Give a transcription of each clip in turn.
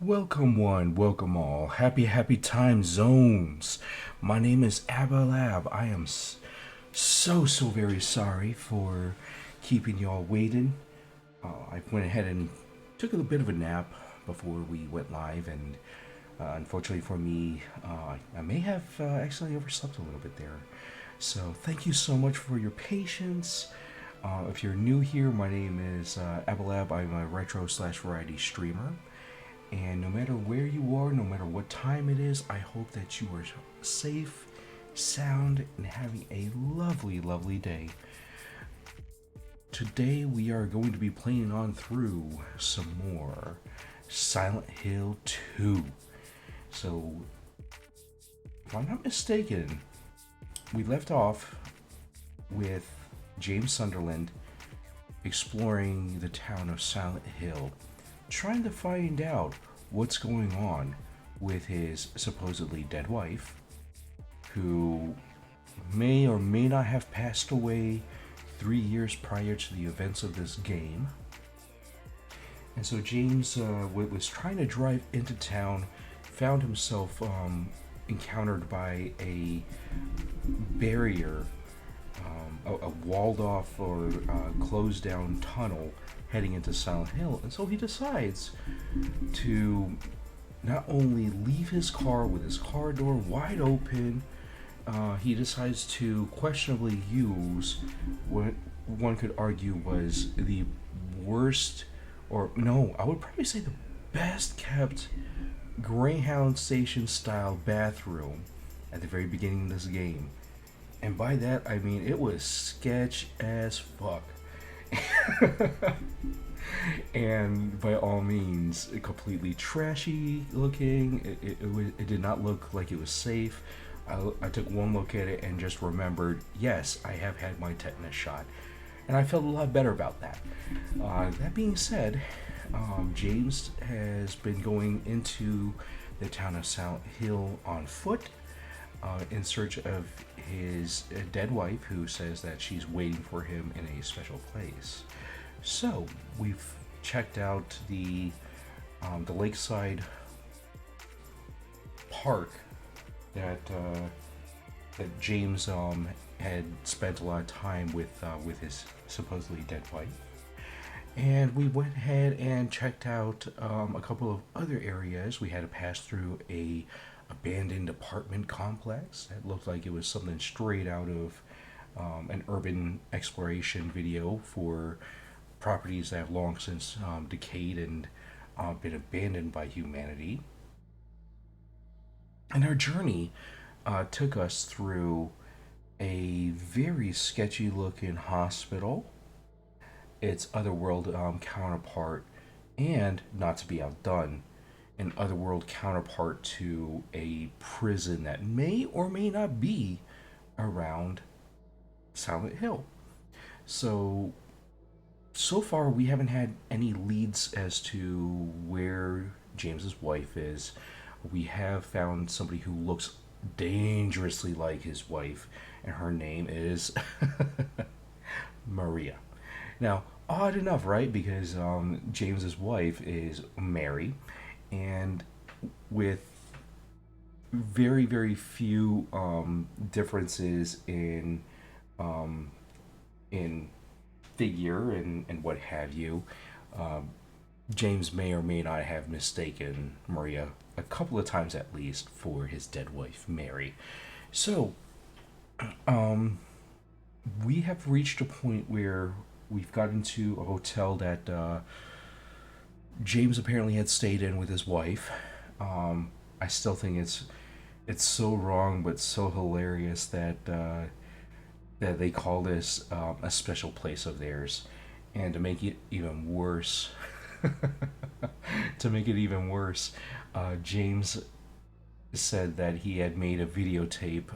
Welcome one, welcome all. Happy time zones. My name is Abba. I am so very sorry for keeping y'all waiting. I went ahead and took a bit of a nap before we went live, and unfortunately for me, I may have accidentally overslept a little bit there. So thank you so much for your patience. If you're new here, my name is Abba. I'm a retro slash variety streamer. And no matter where you are, no matter what time it is, I hope that you are safe, sound, and having a lovely day. Today we are going to be playing on through some more Silent Hill 2. So, if I'm not mistaken, we left off with James Sunderland exploring the town of Silent Hill, trying to find out what's going on with his supposedly dead wife, who may or may not have passed away 3 years prior to the events of this game. And so James was trying to drive into town, found himself encountered by a barrier, a walled off or closed down tunnel heading into Silent Hill. And so he decides to not only leave his car with his car door wide open, he decides to questionably use what one could argue was the worst, or no, I would probably say the best kept Greyhound Station style bathroom at the very beginning of this game. And by that, I mean it was sketch as fuck. And by all means, completely trashy looking. It did not look like it was safe. I took one look at it and just remembered, yes, I have had my tetanus shot. And I felt a lot better about that. That being said, James has been going into the town of Silent Hill on foot in search of his dead wife, who says that she's waiting for him in a special place. So we've checked out the lakeside park that James had spent a lot of time with his supposedly dead wife, and we went ahead and checked out a couple of other areas. We had to pass through a abandoned apartment complex that looked like it was something straight out of an urban exploration video for properties that have long since decayed and been abandoned by humanity. And our journey took us through a very sketchy looking hospital, its otherworld counterpart, and not to be outdone, an otherworld counterpart to a prison that may or may not be around Silent Hill. So far we haven't had any leads as to where James's wife is. We have found somebody who looks dangerously like his wife, and her name is Maria. Now, odd enough, right? Because James's wife is Mary, and with very few differences in figure and what have you, James may or may not have mistaken Maria a couple of times at least for his dead wife, Mary. So, we have reached a point where we've gotten to a hotel that James apparently had stayed in with his wife. I still think it's so wrong, but so hilarious that they call this a special place of theirs. And to make it even worse, James said that he had made a videotape,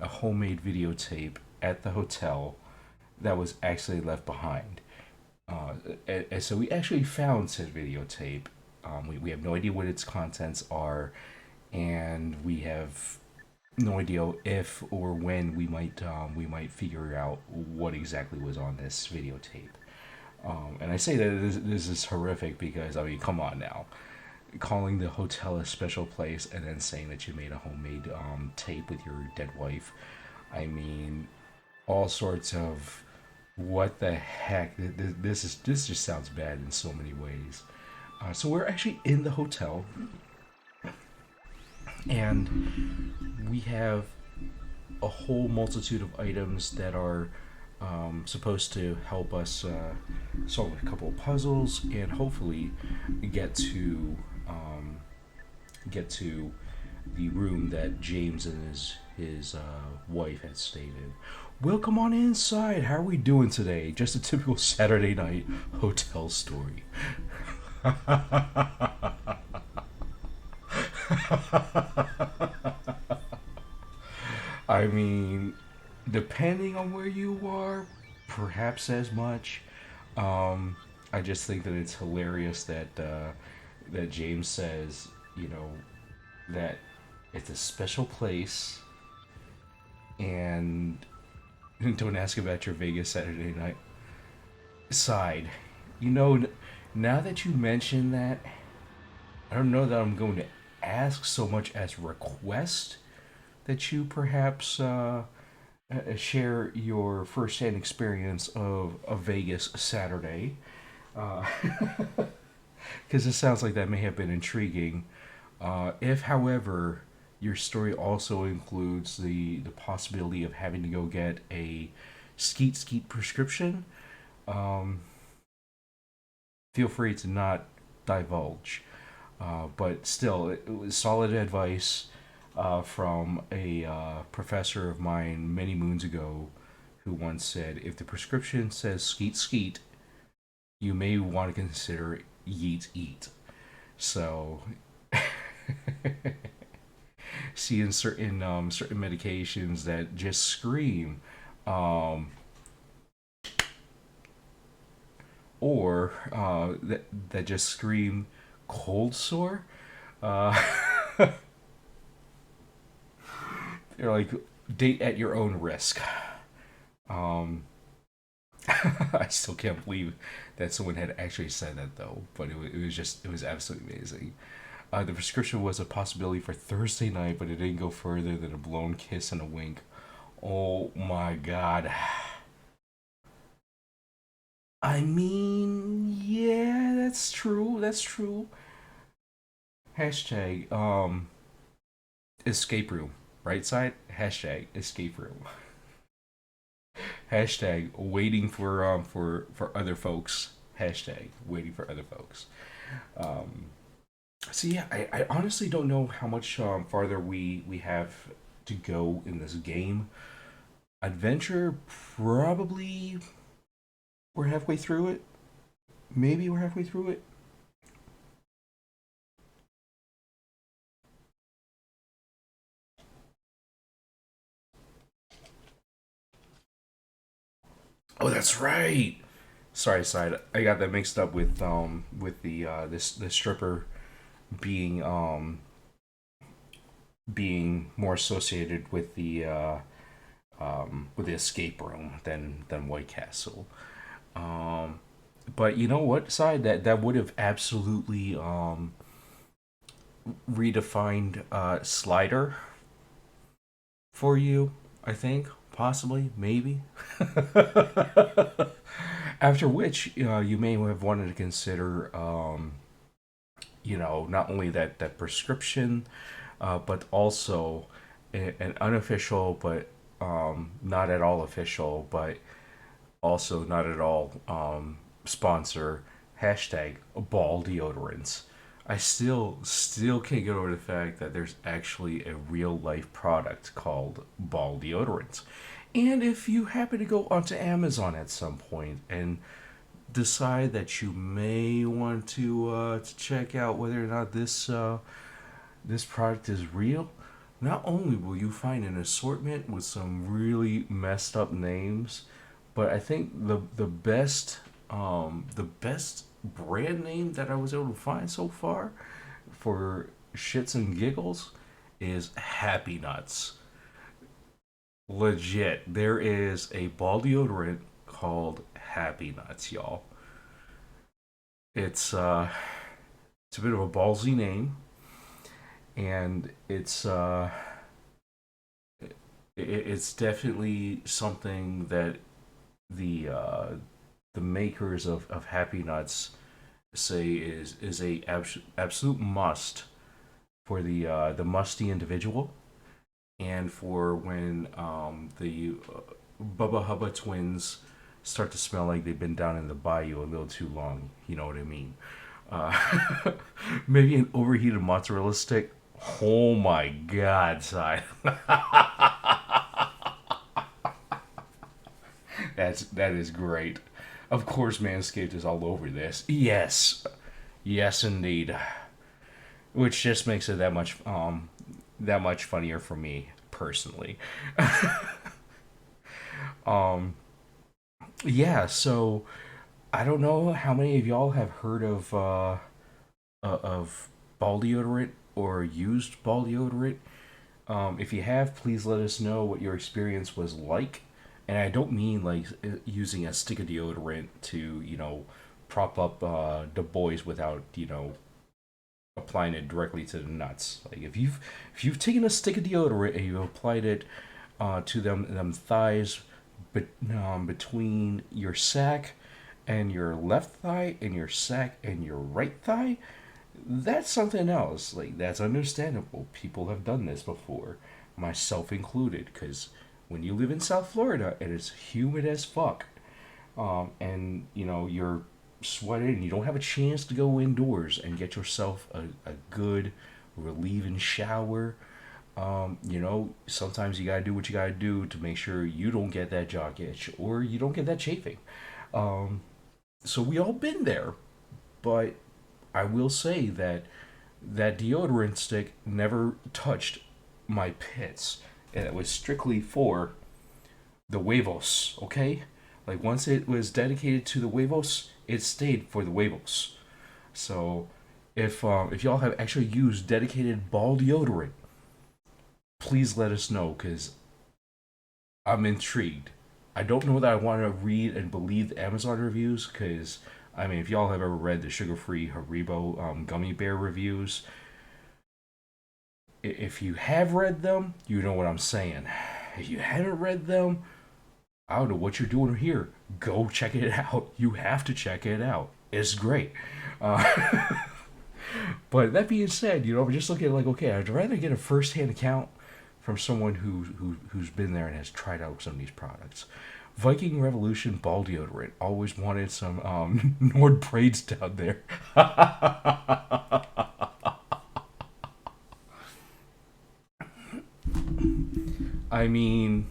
a homemade videotape at the hotel that was actually left behind. And so we actually found said videotape. We have no idea what its contents are, and we have no idea if or when we might figure out what exactly was on this videotape. And I say that this is horrific because, I mean, come on now. calling the hotel a special place and then saying that you made a homemade tape with your dead wife. I mean, all sorts of what the heck. This just sounds bad in so many ways. So we're actually in the hotel, and we have a whole multitude of items that are supposed to help us solve a couple of puzzles and hopefully get to get to the room that James and his wife had stated. Welcome on inside. How are we doing today? Just a typical Saturday night hotel story. I mean, depending on where you are, perhaps as much. I just think that it's hilarious that James says, you know, that it's a special place, and don't ask about your Vegas Saturday night side. You know, now that you mention that, I don't know that I'm going to ask so much as request that you perhaps share your first-hand experience of a Vegas Saturday, because it sounds like that may have been intriguing. If, however, your story also includes the possibility of having to go get a skeet skeet prescription, um, feel free to not divulge. But still, it was solid advice from a professor of mine many moons ago who once said, if the prescription says skeet skeet, you may want to consider yeet eat. So, see, in certain medications that just scream, um, or that just scream cold sore. Uh, they're like date at your own risk. Um, I still can't believe that someone had actually said that though, but it was absolutely amazing. The prescription was a possibility for Thursday night, but it didn't go further than a blown kiss and a wink. Oh my god. I mean, yeah, that's true. That's true. Hashtag escape room. Right side. Hashtag escape room. Hashtag waiting for other folks. Hashtag waiting for other folks. Um, so yeah, I honestly don't know how much farther we have to go in this game. Adventure, probably we're halfway through it. Maybe we're halfway through it. Oh, that's right. Sorry, side. I got that mixed up with the this stripper being being more associated with the escape room than White Castle. Um, but you know what, side that would have absolutely redefined Slider for you. I think possibly maybe. After which, you may have wanted to consider, not only that prescription, but also an unofficial, but not at all official, but also not at all sponsor hashtag ball deodorants. I still can't get over the fact that there's actually a real life product called ball deodorants. And if you happen to go onto Amazon at some point and decide that you may want to check out whether or not this product is real, not only will you find an assortment with some really messed up names, but I think the best brand name that I was able to find so far for shits and giggles is Happy Nuts. Legit, there is a ball deodorant called Happy Nuts, y'all. It's It's a bit of a ballsy name, and it's definitely something that the uh, the makers of Happy Nuts say is a absolute must for the musty individual, and for when the Bubba Hubba twins start to smell like they've been down in the bayou a little too long. You know what I mean? Uh, maybe an overheated mozzarella stick. Oh my god, side. That is great. Of course, Manscaped is all over this. Yes, yes, indeed. Which just makes it that much funnier for me personally. Yeah, so I don't know how many of y'all have heard of ball deodorant or used ball deodorant. If you have, please let us know what your experience was like. And I don't mean like using a stick of deodorant to, prop up the boys without, applying it directly to the nuts. Like if you've taken a stick of deodorant and you've applied it to them thighs, but between your sack and your left thigh and your sack and your right thigh, that's something else. Like that's understandable. People have done this before, myself included. Because when you live in South Florida, it is humid as fuck, and you're sweating and you don't have a chance to go indoors and get yourself a good relieving shower. Sometimes you gotta do what you gotta do to make sure you don't get that jock itch or you don't get that chafing. So we all been there, but I will say that that deodorant stick never touched my pits, and it was strictly for the huevos. Okay, like once it was dedicated to the huevos, it stayed for the huevos. So if y'all have actually used dedicated ball deodorant, please let us know because I'm intrigued. I don't know that I want to read and believe the Amazon reviews because I mean, if y'all have ever read the sugar-free Haribo gummy bear reviews, if you have read them, you know what I'm saying. If you haven't read them, I don't know what you're doing here. Go check it out. You have to check it out. It's great. Uh, but that being said, I'm just looking at like, okay, I'd rather get a first-hand account from someone who's been there and has tried out some of these products. Viking Revolution ball deodorant. Always wanted some Nord braids down there. I mean,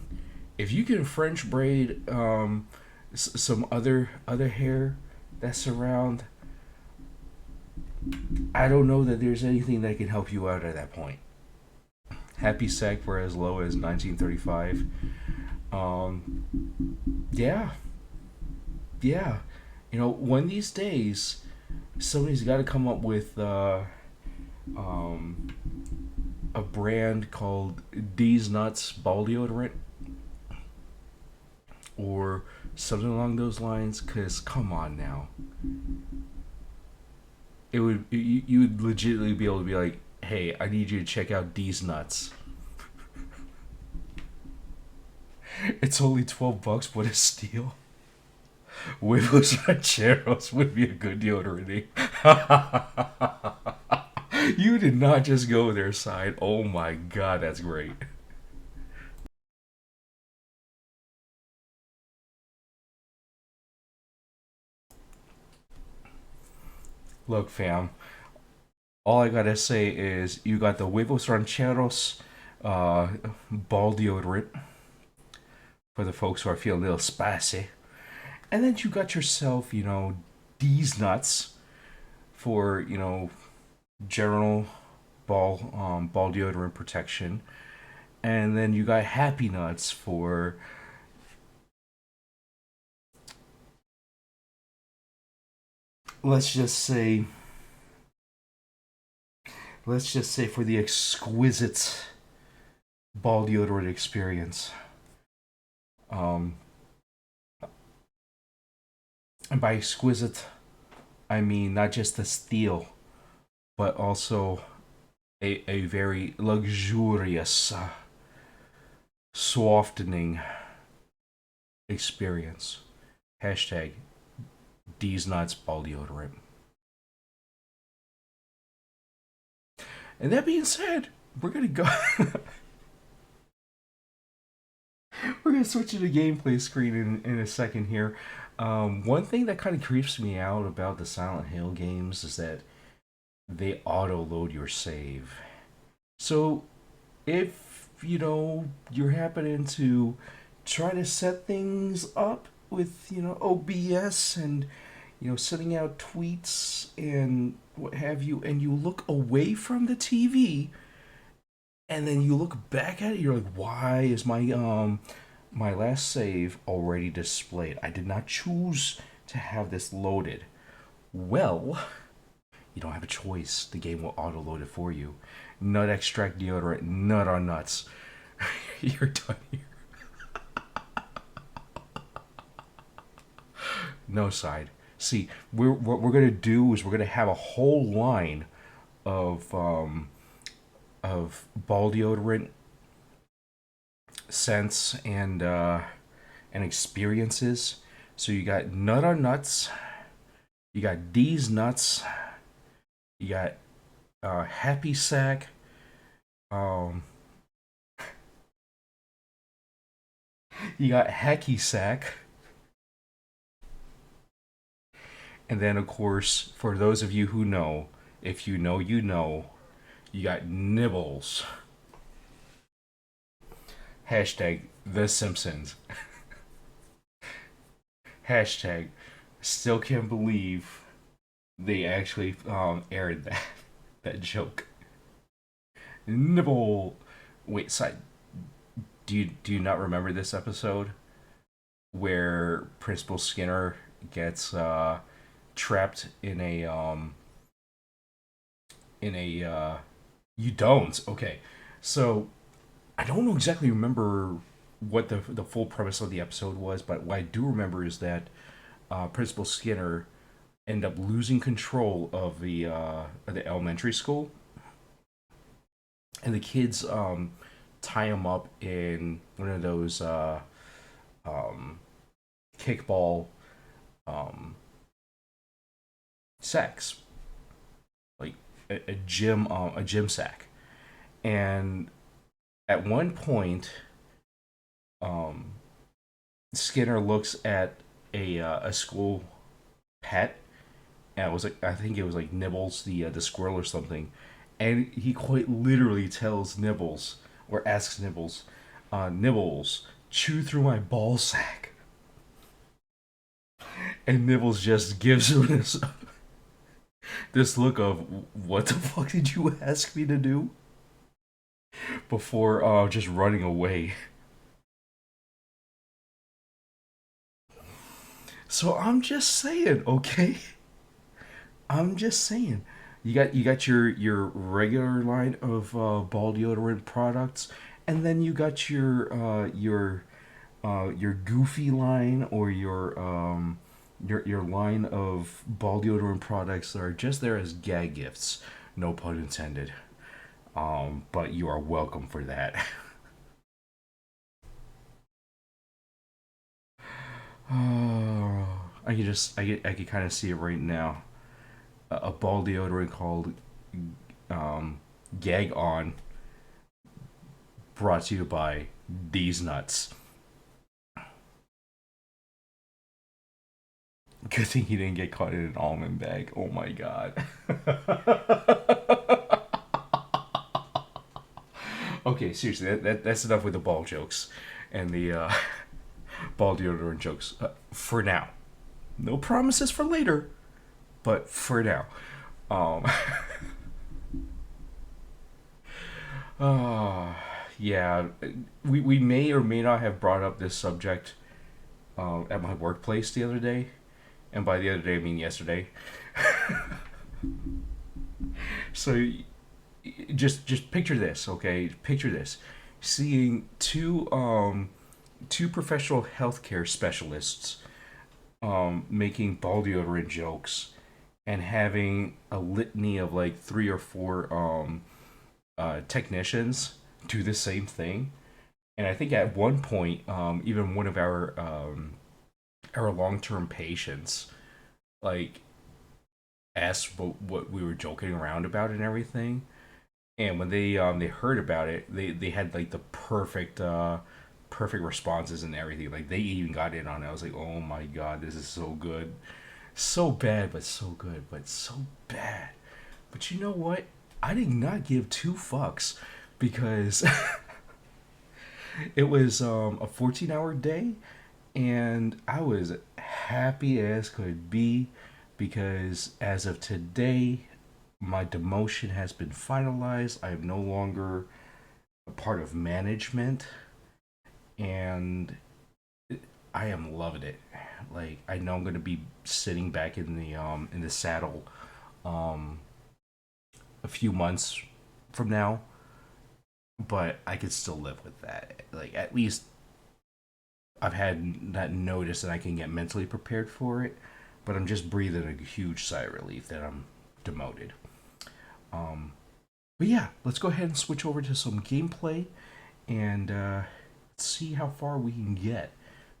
if you can French braid some other hair that's around, I don't know that there's anything that can help you out at that point. Happy Sack for as low as 1935. Um, yeah, yeah. One of these days, somebody's got to come up with um, a brand called D's Nuts Ball Deodorant or something along those lines. Cause come on now, you would legitimately be able to be like, hey, I need you to check out D's Nuts. It's only $12, but it's steal. Huevos rancheros would be a good deodorant. You did not just go there, side. Oh my god, that's great. Look, fam, all I gotta say is you got the huevos rancheros ball deodorant for the folks who are feeling a little spicy. And then you got yourself, D's nuts for, general ball deodorant protection. And then you got happy nuts for, let's just say for the exquisite ball deodorant experience. Um, and by exquisite, I mean not just the steel but also a very luxurious, softening experience. Hashtag D's Nuts Ball Deodorant. And that being said, we're gonna go. We're gonna switch to the gameplay screen in a second here. One thing that kind of creeps me out about the Silent Hill games is that they auto load your save. So if you're happening to try to set things up with OBS and sending out tweets and what have you, and you look away from the TV and then you look back at it, you're like, why is my last save already displayed? I did not choose to have this loaded. Well, you don't have a choice. The game will auto load it for you. Nut extract deodorant, nut on nuts. You're done here. No side. See, what we're gonna do is we're gonna have a whole line of ball deodorant scents and experiences. So you got nut on nuts, you got D's nuts, you got happy sack, um, you got hacky sack, and then of course for those of you who know, if you know, you know, you got nibbles. Hashtag The Simpsons. Hashtag still can't believe they actually aired that joke. Nibble. Wait, side. Do you not remember this episode where Principal Skinner gets trapped in a you don't? Okay. So I don't exactly remember what the full premise of the episode was, but what I do remember is that Principal Skinner ended up losing control of the elementary school, and the kids tie him up in one of those um, kickball sacks, like a gym sack, and at one point, um, Skinner looks at a school pet, and it was like, I think it was like Nibbles the squirrel or something, and he quite literally tells Nibbles, or asks Nibbles, Nibbles, chew through my ball sack, and Nibbles just gives him this look of, what the fuck did you ask me to do, before just running away. So I'm just saying, okay? I'm just saying. You got your regular line of ball deodorant products, and then you got your goofy line, or your line of ball deodorant products that are just there as gag gifts. No pun intended. But you are welcome for that. Oh, I can kind of see it right now. A ball deodorant called Gag On, brought to you by These Nuts. Good thing he didn't get caught in an almond bag. Oh my god. Okay, seriously, that's enough with the ball jokes and the ball deodorant jokes for now. No promises for later, but for now. Um, uh, yeah, we may or may not have brought up this subject at my workplace the other day, and by the other day I mean yesterday. So just picture this, okay? Picture this: seeing two professional healthcare specialists making ball deodorant jokes, and having a litany of like three or four technicians do the same thing. And I think at one point, even one of our long term patients like asked what we were joking around about and everything. And when they heard about it, they had like the perfect responses and everything. Like they even got in on it. I was like, oh my god, this is so good, so bad, but so good, but so bad. But you know what? I did not give two fucks because it was a 14-hour day, and I was happy as could be because as of today, my demotion has been finalized. I am no longer a part of management, and I am loving it. Like I know I'm gonna be sitting back in the saddle um a few months from now, but I could still live with that. Like at least I've had that notice and I can get mentally prepared for it. But I'm just breathing a huge sigh of relief that I'm demoted. Um, but yeah, let's go ahead and switch over to some gameplay and see how far we can get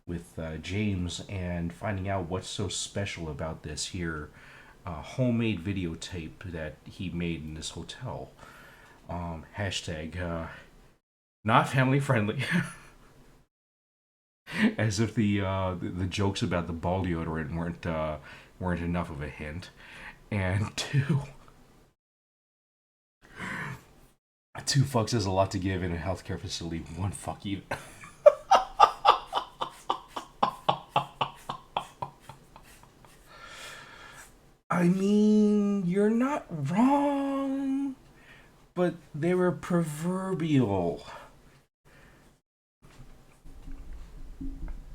with James and finding out what's so special about this here homemade videotape that he made in this hotel. Hashtag not family friendly. As if the jokes about the ball deodorant weren't enough of a hint. And two fucks is a lot to give in a healthcare facility. One fuck you. I mean, you're not wrong, but they were proverbial.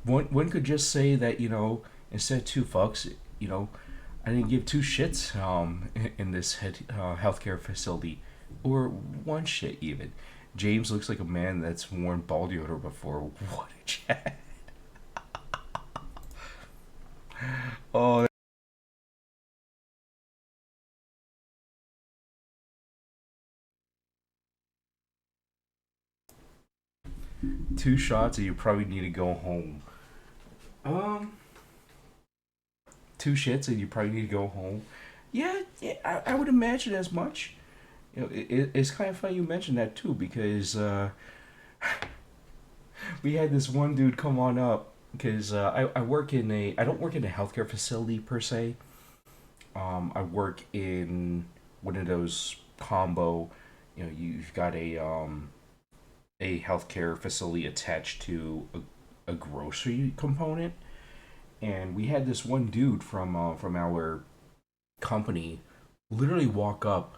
One could just say that instead of two fucks, I didn't give two shits in this healthcare facility, or one shit even. James looks like a man that's worn ball deodorant before. What a chat! Oh, two shots, and you probably need to go home. Um, two shits, and you probably need to go home. Yeah, I would imagine as much. It's kind of funny you mentioned that too because we had this one dude come on up because I work in a I don't work in a healthcare facility per se. I work in one of those combo. You've got a healthcare facility attached to a grocery component, and we had this one dude from our company literally walk up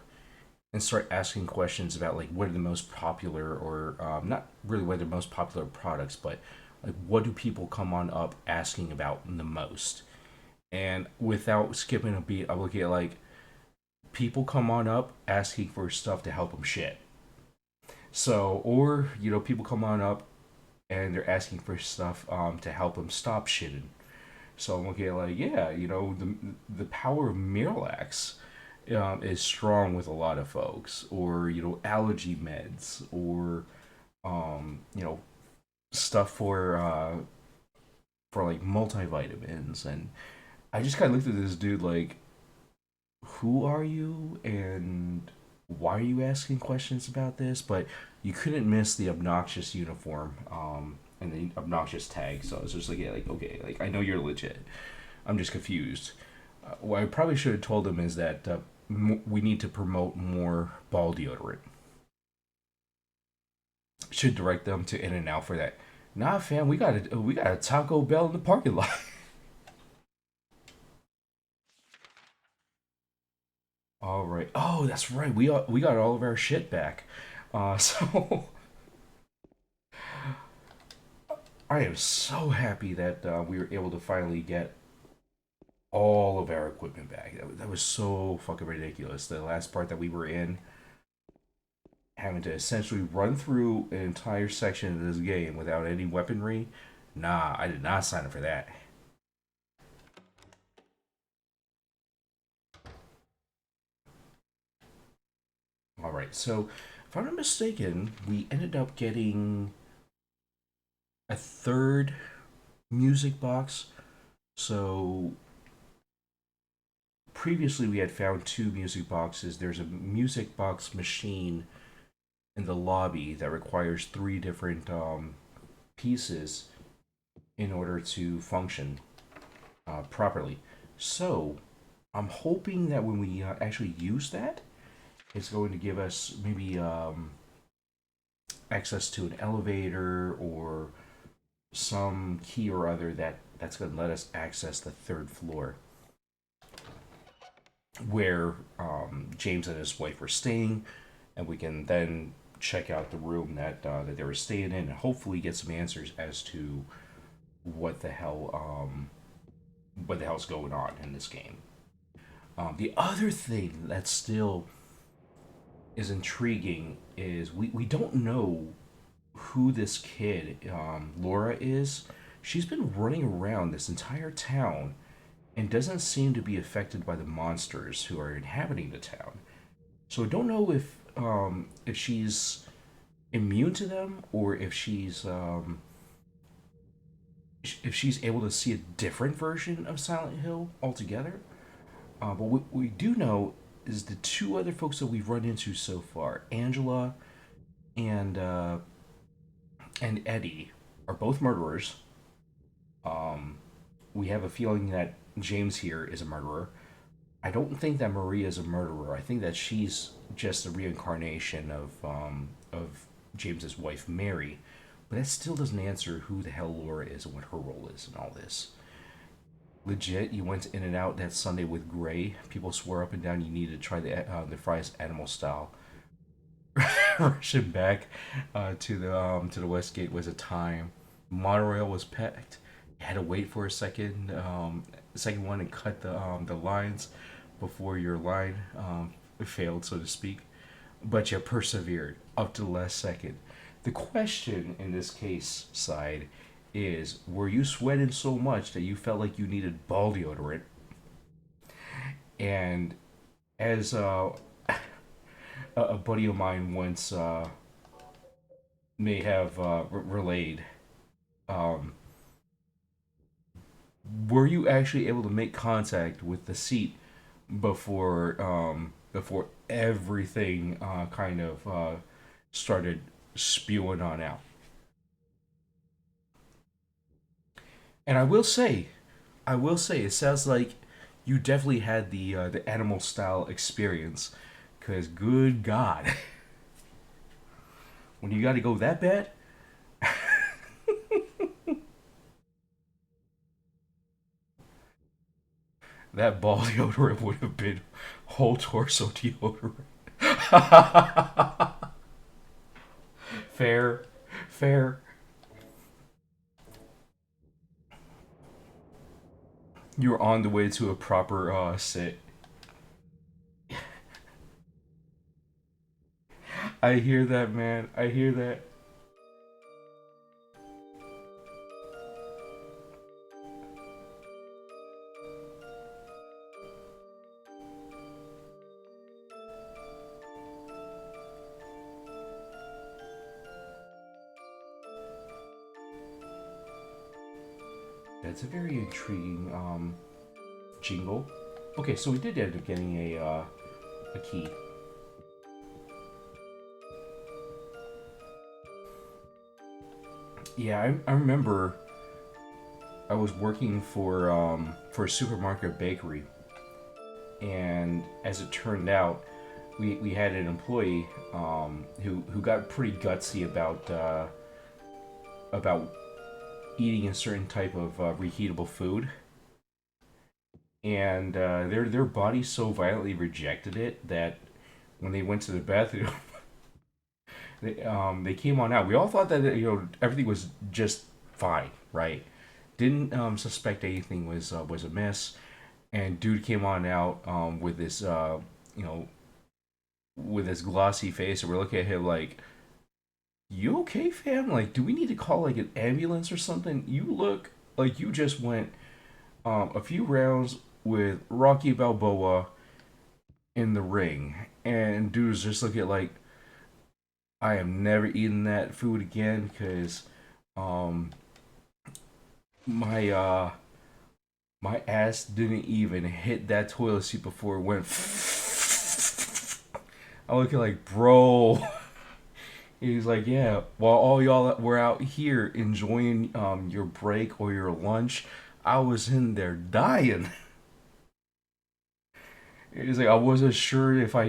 and start asking questions about like what are the most popular or not really what are the most popular products, but like what do people come on up asking about the most. And without skipping a beat, I'm looking at like people come on up asking for stuff to help them shit. So, or people come on up and they're asking for stuff to help them stop shitting. So I'm looking at like, yeah, the power of Miralax is strong with a lot of folks, or allergy meds, or stuff for like multivitamins. And I just kind of looked at this dude like, who are you and why are you asking questions about this? But you couldn't miss the obnoxious uniform and the obnoxious tag. So I was just like, yeah, like okay, like I know you're legit. I'm just confused. What I probably should have told him is that we need to promote more ball deodorant. Should direct them to In and Out for that. Nah, fam, we got a Taco Bell in the parking lot. All right. Oh, that's right. We got all of our shit back. So I am so happy that we were able to finally get all of our equipment back. That was so fucking ridiculous. The last part that we were in, having to essentially run through an entire section of this game without any weaponry. Nah, I did not sign up for that. All right, so if I'm not mistaken, we ended up getting a third music box. So previously we had found two music boxes. There's a music box machine in the lobby that requires three different pieces in order to function properly. So I'm hoping that when we actually use that, it's going to give us maybe access to an elevator or some key or other that's going to let us access the third floor where James and his wife were staying, and we can then check out the room that they were staying in, and hopefully get some answers as to what the hell what the hell's going on in this game. The other thing that still is intriguing is we don't know who this kid Laura is. She's been running around this entire town and doesn't seem to be affected by the monsters who are inhabiting the town. So I don't know if she's immune to them or if she's able to see a different version of Silent Hill altogether. But what we do know is the two other folks that we've run into so far, Angela and Eddie, are both murderers. We have a feeling that James here is a murderer. I don't think that Maria is a murderer. I think that she's just a reincarnation of James's wife Mary, but that still doesn't answer who the hell Laura is and what her role is in all this. Legit, you went in and out that Sunday with Gray. People swore up and down you needed to try the fries animal style. Rushing back to the West Gate was a time. Monorail was packed. You had to wait for a second one and cut the lines before your line failed, so to speak. But you persevered up to the last second. The question in this case, side, is were you sweating so much that you felt like you needed ball deodorant? And as a buddy of mine once may have relayed, um, were you actually able to make contact with the seat before everything kind of started spewing on out? And I will say, it sounds like you definitely had the animal style experience. Cause good God, when you got to go that bad, that ball deodorant would have been whole torso deodorant. Fair, fair. You were on the way to a proper sit. I hear that, man. I hear that. That's a very intriguing jingle. Okay, so we did end up getting a key. Yeah, I remember I was working for a supermarket bakery, and as it turned out, we had an employee who got pretty gutsy about eating a certain type of reheatable food, and their body so violently rejected it that when they went to the bathroom, they came on out. We all thought that everything was just fine, right? Didn't suspect anything was amiss, and dude came on out with this you know with this glossy face, and we're looking at him like, "You okay, fam? Like, do we need to call like an ambulance or something? You look like you just went a few rounds with Rocky Balboa, in the ring, and dude's just looking like, I am never eating that food again because um my my ass didn't even hit that toilet seat before it went. I'm looking like, bro. He's like, yeah. While all y'all were out here enjoying your break or your lunch, I was in there dying. He's like, I wasn't sure if I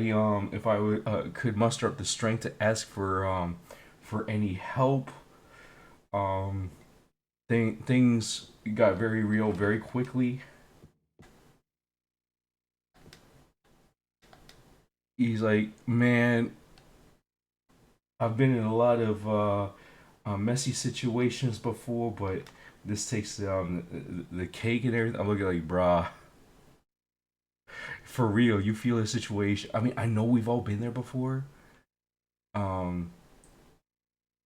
could muster up the strength to ask for any help. Um, things got very real very quickly. He's like, man, I've been in a lot of messy situations before, but this takes the cake and everything. I'm looking like, brah, for real. You feel a situation. I mean, I know we've all been there before, um,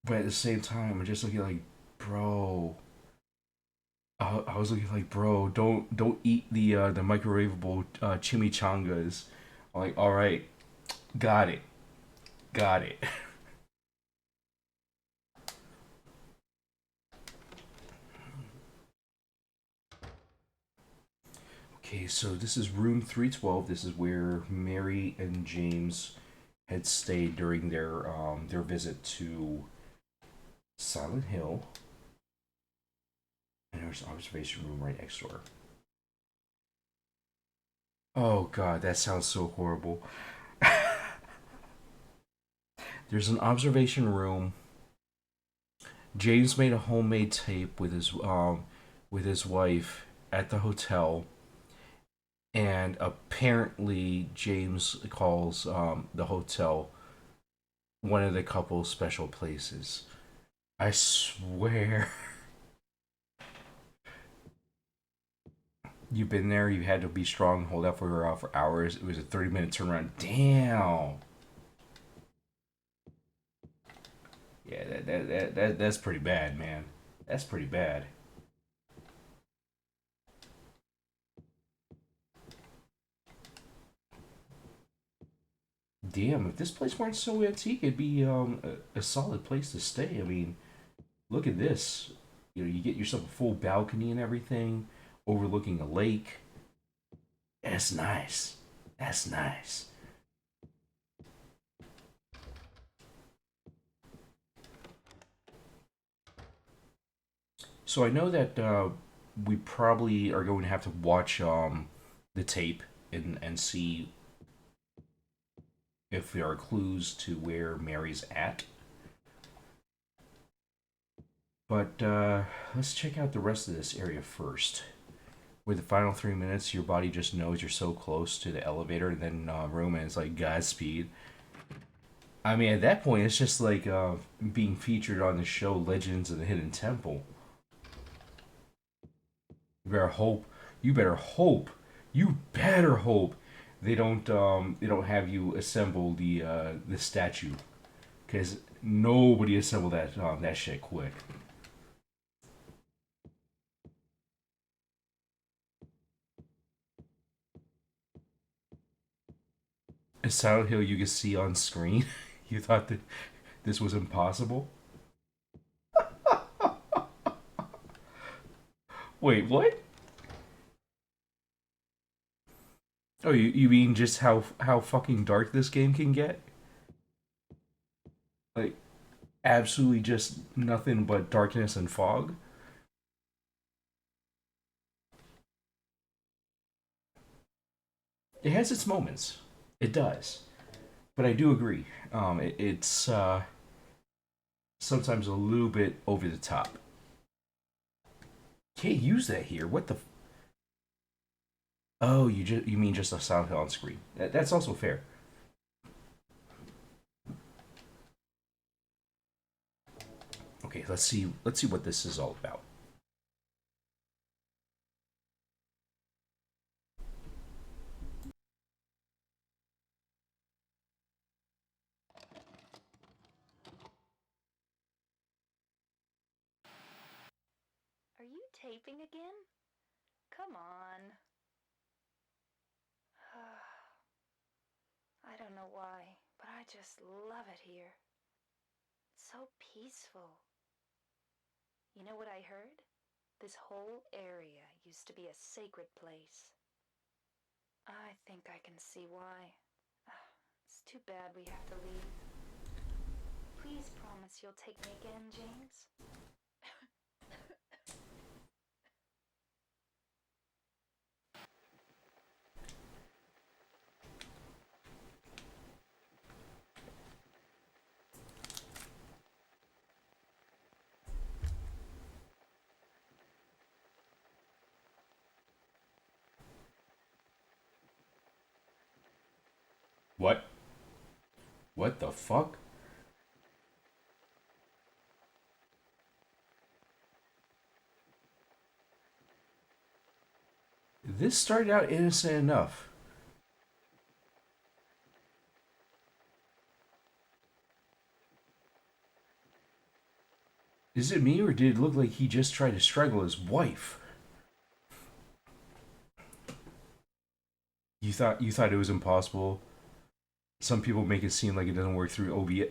but at the same time, I'm just looking like, bro. I was looking like, bro, don't eat the microwavable chimichangas. I'm like, all right, got it, got it. Okay, so this is room 312. This is where Mary and James had stayed during their visit to Silent Hill. And there's an observation room right next door. Oh god, that sounds so horrible. There's an observation room. James made a homemade tape with his wife at the hotel, and apparently James calls the hotel one of the couple's special places. I swear. You've been there. You had to be strong, hold out for hours. It was a 30-minute turnaround. Damn. Yeah, that's pretty bad, man. That's pretty bad. Damn, if this place weren't so antique, it'd be a solid place to stay. I mean, look at this. You know, you get yourself a full balcony and everything, overlooking a lake. That's nice. That's nice. So I know that we probably are going to have to watch the tape and see if there are clues to where Mary's at. But let's check out the rest of this area first. With the final 3 minutes, your body just knows you're so close to the elevator and then room, and it's like Godspeed. I mean, at that point, it's just like being featured on the show Legends of the Hidden Temple. You better hope. You better hope. You better hope they don't have you assemble the statue, because nobody assembled that shit quick. A Silent Hill you can see on screen. You thought that this was impossible? Wait, what? Oh, you mean just how fucking dark this game can get? Like absolutely just nothing but darkness and fog? It has its moments. It does. But I do agree. It's sometimes a little bit over the top. Can't use that here. What the? Oh, you mean just a Silent Hill on screen? That's also fair. Okay, let's see what this is all about. Are you taping again? Come on. don't know why, but I just love it here. It's so peaceful. You know what I heard? This whole area used to be a sacred place. I think I can see why. It's too bad we have to leave. Please promise you'll take me again, James. What? What the fuck? This started out innocent enough. Is it me, or did it look like he just tried to strangle his wife? You thought it was impossible? Some people make it seem like it doesn't work through OBS.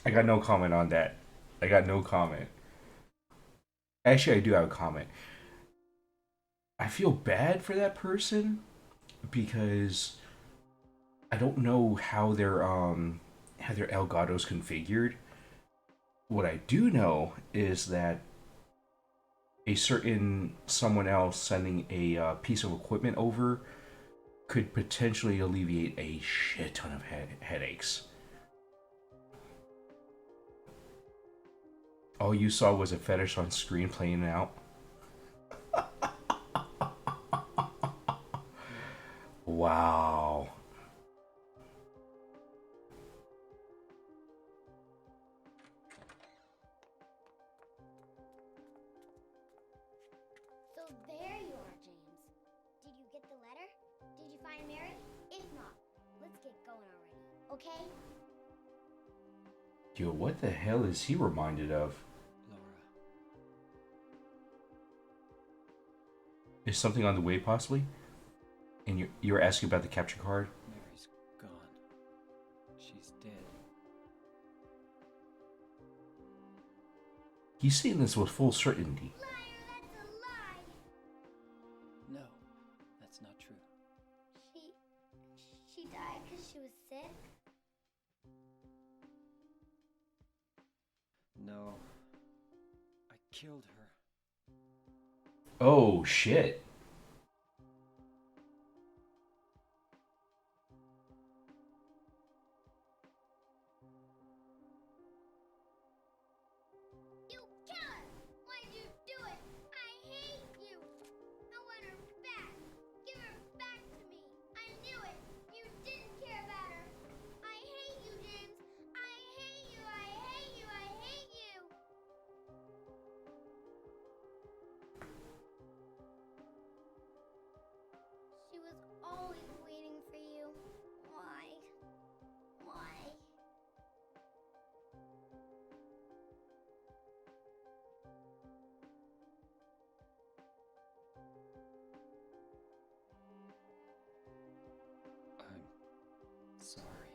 I got no comment on that. I got no comment. Actually, I do have a comment. I feel bad for that person because I don't know how their Elgato's configured. What I do know is that a certain someone else sending a piece of equipment over could potentially alleviate a shit ton of headaches. All you saw was a fetish on screen playing out. Wow. So there you are, James. Did you get the letter? Did you find Mary? If not, let's get going already, okay? Yo, what the hell is he reminded of? Laura. Is something on the way, possibly? And you're asking about the capture card? Mary's gone. She's dead. He's saying this with full certainty. Liar, that's a lie! No, that's not true. She died because she was sick? No. I killed her. Oh, shit. You killer! Why'd you do it? I hate you! I want her back! Give her back to me! I knew it! You didn't care about her! I hate you, James! I hate you! I hate you! I hate you! She was always waiting for you. Why? Why? I'm sorry.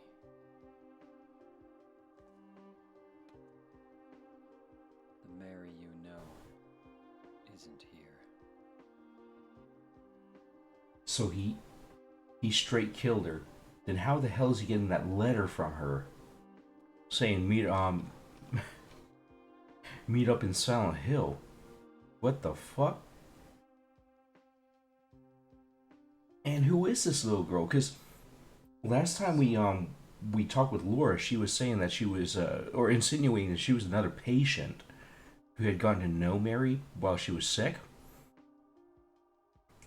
The Mary you know isn't here. So he straight killed her. Then how the hell is he getting that letter from her? Saying meet up in Silent Hill. What the fuck? And who is this little girl? Cause last time we talked with Laura, she was saying that she was or insinuating that she was another patient who had gotten to know Mary while she was sick.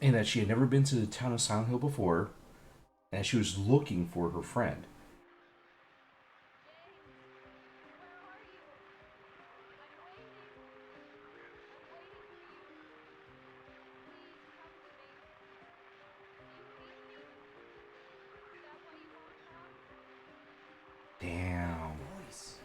And that she had never been to the town of Silent Hill before, and that she was looking for her friend. Damn. Voice.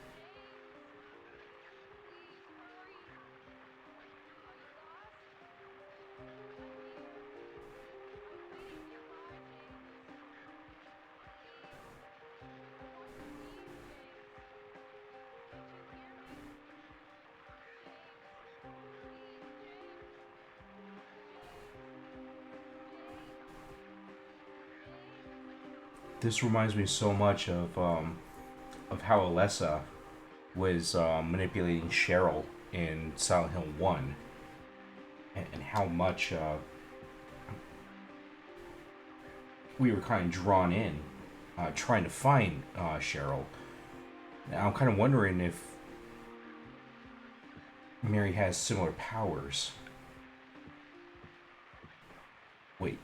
This reminds me so much of how Alessa was manipulating Cheryl in Silent Hill 1, and how much we were kind of drawn in trying to find Cheryl. Now, I'm kind of wondering if Mary has similar powers. Wait,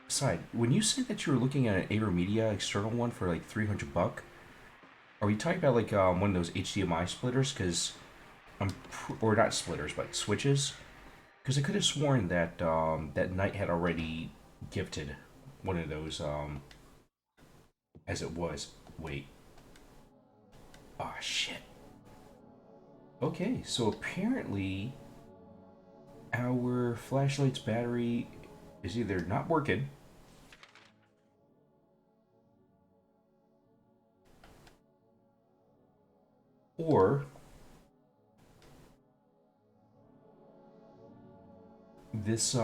side, when you said that you were looking at an AverMedia external one for like $300, are we talking about like one of those HDMI splitters? Because or not splitters, but switches. Because I could have sworn that that Knight had already gifted one of those as it was. Wait. Ah, shit. Okay, so apparently our flashlight's battery is either not working or this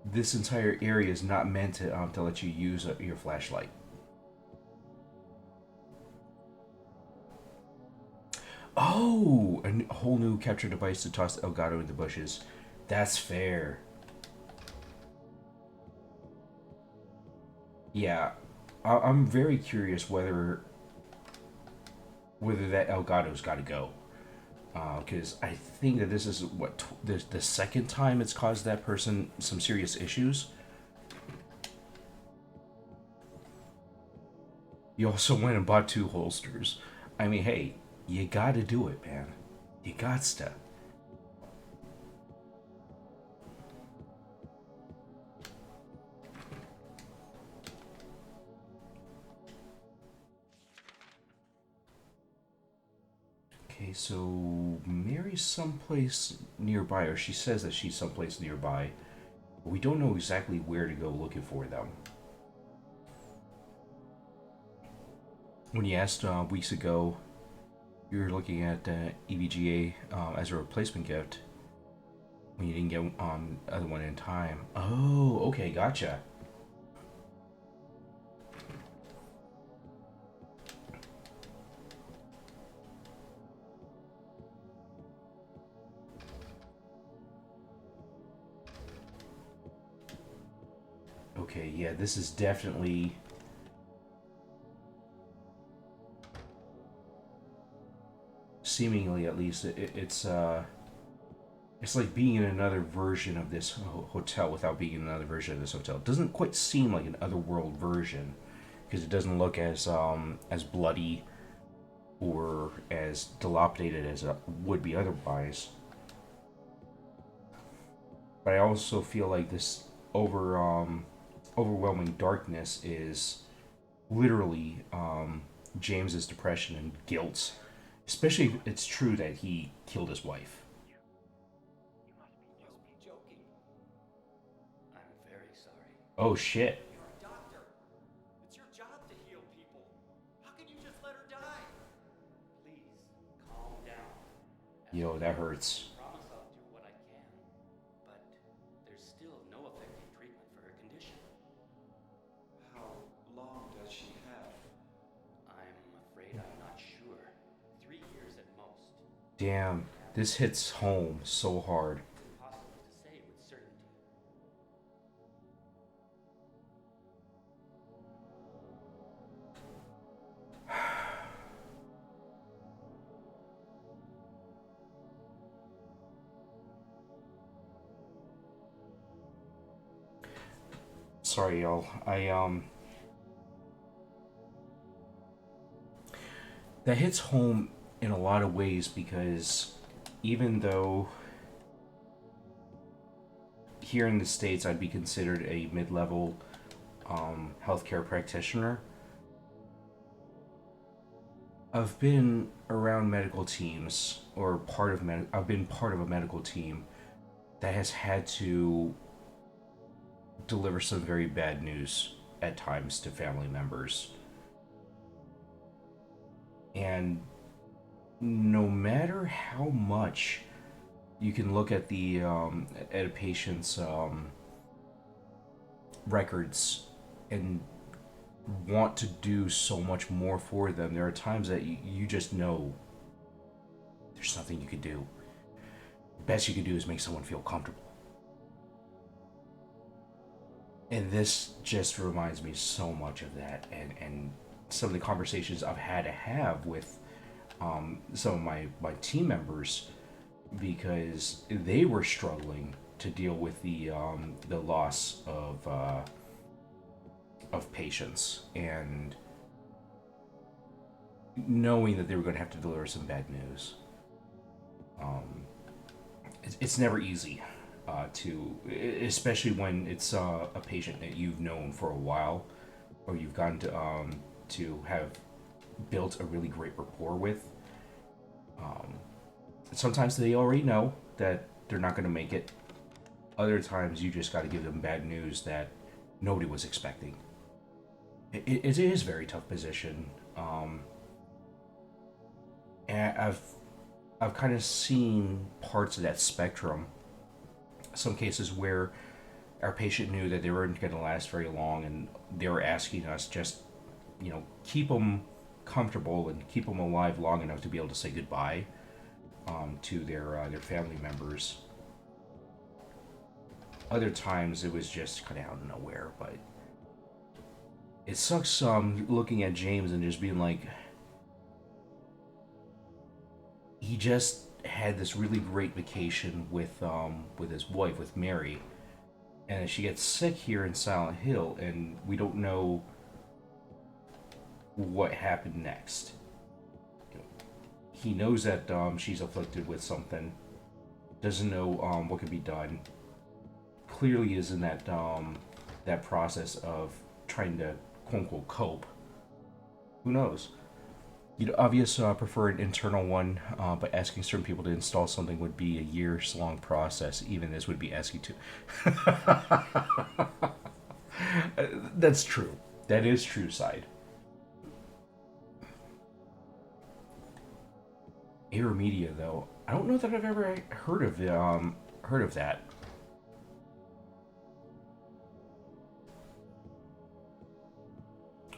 this entire area is not meant to let you use your flashlight. Oh, a whole new capture device to toss Elgato in the bushes. That's fair. Yeah, I'm very curious whether that Elgato's got to go. Because I think that this is what the second time it's caused that person some serious issues. You also went and bought 2 holsters. I mean, hey, you gotta do it, man. You gots to. Okay, so Mary's someplace nearby, or she says that she's someplace nearby. We don't know exactly where to go looking for them. When you asked weeks ago, you were looking at EVGA as a replacement gift. When you didn't get the other one in time. Oh, okay, gotcha. Okay, yeah, this is definitely... Seemingly, at least, it's like being in another version of this hotel without being in another version of this hotel. It doesn't quite seem like an otherworld version, because it doesn't look as bloody or as dilapidated as it would be otherwise. But I also feel like this overwhelming darkness is literally James's depression and guilt, especially if it's true that he killed his wife. You must be joking. I'm very sorry. Oh shit. You're a doctor. It's your job to heal people. How can you just let her die? Please, calm down. Yo, that hurts. I promise I'll do what I can. But there's still no effective treatment for her condition. How long does she have? I'm afraid I'm not sure. 3 years at most. Damn, this hits home so hard. Impossible to say with certainty. Sorry, y'all. That hits home in a lot of ways because even though here in the States I'd be considered a mid-level healthcare practitioner, I've been around medical teams or I've been part of a medical team that has had to deliver some very bad news at times to family members. And no matter how much you can look at the at a patient's records and want to do so much more for them, there are times that you just know there's nothing you can do. Best you can do is make someone feel comfortable. And this just reminds me so much of that, and some of the conversations I've had to have with some of my team members, because they were struggling to deal with the loss of patients, and knowing that they were going to have to deliver some bad news. It's never easy to, especially when it's a patient that you've known for a while, or you've gotten to have built a really great rapport with. Sometimes they already know that they're not going to make it. Other times you just got to give them bad news that nobody was expecting. It is a very tough position, and I've kind of seen parts of that spectrum. Some cases where our patient knew that they weren't going to last very long, and they were asking us just, keep them comfortable and keep them alive long enough to be able to say goodbye to their family members. Other times it was just kind of out of nowhere, but it sucks looking at James and just being like, he just had this really great vacation with his wife, with Mary, and she gets sick here in Silent Hill, and we don't know what happened next. He knows that she's afflicted with something, doesn't know what can be done. Clearly is in that process of trying to quote unquote cope. Who knows? You'd obviously prefer an internal one, but asking certain people to install something would be a years long process. Even this would be asking to. That's true. That is true side. Air Media, though, I don't know that I've ever heard of that.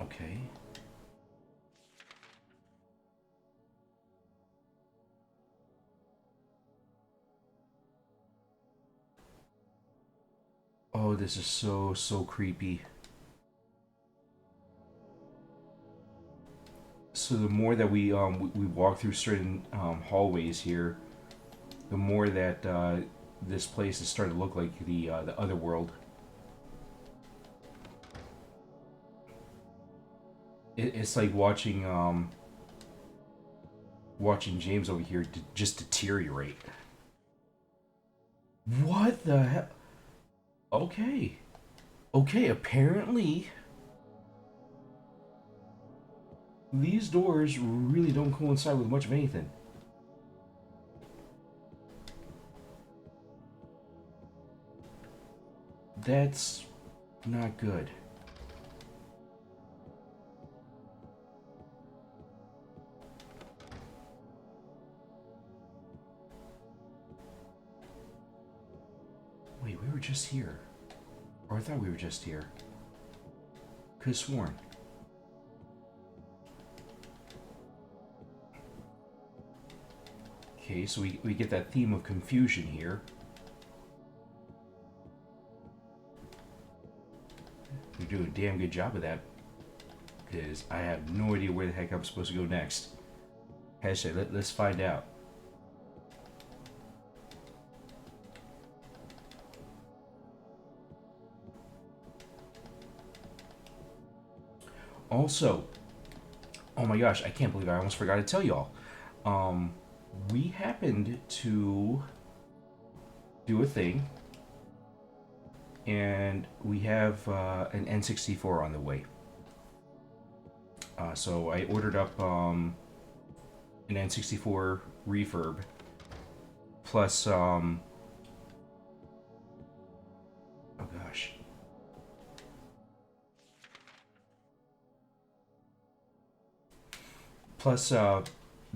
Okay. Oh, this is so creepy. So the more that we walk through certain hallways here, the more that this place is starting to look like the other world. It's like watching James over here just deteriorate. What the hell? Okay, apparently these doors really don't coincide with much of anything. That's not good. Wait, we were just here. Or I thought we were just here. Could have sworn. Okay, so we get that theme of confusion here. We do a damn good job of that. Because I have no idea where the heck I'm supposed to go next. Hashtag, let's find out. Also, oh my gosh, I can't believe I almost forgot to tell y'all. We happened to do a thing, and we have an N64 on the way. So I ordered up an N64 refurb, plus oh gosh. Plus the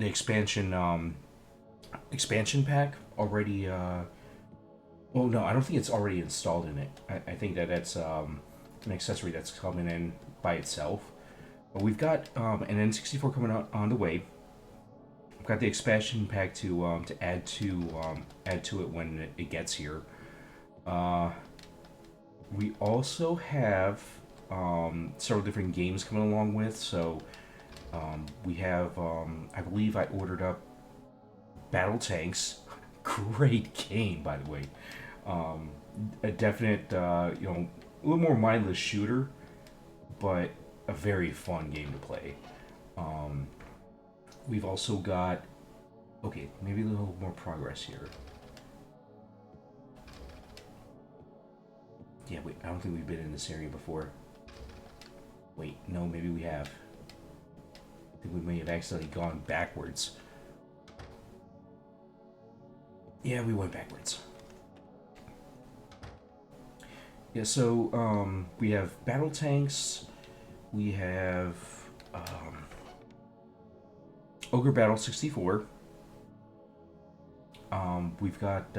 expansion pack already. Well, no, I don't think it's already installed in it. I think that that's an accessory that's coming in by itself. But we've got an N64 coming out on the way. We've got the expansion pack to add to it when it gets here. We also have several different games coming along with. So we have, I believe I ordered up Battle Tanks. Great game, by the way. A definite, a little more mindless shooter, but a very fun game to play. We've also got, okay, maybe a little more progress here. Yeah, wait, I don't think we've been in this area before. Wait, no, maybe we have. I think we may have accidentally gone backwards. Yeah, we went backwards. Yeah, so we have battle tanks. We have Ogre Battle 64. We've got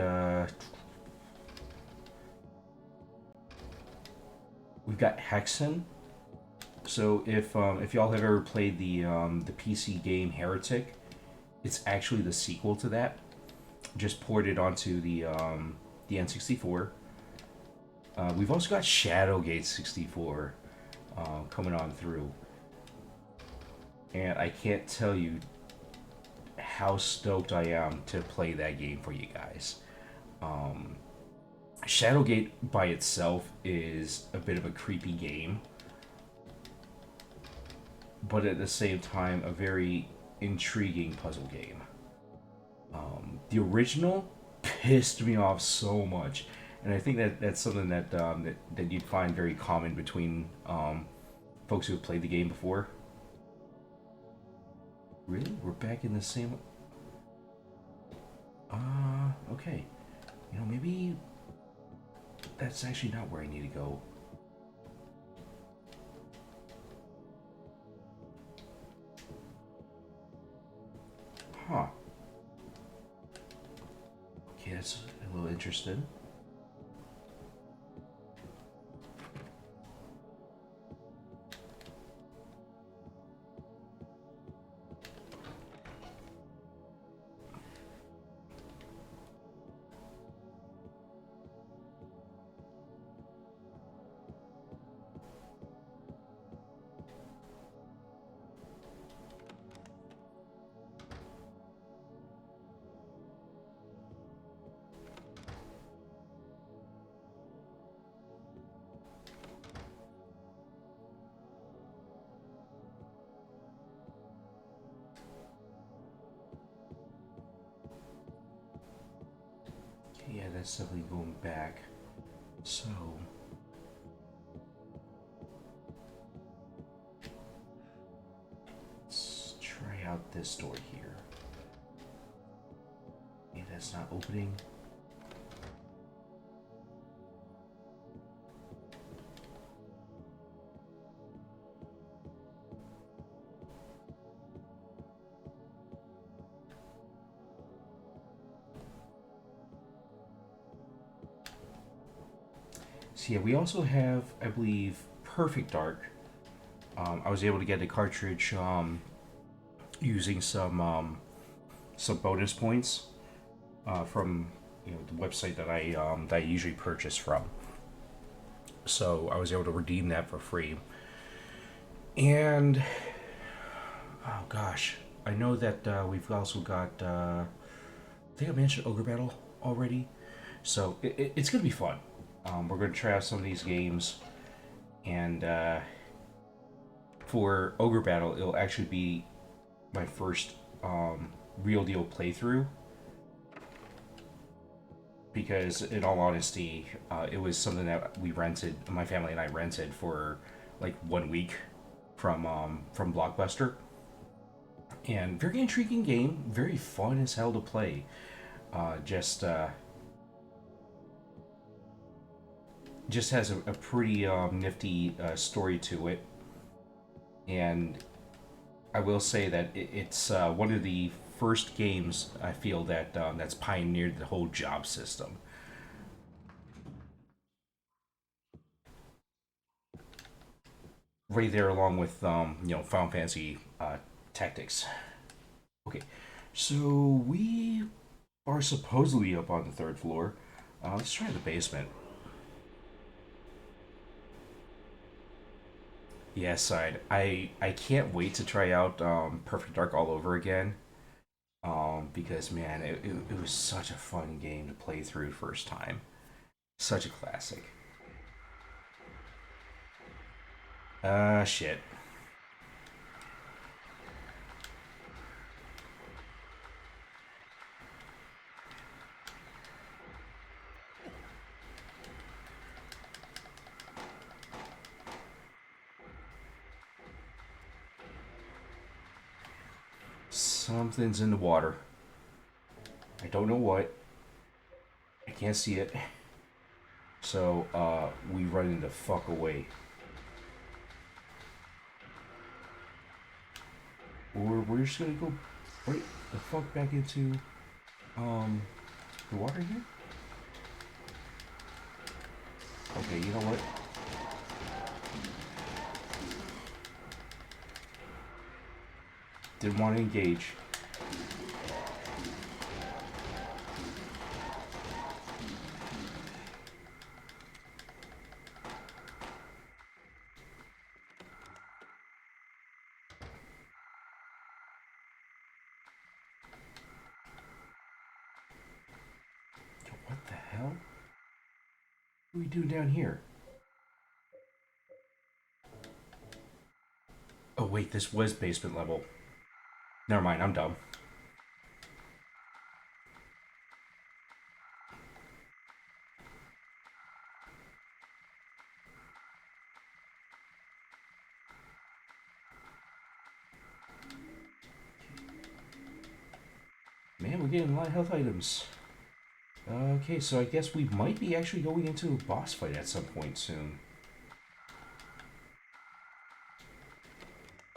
Hexen. So if y'all have ever played the PC game Heretic, it's actually the sequel to that, just ported onto the N64. We've also got Shadowgate 64 coming on through, and I can't tell you how stoked I am to play that game for you guys. Shadowgate by itself is a bit of a creepy game, but at the same time a very intriguing puzzle game. The original pissed me off so much, and I think that's something that you'd find very common between folks who have played the game before. Really? We're back in the same... okay. Maybe that's actually not where I need to go. Huh. Okay, that's a little interesting. Yeah, that's definitely going back. So... let's try out this door here. Okay, that's not opening. So yeah, we also have, I believe, Perfect Dark. I was able to get a cartridge using some bonus points from the website that I usually purchase from. So I was able to redeem that for free. And oh gosh, I know that we've also got. I think I mentioned Ogre Battle already, so it's gonna be fun. We're going to try out some of these games, and for Ogre Battle, it'll actually be my first real deal playthrough, because in all honesty, it was something that we rented, my family and I rented for like 1 week from Blockbuster, and very intriguing game, very fun as hell to play. Just has a pretty nifty story to it, and I will say that it's one of the first games I feel that that's pioneered the whole job system. right there along with Final Fantasy Tactics. Okay, so we are supposedly up on the third floor. Let's try the basement. Yeah, side. I can't wait to try out Perfect Dark all over again. Because man, it was such a fun game to play through first time. Such a classic. Shit. Something's in the water. I don't know what. I can't see it. So, we running the fuck away. Or we're just gonna go right the fuck back into, um, the water here? Okay, you know what? Didn't want to engage. Yo, what the hell? What are we doing down here? Oh wait, this was basement level. Never mind, I'm dumb. Man, we're getting a lot of health items. Okay, so I guess we might be actually going into a boss fight at some point soon.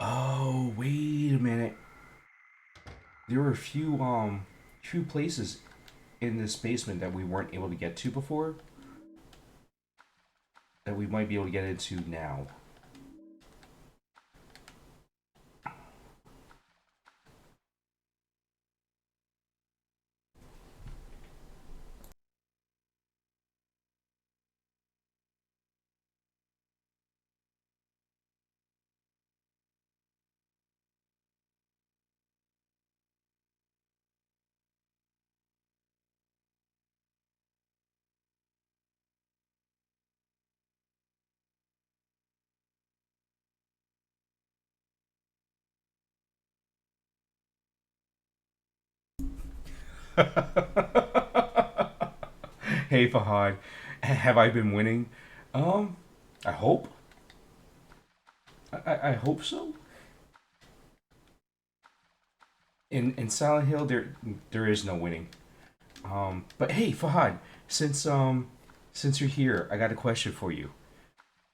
Oh, wait a minute. There were a few places in this basement that we weren't able to get to before that we might be able to get into now. Hey Fahad, have I been winning? Um, I hope. I hope so. In Silent Hill, there is no winning. But hey Fahad, since you're here, I got a question for you.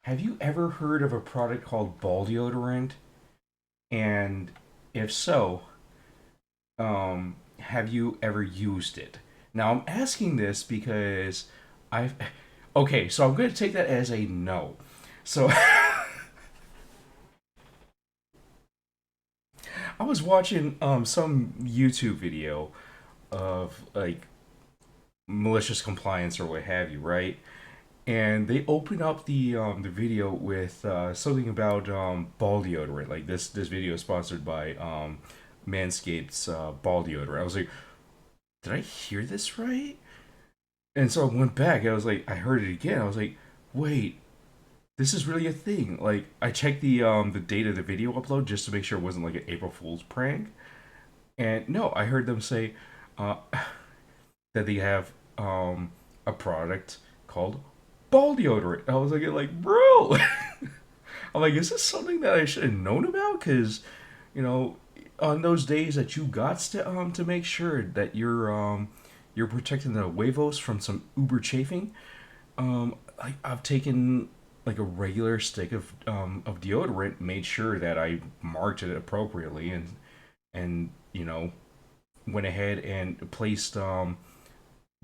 Have you ever heard of a product called ball deodorant? And if so, have you ever used it? Now I'm asking this because I've okay, so I'm going to take that as a no. So I was watching some YouTube video of like malicious compliance or what have you, right? And they open up the video with something about ball deodorant. Like this video is sponsored by Manscaped's ball deodorant. I was like, did I hear this right? And so I went back. I was like, I heard it again. I was like, wait, this is really a thing. Like I checked the date of the video upload just to make sure it wasn't like an April Fool's prank. And no, I heard them say uh, that they have a product called ball deodorant. I was like, bro, I'm like, is this something that I should have known about? Because, you know, on those days that you got to make sure that you're protecting the huevos from some uber chafing. I've taken like a regular stick of deodorant, made sure that I marked it appropriately, and went ahead and placed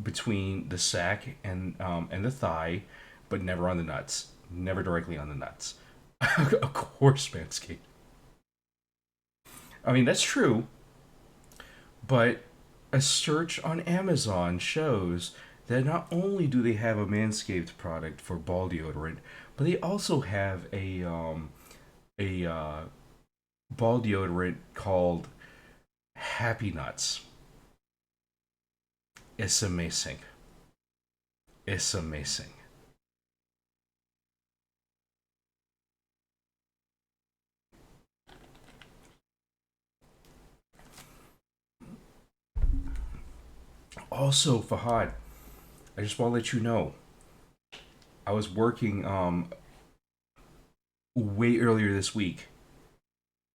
between the sack and the thigh, but never on the nuts, never directly on the nuts. Of course, Manscaped. I mean, that's true, but a search on Amazon shows that not only do they have a Manscaped product for ball deodorant, but they also have a ball deodorant called Happy Nuts. It's amazing. It's amazing. Also, Fahad, I just want to let you know, I was working way earlier this week,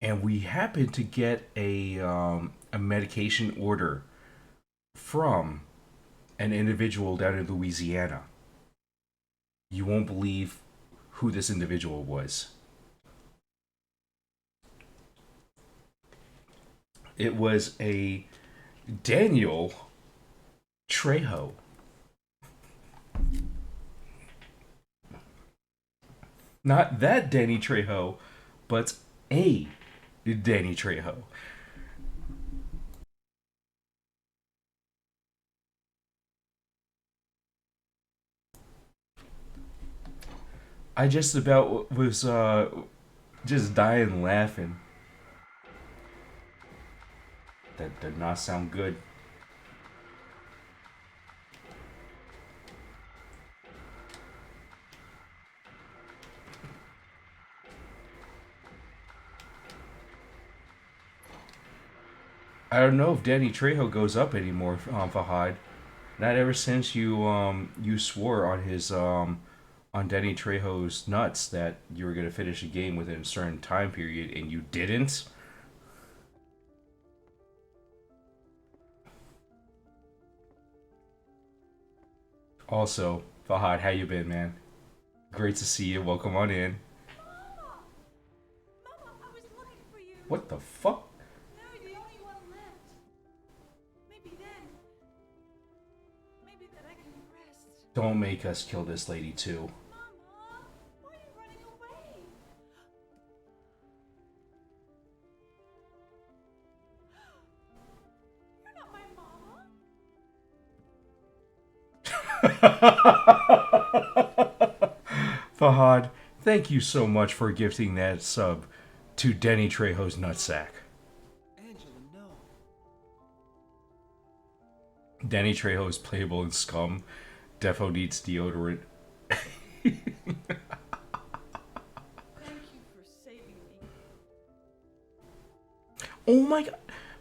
and we happened to get a medication order from an individual down in Louisiana. You won't believe who this individual was. It was a Daniel Trejo. Not that Danny Trejo, but a Danny Trejo. I just about was just dying laughing. That did not sound good. I don't know if Danny Trejo goes up anymore, Fahad. Not ever since you swore on his on Danny Trejo's nuts that you were gonna finish a game within a certain time period and you didn't. Also, Fahad, how you been, man? Great to see you. Welcome on in. Mama! Mama, I was looking for you. What the fuck? Now you're the only one left. Maybe then I can rest. Don't make us kill this lady too. Mama, why are you running away? You're not my mama. Fahad, thank you so much for gifting that sub to Danny Trejo's nutsack. Angela, no. Danny Trejo is playable in Scum. Defo needs deodorant. Thank you for saving me. Oh my god.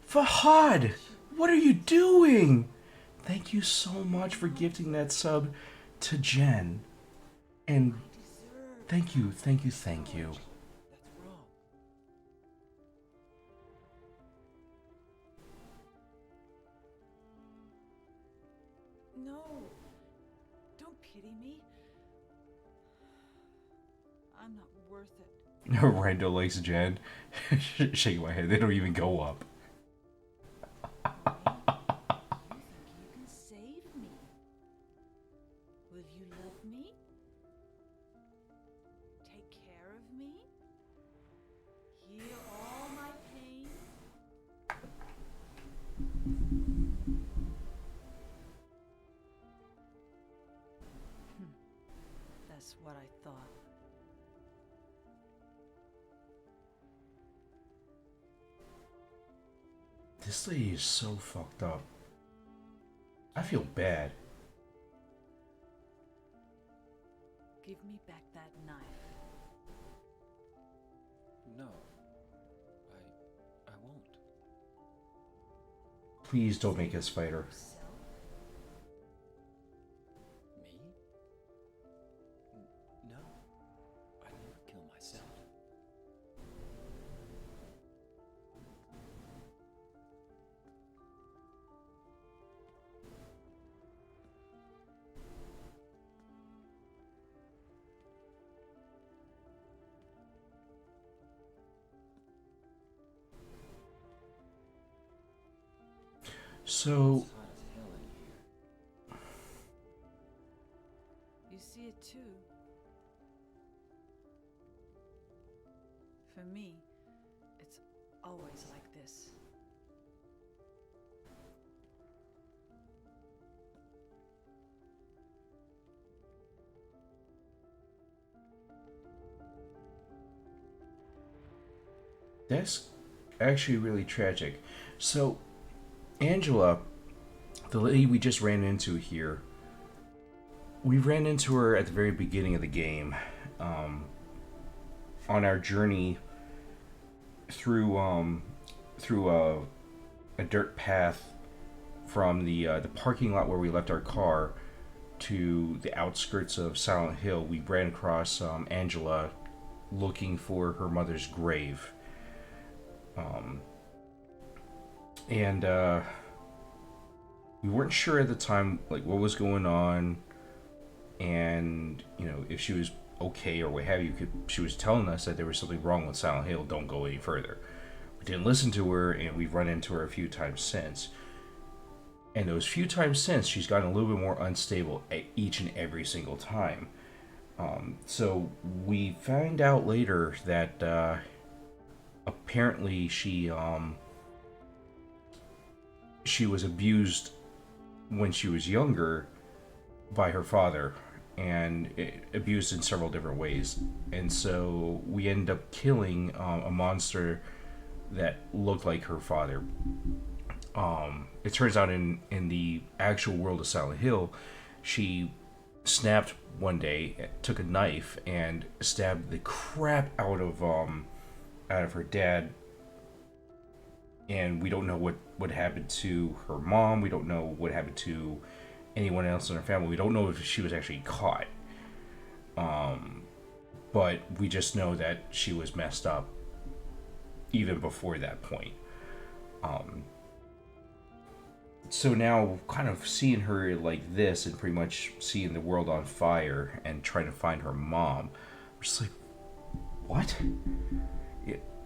Fahad, what are you doing? Thank you so much for gifting that sub to Jen. And thank you. That's wrong. No. Don't pity me. I'm not worth it. Rando likes Jen. Shaking my head. They don't even go up. You think you can save me? Will you love me? Take care of me? Heal all my pain? That's what I thought. This lady is so fucked up. I feel bad. Give me back that knife. No. I won't. Please don't make us fight her. Yourself? Me? No. I never kill myself. So, It's hot as hell in here. You see it too. for me, it's always like this. That's actually really tragic. So, Angela, the lady we just ran into here, we ran into her at the very beginning of the game, on our journey through a dirt path from the parking lot where we left our car to the outskirts of Silent Hill. We ran across Angela looking for her mother's grave. And we weren't sure at the time, like, what was going on, and if she was okay or what have you. She was telling us that there was something wrong with Silent Hill. Don't go any further. We didn't listen to her, and we've run into her a few times since. And those few times since, she's gotten a little bit more unstable each and every single time. So we find out later that apparently she was abused when she was younger by her father, and abused in several different ways. And so we end up killing a monster that looked like her father. It turns out in the actual world of Silent Hill, she snapped one day, took a knife, and stabbed the crap out of her dad. And we don't know what happened to her mom. We don't know what happened to anyone else in her family. We don't know if she was actually caught. But we just know that she was messed up even before that point. So now, kind of seeing her like this and pretty much seeing the world on fire and trying to find her mom, I'm just like, what?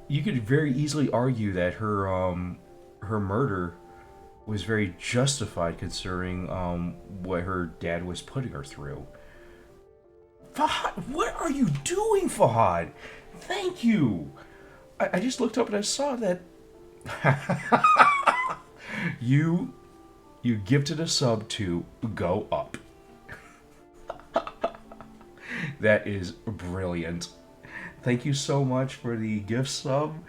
You could very easily argue that her murder was very justified considering what her dad was putting her through. Fahad, what are you doing, Fahad? Thank you. I just looked up and I saw that you gifted a sub to Go Up. That is brilliant. Thank you so much for the gift sub.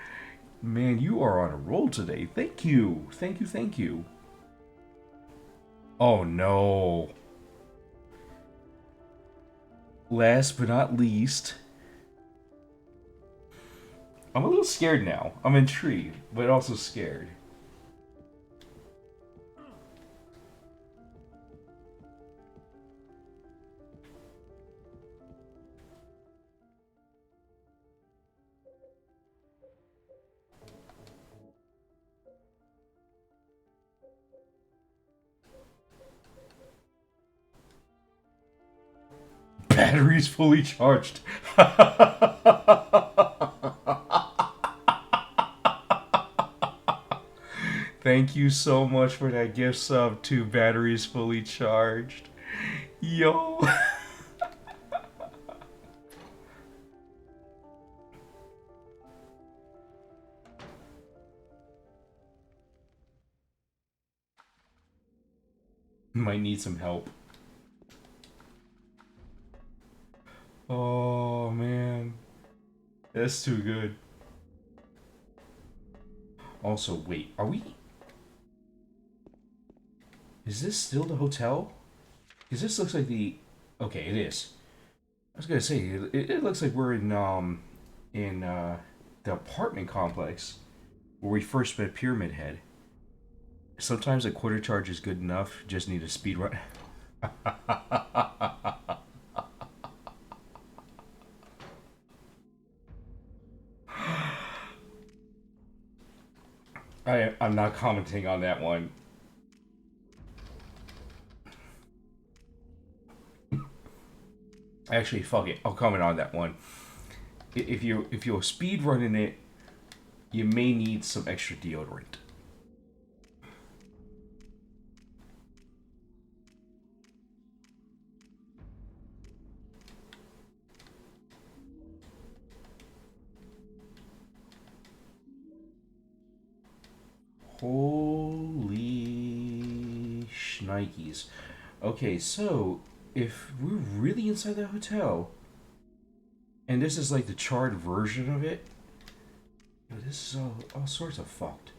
Man, you are on a roll today. Thank you. Thank you, thank you. Oh no. Last but not least, I'm a little scared now. I'm intrigued, but also scared. Battery's fully charged. Thank you so much for that gift sub to Batteries Fully Charged. Yo. Might need some help. Oh man. That's too good. Also, wait, are we... Is this still the hotel? Because this looks like the... Okay, it is. I was gonna say, it looks like we're in the apartment complex where we first met Pyramid Head. Sometimes a quarter charge is good enough, just need a speed run. I'm not commenting on that one. Actually, fuck it. I'll comment on that one. If you're speed running it, you may need some extra deodorant. Holy shnikes. Okay, so if we're really inside that hotel, and this is like the charred version of it, this is all sorts of fucked.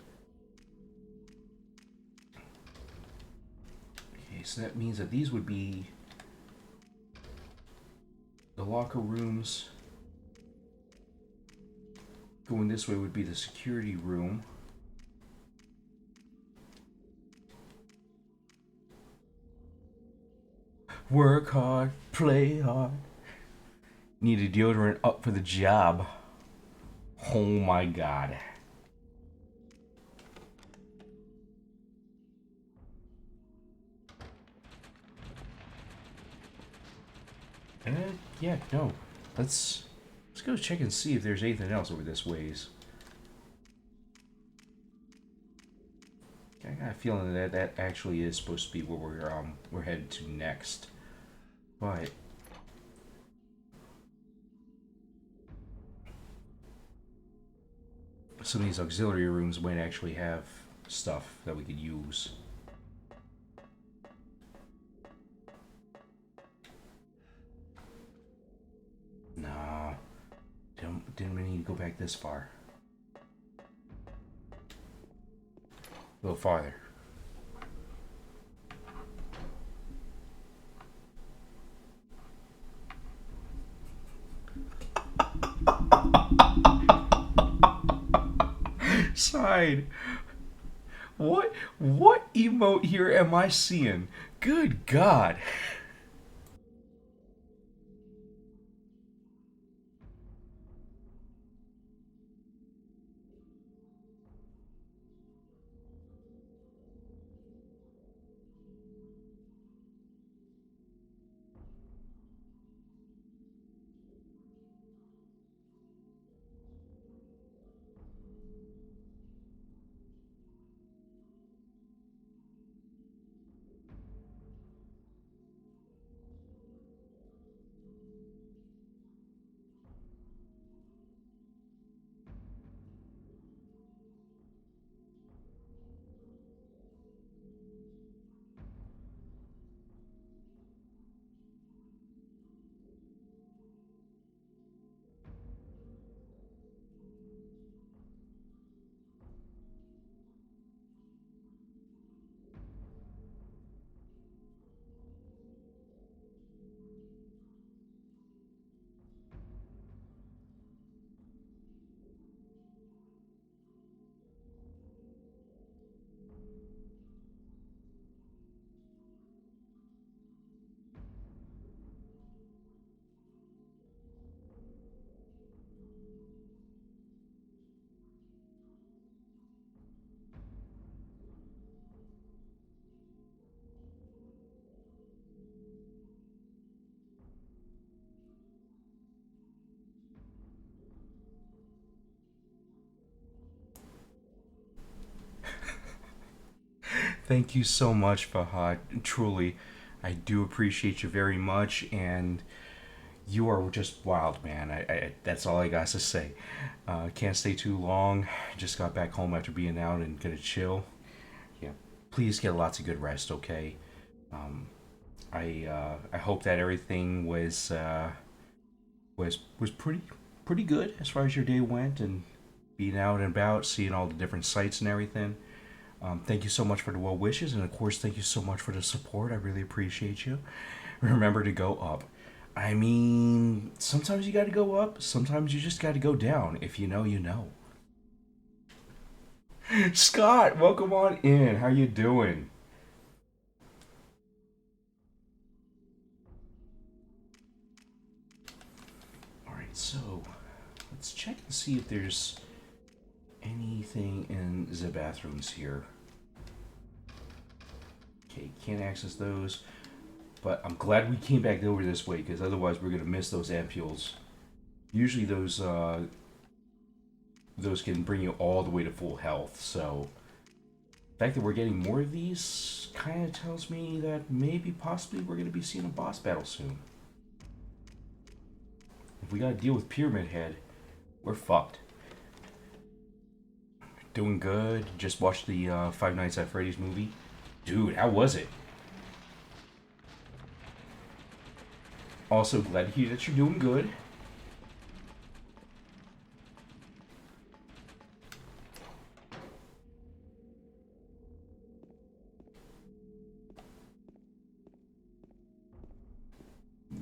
Okay, so that means that these would be the locker rooms. Going this way would be the security room. Work hard, play hard. Need a deodorant up for the job. Oh my god. Yeah, no. Let's go check and see if there's anything else over this ways. I got a feeling that that actually is supposed to be where we're headed to next. But some of these auxiliary rooms might actually have stuff that we could use. Nah, didn't we need to go back this far? A little farther. Side. What emote here am I seeing? Good God. Thank you so much, Fahad. Truly, I do appreciate you very much, and you are just wild, man. That's all I got to say. Can't stay too long. Just got back home after being out and gonna chill. Yeah, please get lots of good rest, okay? Um, I hope that everything was pretty good as far as your day went, and being out and about, seeing all the different sights and everything. Thank you so much for the well wishes, and of course, thank you so much for the support. I really appreciate you. Remember to go up. I mean, sometimes you gotta go up, sometimes you just gotta go down. If you know, you know. Scott, welcome on in. How you doing? Alright, so let's check and see if there's anything in the bathrooms here. Okay, can't access those. But I'm glad we came back over this way, because otherwise we're gonna miss those ampules. Usually those can bring you all the way to full health. So the fact that we're getting more of these kind of tells me that maybe possibly we're gonna be seeing a boss battle soon. If we gotta deal with Pyramid Head, we're fucked. Doing good. Just watched the Five Nights at Freddy's movie. Dude, how was it? Also, glad to hear that you're doing good.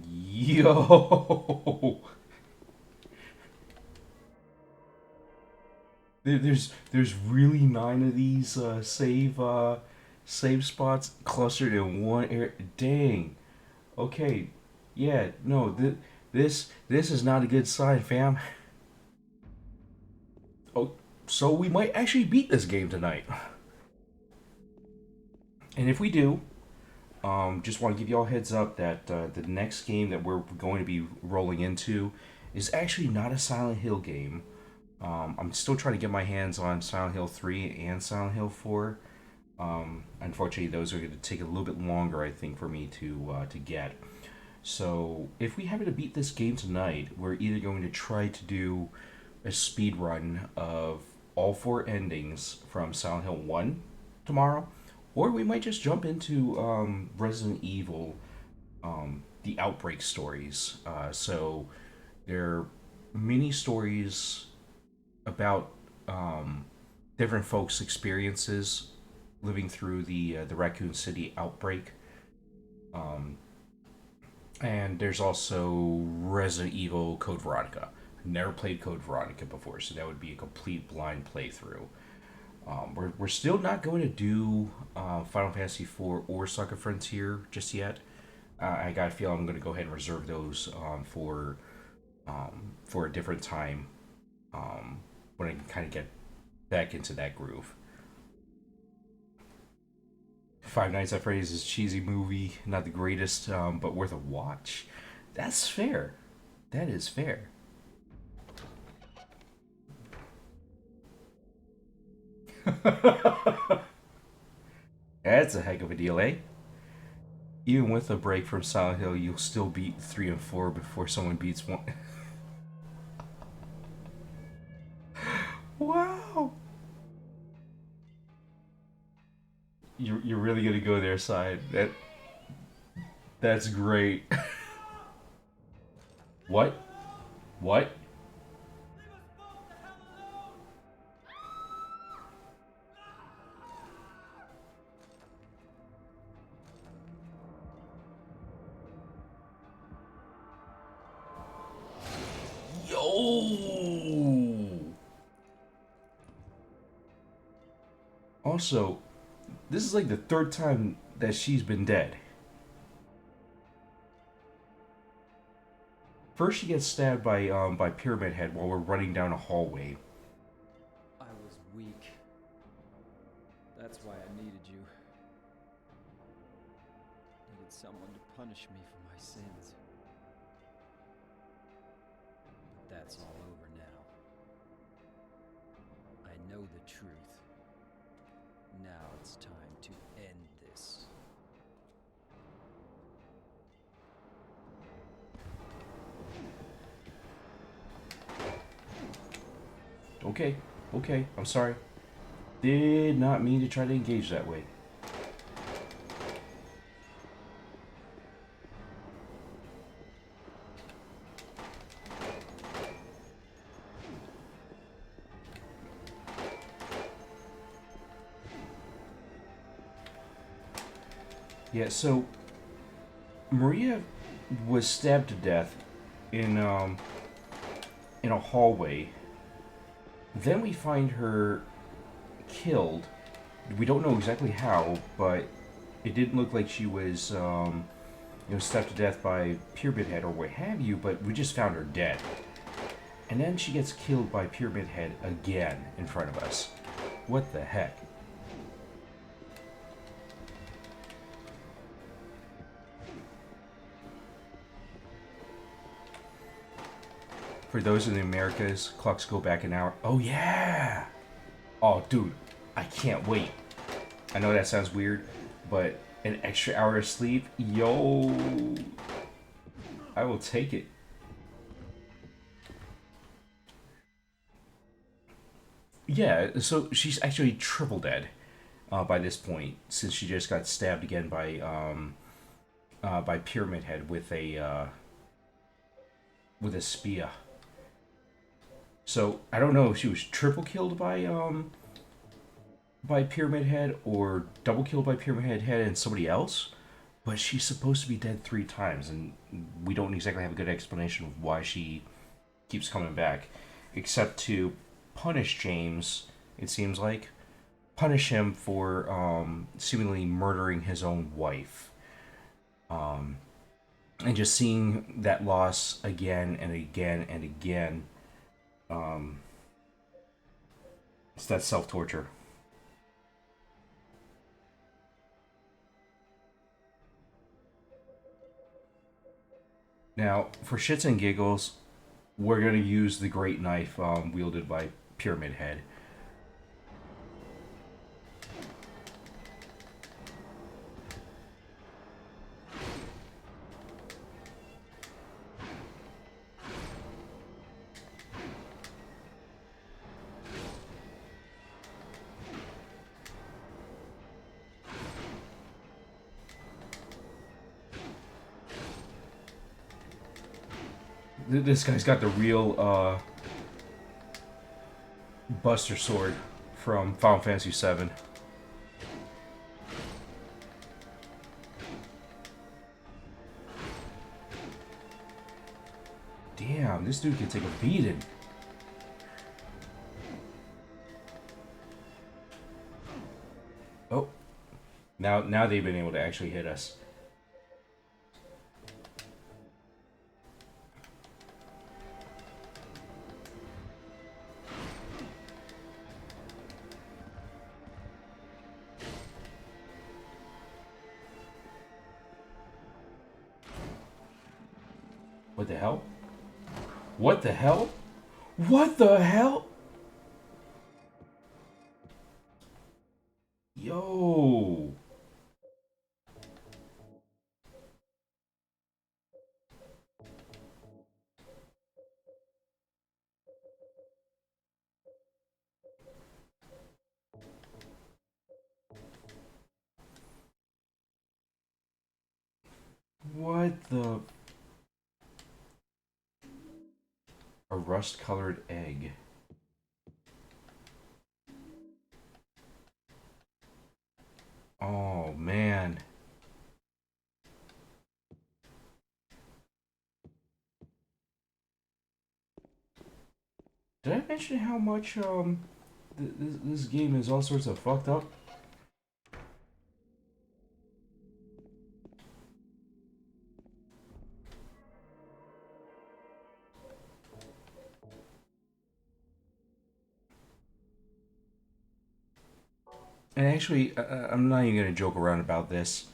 Yo! There's really 9 of these save spots clustered in one area. Dang. Okay. Yeah. No. This is not a good sign, fam. Oh, so we might actually beat this game tonight. And if we do, just want to give y'all a heads up that the next game that we're going to be rolling into is actually not a Silent Hill game. I'm still trying to get my hands on Silent Hill 3 and Silent Hill 4. Unfortunately, those are going to take a little bit longer, I think, for me to get. So, if we happen to beat this game tonight, we're either going to try to do a speed run of all 4 endings from Silent Hill 1 tomorrow, or we might just jump into Resident Evil, the Outbreak stories. So, they're mini stories about different folks' experiences living through the Raccoon City outbreak. And there's also Resident Evil Code Veronica. I've never played Code Veronica before, so that would be a complete blind playthrough. We're still not going to do Final Fantasy IV or Saga Frontier just yet. I got a feel I'm going to go ahead and reserve those for a different time. When I can kind of get back into that groove. Five Nights at Freddy's is a cheesy movie, not the greatest, but worth a watch. That's fair. That is fair. That's a heck of a deal, eh? Even with a break from Silent Hill, you'll still beat 3 and 4 before someone beats 1. Wow. You're really gonna go there, side. That's great. What? What? Yo! Also, this is like the 3rd time that she's been dead. First, she gets stabbed by Pyramid Head while we're running down a hallway. I was weak. That's why I needed you. Needed someone to punish me for my sins. But that's all over now. I know the truth. Now it's time to end this. Okay, I'm sorry. Did not mean to try to engage that way. Yeah, so Maria was stabbed to death in a hallway. Then we find her killed. We don't know exactly how, but it didn't look like she was stabbed to death by Pyramid Head or what have you, but we just found her dead. And then she gets killed by Pyramid Head again in front of us. What the heck? For those in the Americas, clocks go back an hour. Oh, yeah! Oh, dude, I can't wait. I know that sounds weird, but an extra hour of sleep? Yo! I will take it. Yeah, so she's actually triple dead by this point, since she just got stabbed again by Pyramid Head with a spear. So I don't know if she was triple killed by Pyramid Head or double killed by Pyramid Head and somebody else, but she's supposed to be dead 3 times, and we don't exactly have a good explanation of why she keeps coming back, except to punish James. It seems like punish him for seemingly murdering his own wife, and just seeing that loss again and again and again. It's that self torture. Now, for shits and giggles, we're gonna use the great knife wielded by Pyramid Head. This guy's got the real Buster Sword from Final Fantasy VII. Damn, this dude can take a beating. Oh, now they've been able to actually hit us. What the hell? What the hell? What the hell? Yo. What the... A rust-colored egg. Oh, man. Did I mention how much, this game is all sorts of fucked up? And actually, I'm not even gonna joke around about this.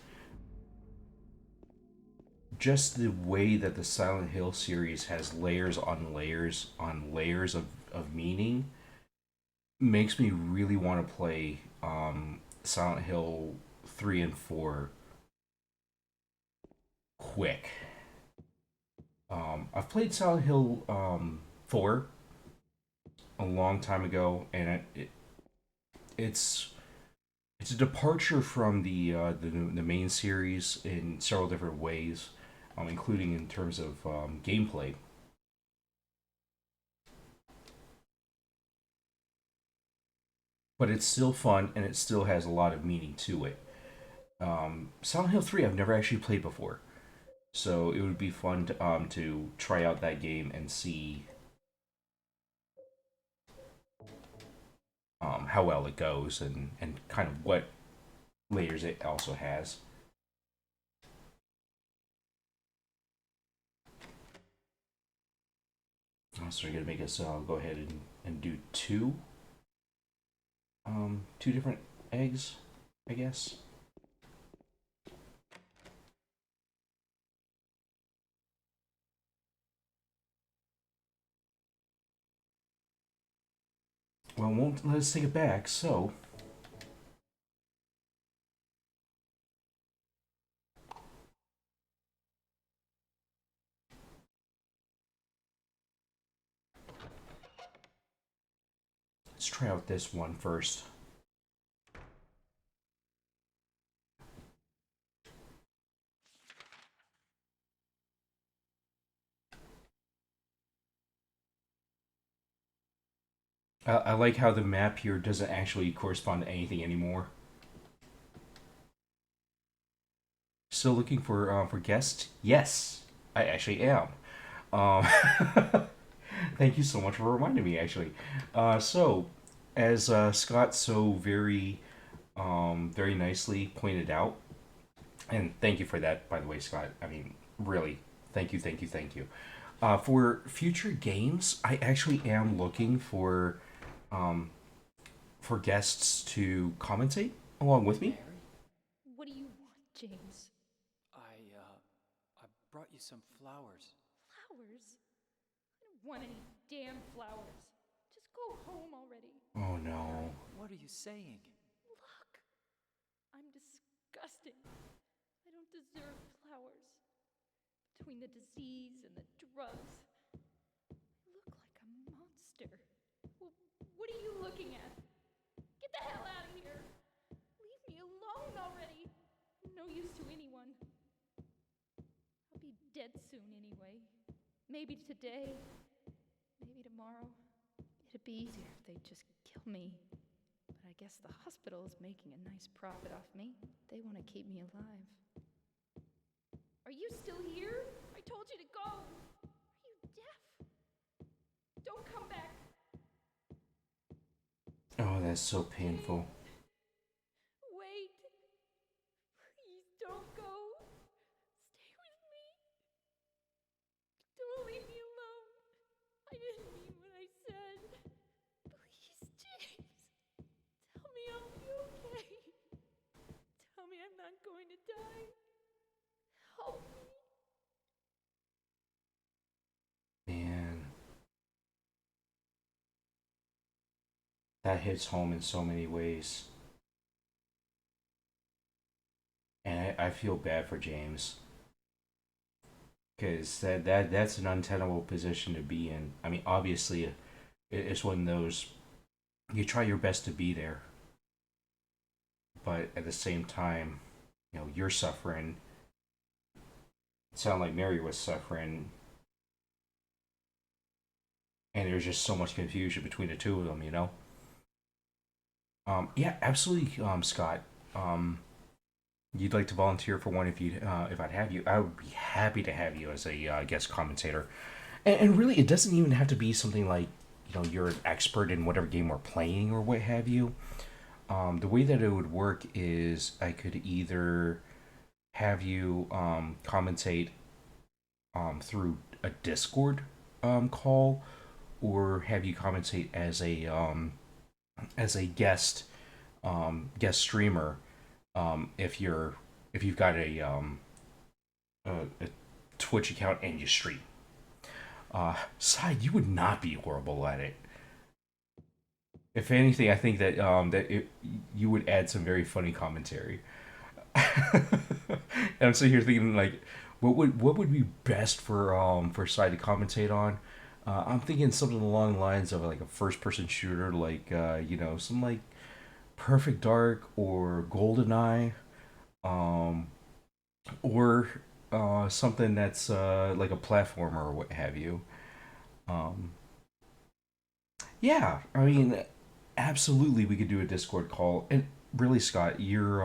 Just the way that the Silent Hill series has layers on layers on layers of meaning makes me really want to play Silent Hill 3 and 4 quick. I've played Silent Hill 4 a long time ago, and it's it's a departure from the main series in several different ways, including in terms of gameplay. But it's still fun, and it still has a lot of meaning to it. Silent Hill 3 I've never actually played before, so it would be fun to try out that game and see how well it goes, and kind of what layers it also has. So we're gonna make us go ahead and do two different eggs, I guess. Well, it won't let us take it back, so Let's try out this one first. I like how the map here doesn't actually correspond to anything anymore. Still looking for guests? Yes, I actually am. Um, Thank you so much for reminding me. Actually, so as Scott so very nicely pointed out, and thank you for that, by the way, Scott. I mean, really, thank you. For future games, I actually am looking um, for guests to commentate along with me. Mary, What do you want, James? I brought you some flowers. Flowers? I don't want any damn flowers. Just go home already. Oh Mary, no. what are you saying? Look, I'm disgusting. I don't deserve flowers. Between the disease and the drugs, I look like a monster. Well, what are you looking at? Get the hell out of here! Leave me alone already! I'm no use to anyone. I'll be dead soon anyway. Maybe today, maybe tomorrow. It'd be easier if they'd just kill me. But I guess the hospital is making a nice profit off me. They want to keep me alive. Are you still here? I told you to go. Are you deaf? Don't come back. Oh, that's so painful. Wait. Please don't go. Stay with me. Don't leave me alone. I didn't mean what I said. Please, James. Tell me I'll be okay. Tell me I'm not going to die. Help me. Man, that hits home in so many ways. And I feel bad for James. Because that's an untenable position to be in. I mean, obviously, it's one of those, you try your best to be there, but at the same time, you're suffering. It sounded like Mary was suffering, and there's just so much confusion between the two of them. Yeah, absolutely, Scott. You'd like to volunteer for one if I'd have you. I would be happy to have you as a guest commentator. And really, it doesn't even have to be something like you're an expert in whatever game we're playing or what have you. The way that it would work is I could either have you commentate through a Discord call, or have you commentate as a guest streamer, if you've got a Twitch account and you stream. Side, you would not be horrible at it. If anything, I think that you would add some very funny commentary. And I'm sitting here thinking like, what would be best for Side to commentate on? I'm thinking something along the lines of like a first person shooter, like some like Perfect Dark or GoldenEye, or something that's like a platformer or what have you. Um, yeah, I mean, absolutely, we could do a Discord call. And really, Scott, you're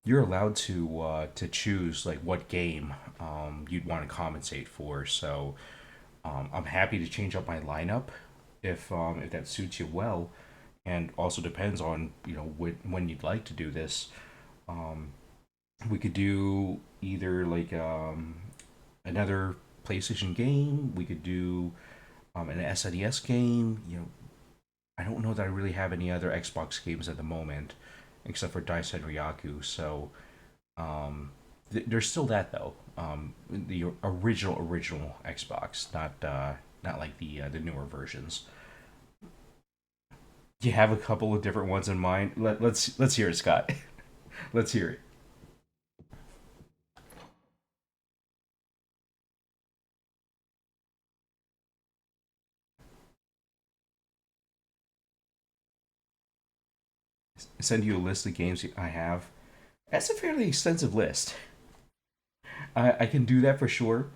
allowed to choose like what game you'd want to commentate for. So I'm happy to change up my lineup if that suits you well, and also depends on when you'd like to do this. Um, we could do either like another PlayStation game. We could do an SNES game. I don't know that I really have any other Xbox games at the moment, except for Daisen Ryaku. So there's still that though. The original Xbox, not like the newer versions. You have a couple of different ones in mind. Let's hear it, Scott. Let's hear it. send you a list of games I have. That's a fairly extensive list. I can do that for sure.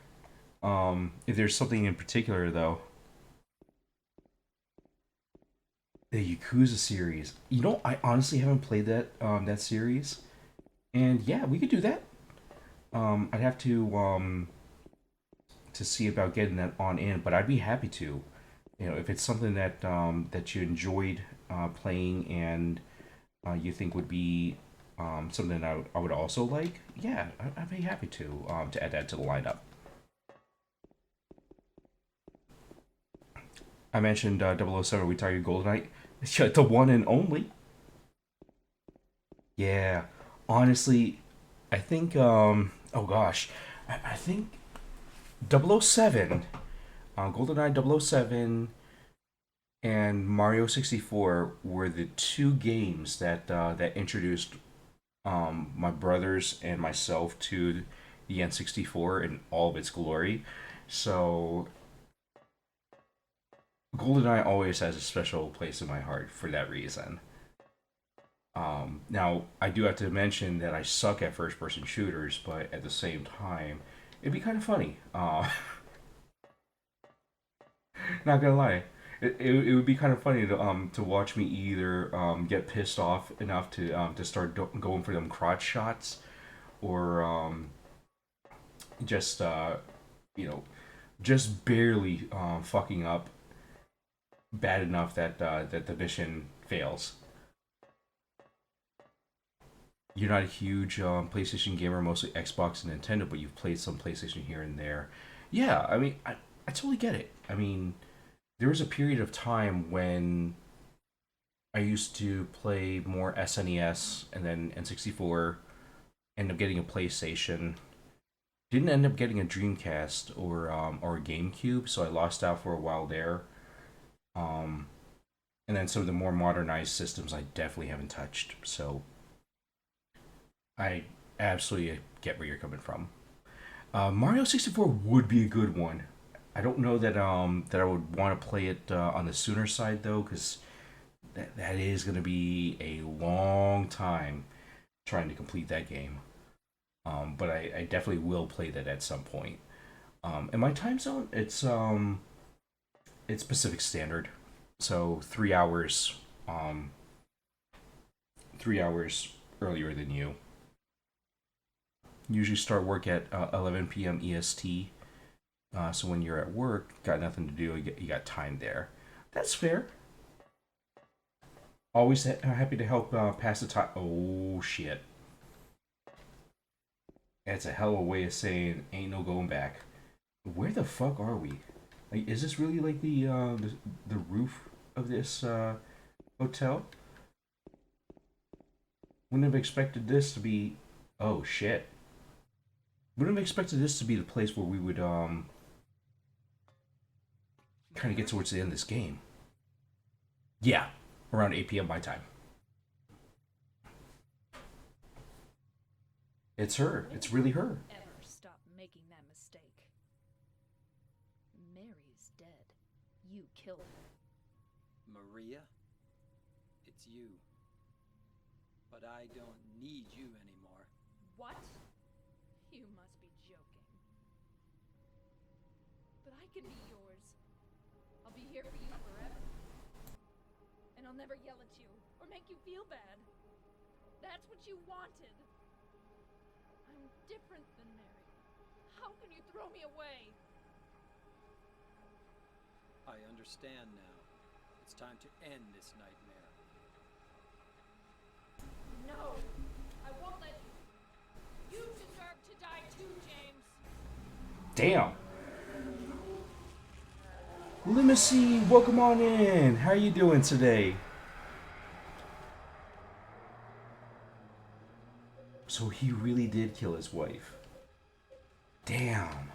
If there's something in particular though, the Yakuza series. You know, I honestly haven't played that series, and yeah, we could do that. I'd have to see about getting that on in, but I'd be happy to. You know, if it's something that you enjoyed playing and you think would be something I would also like, yeah, I'd be happy to add that to the lineup. I mentioned 007. We targeted GoldenEye. The one and only. Yeah, honestly, I think. Oh gosh, I think 007, GoldenEye 007, and Mario 64 were the two games that introduced my brothers and myself to the N64 in all of its glory. So GoldenEye always has a special place in my heart for that reason. Now, I do have to mention that I suck at first person shooters, but at the same time, it'd be kind of funny. Not gonna lie. It would be kind of funny to watch me either get pissed off enough to start going for them crotch shots, or just you know just barely fucking up bad enough that the mission fails. You're not a huge PlayStation gamer, mostly Xbox and Nintendo, but you've played some PlayStation here and there. Yeah, I mean, I totally get it. I mean, there was a period of time when I used to play more SNES and then N64, end up getting a PlayStation. Didn't end up getting a Dreamcast or a GameCube, so I lost out for a while there. Um, and then some of the more modernized systems I definitely haven't touched. So I absolutely get where you're coming from. Mario 64 would be a good one. I don't know that I would want to play it on the sooner side though, because that is going to be a long time trying to complete that game. But I definitely will play that at some point. In my time zone, it's Pacific Standard, so 3 hours 3 hours earlier than you. Usually start work at 11 p.m. EST. So when you're at work, got nothing to do, you got time there. That's fair. Always happy to help pass the time. Oh shit. That's a hell of a way of saying ain't no going back. Where the fuck are we? Like, is this really like the roof of this hotel? Wouldn't have expected this to be. Oh shit. Wouldn't have expected this to be the place where we would kind of get towards the end of this game. Yeah, around 8 p.m. my time. It's her. It's really her. Ever stop making that mistake? Mary's dead. You killed her. Maria, it's you. But I don't need you anymore. What? You must be joking. But I can be yours. I'll be here for you forever. And I'll never yell at you or make you feel bad. That's what you wanted. I'm different than Mary. How can you throw me away? I understand now. It's time to end this nightmare. No, I won't let you. You deserve to die too, James. Damn. Limousine, welcome on in. How are you doing today? So he really did kill his wife. Damn.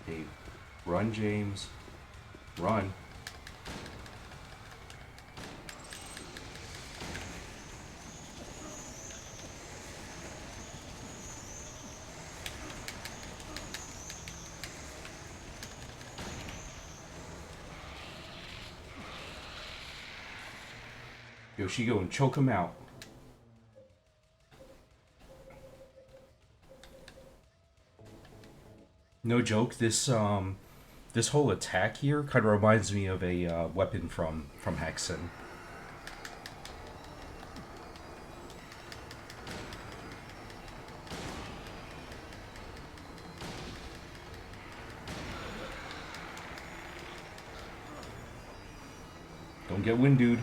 Hey, run, James. Run. Yo, she go and choke him out. No joke. This whole attack here kind of reminds me of a weapon from Hexen. Don't get windowed.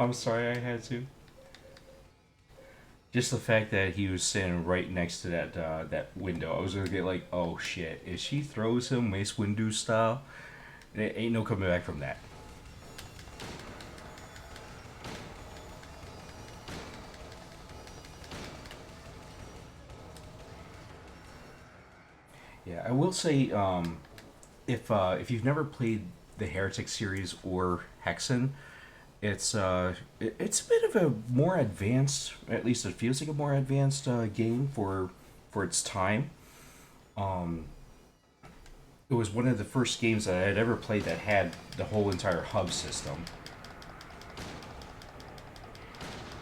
I'm sorry I had to. Just the fact that he was standing right next to that window, I was gonna get like, oh shit, if she throws him Mace Windu style, there ain't no coming back from that. Yeah, I will say, if you've never played the Heretic series or Hexen, it's a bit of a more advanced, at least it feels like a more advanced game for its time. Um, it was one of the first games that I had ever played that had the whole entire hub system.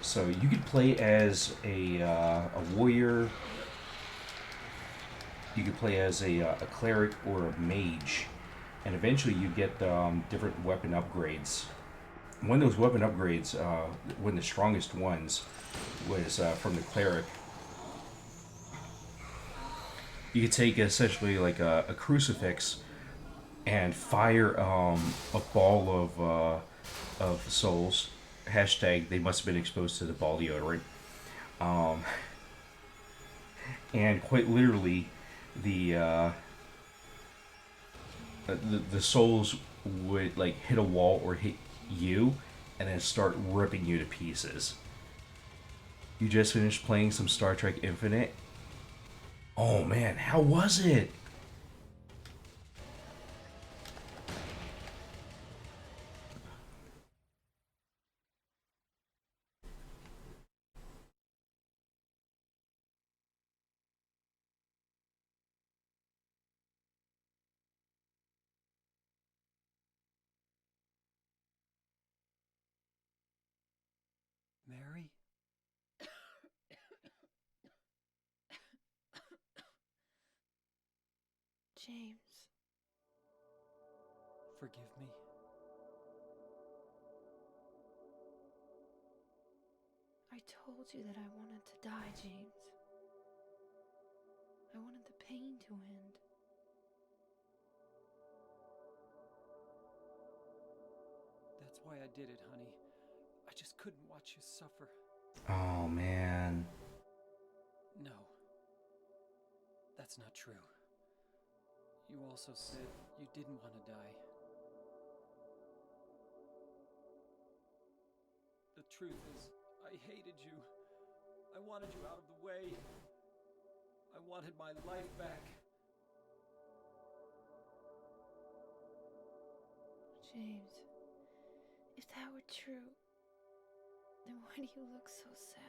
So you could play as a warrior, you could play as a cleric or a mage, and eventually you get different weapon upgrades. One of those weapon upgrades, one of the strongest ones, was from the cleric. You could take essentially like a crucifix and fire a ball of souls. Hashtag they must have been exposed to the ball deodorant. Um, and quite literally, the, uh, the souls would like hit a wall or hit you, and then start ripping you to pieces. You just finished playing some Star Trek Infinite. Oh man, how was it? Mary? James. Forgive me. I told you that I wanted to die, James. I wanted the pain to end. That's why I did it, honey. I just couldn't watch you suffer. Oh man. No. That's not true. You also said you didn't want to die. The truth is, I hated you. I wanted you out of the way. I wanted my life back. James, if that were true, then why do you look so sad?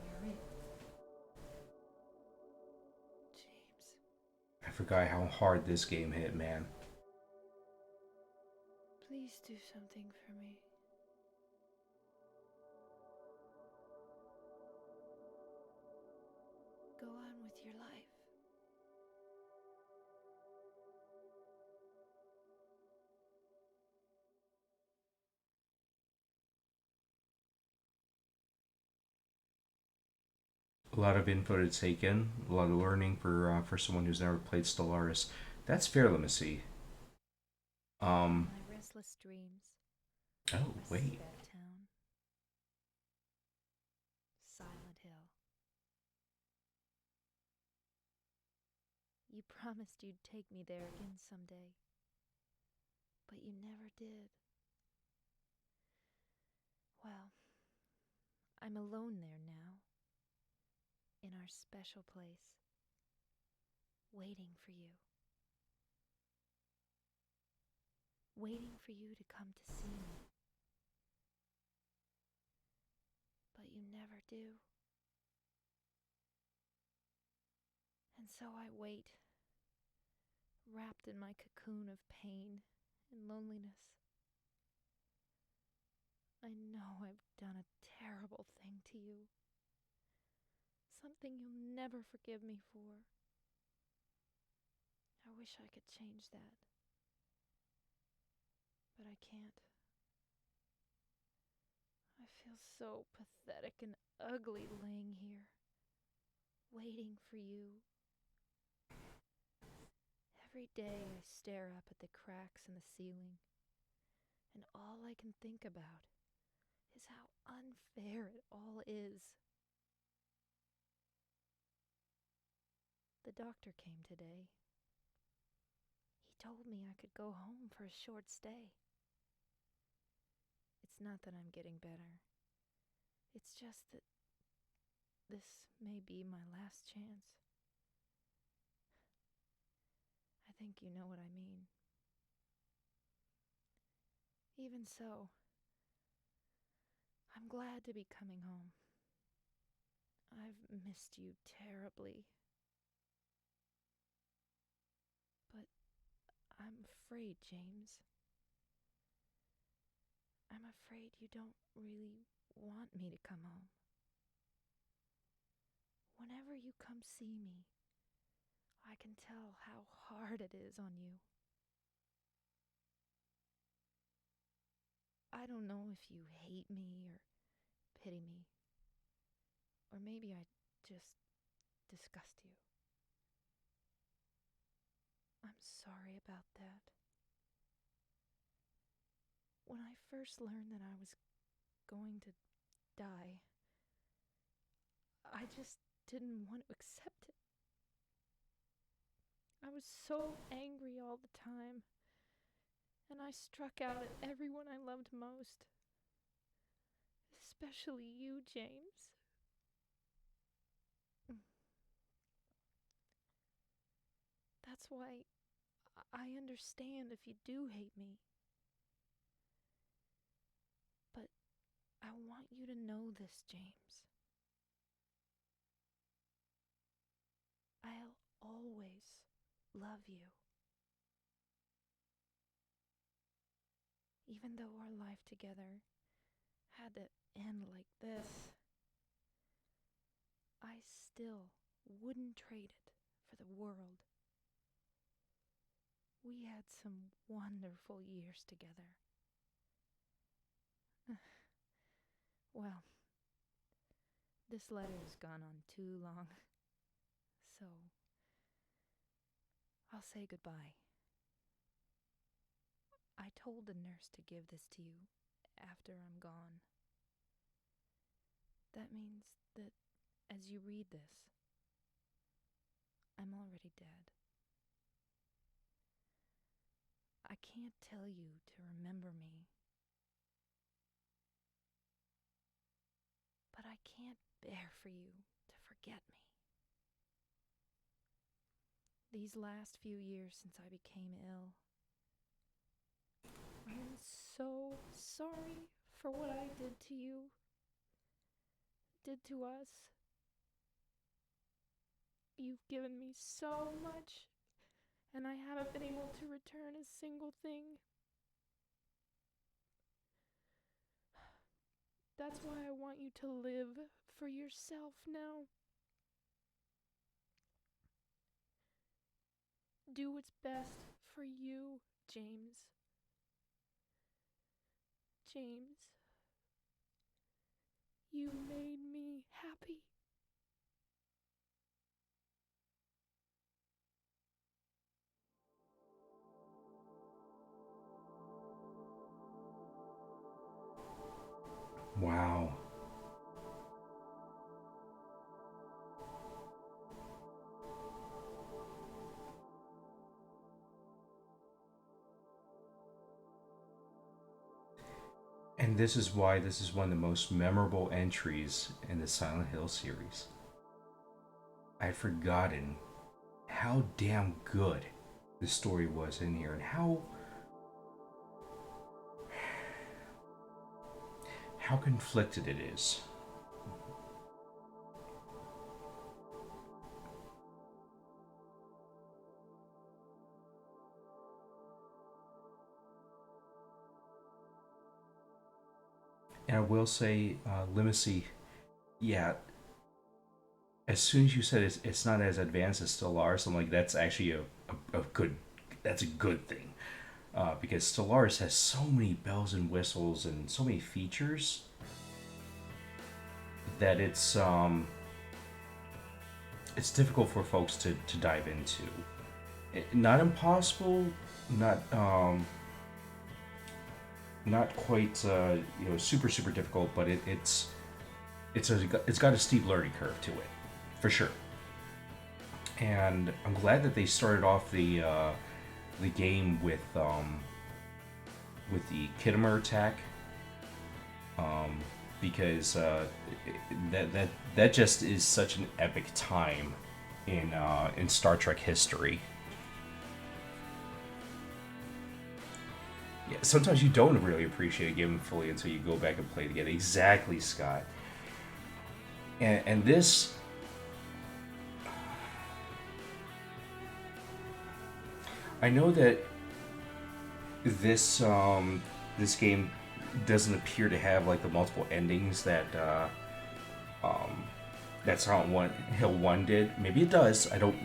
Mary? James, I forgot how hard this game hit, man. please do something for me. Go on with your life. A lot of info to take in, a lot of learning for someone who's never played Stellaris. That's fair, let me see. Um. My restless dreams. Oh I wait. see that town. Silent Hill. You promised you'd take me there again someday, but you never did. Well, I'm alone there now, in our special place, waiting for you. Waiting for you to come to see me. But you never do. And so I wait, wrapped in my cocoon of pain and loneliness. I know I've done a terrible thing to you. Something you'll never forgive me for. I wish I could change that. But I can't. I feel so pathetic and ugly laying here, waiting for you. Every day I stare up at the cracks in the ceiling, and all I can think about is how unfair it all is. The doctor came today. He told me I could go home for a short stay. It's not that I'm getting better. It's just that this may be my last chance. I think you know what I mean. Even so, I'm glad to be coming home. I've missed you terribly. But I'm afraid, James. I'm afraid you don't really want me to come home. Whenever you come see me, I can tell how hard it is on you. I don't know if you hate me or pity me, or maybe I just disgust you. I'm sorry about that. When I first learned that I was going to die, I just didn't want to accept it. I was so angry all the time, and I struck out at everyone I loved most. Especially you, James. That's why I understand if you do hate me. But I want you to know this, James. I'll always love you. Even though our life together had to end like this, I still wouldn't trade it for the world. We had some wonderful years together. Well, this letter has gone on too long, so I'll say goodbye. I told the nurse to give this to you after I'm gone. That means that as you read this, I'm already dead. I can't tell you to remember me, but I can't bear for you to forget me. These last few years since I became ill, I'm so sorry for what I did to you, did to us. You've given me so much, and I haven't been able to return a single thing. That's why I want you to live for yourself now. Do what's best for you, James. James, you made me happy. Wow. And this is why this is one of the most memorable entries in the Silent Hill series. I'd forgotten how damn good the story was in here and how conflicted it is. And I will say, Limacy, yeah, as soon as you said it's not as advanced as Stellaris, I'm like, that's actually a good, that's a good thing. Because Stellaris has so many bells and whistles and so many features that it's difficult for folks to dive into. Not impossible, not not quite super difficult, but it's got a steep learning curve to it, for sure. And I'm glad that they started off the game with the Kittimer attack, because that just is such an epic time in Star Trek history. Yeah, sometimes you don't really appreciate a game fully until you go back and play it again. Exactly, Scott. And this, I know that this game doesn't appear to have like the multiple endings that Silent Hill 1 did. Maybe it does. I don't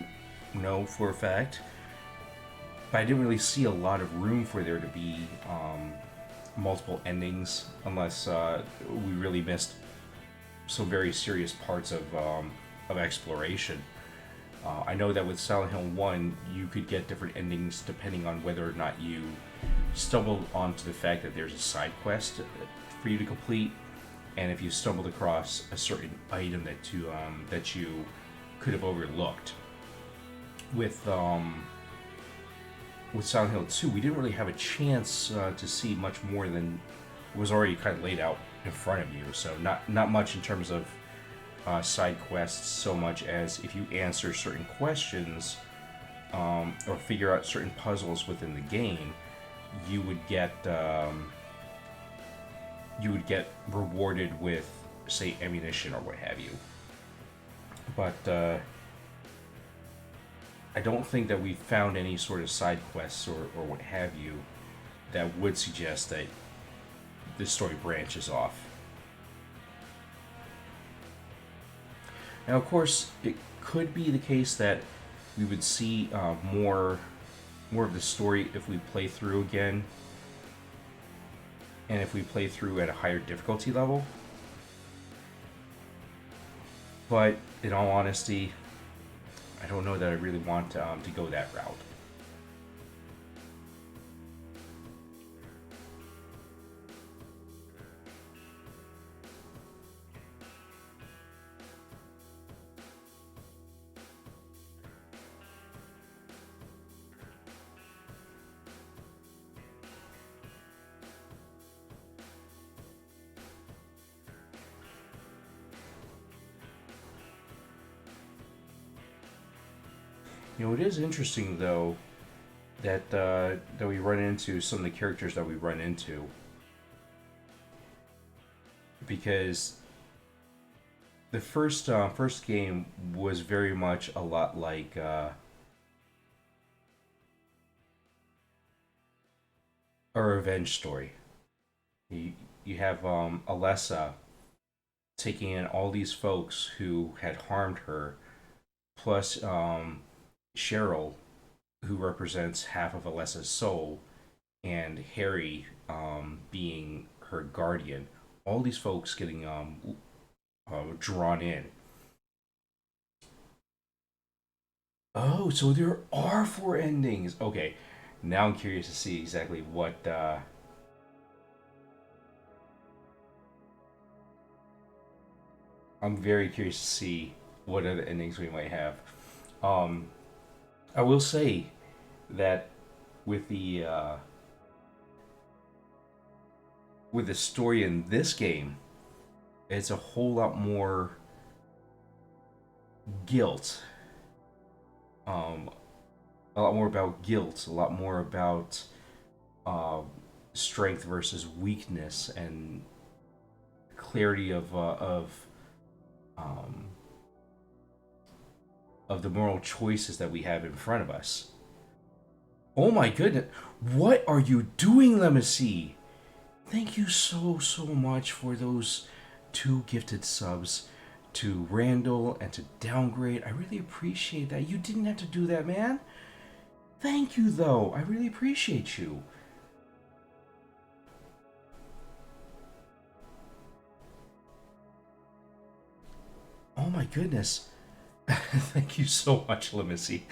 know for a fact. But I didn't really see a lot of room for there to be multiple endings, unless we really missed some very serious parts of exploration. I know that with Silent Hill 1, you could get different endings depending on whether or not you stumbled onto the fact that there's a side quest for you to complete, and if you stumbled across a certain item that you could have overlooked. With Silent Hill 2, we didn't really have a chance to see much more than was already kind of laid out in front of you. So not much in terms of side quests, so much as if you answer certain questions or figure out certain puzzles within the game, you would get rewarded with, say, ammunition or what have you. But I don't think that we found any sort of side quests or what have you that would suggest that this story branches off. Now, of course, it could be the case that we would see more of the story if we play through again, and if we play through at a higher difficulty level. But in all honesty, I don't know that I really want to go that route. You know, it is interesting though that we run into some of the characters that we run into, because the first game was very much a lot like a revenge story. You have Alessa taking in all these folks who had harmed her, plus Cheryl, who represents half of Alessa's soul, and Harry being her guardian. All these folks getting drawn in. Oh, so there are 4 endings. Okay, now I'm curious to see exactly what. I'm very curious to see what other endings we might have. I will say that with the story in this game, it's a whole lot more guilt. A lot more about guilt. A lot more about strength versus weakness and clarity of the moral choices that we have in front of us. Oh my goodness. What are you doing, Lemasi? thank you so much for those 2 gifted subs to Randall and to Downgrade. I really appreciate that. You didn't have to do that, man. Thank you, though. I really appreciate you. Oh my goodness. Thank you so much, Lemissy.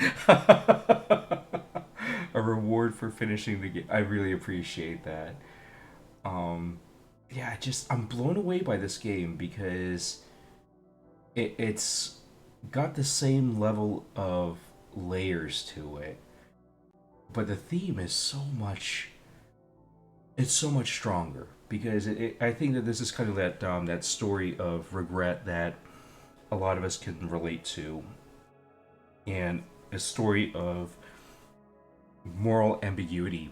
A reward for finishing the game. I really appreciate that. Yeah, I'm blown away by this game because it's got the same level of layers to it, but the theme is so much stronger because I think that this is kind of that story of regret that a lot of us can relate to, and a story of moral ambiguity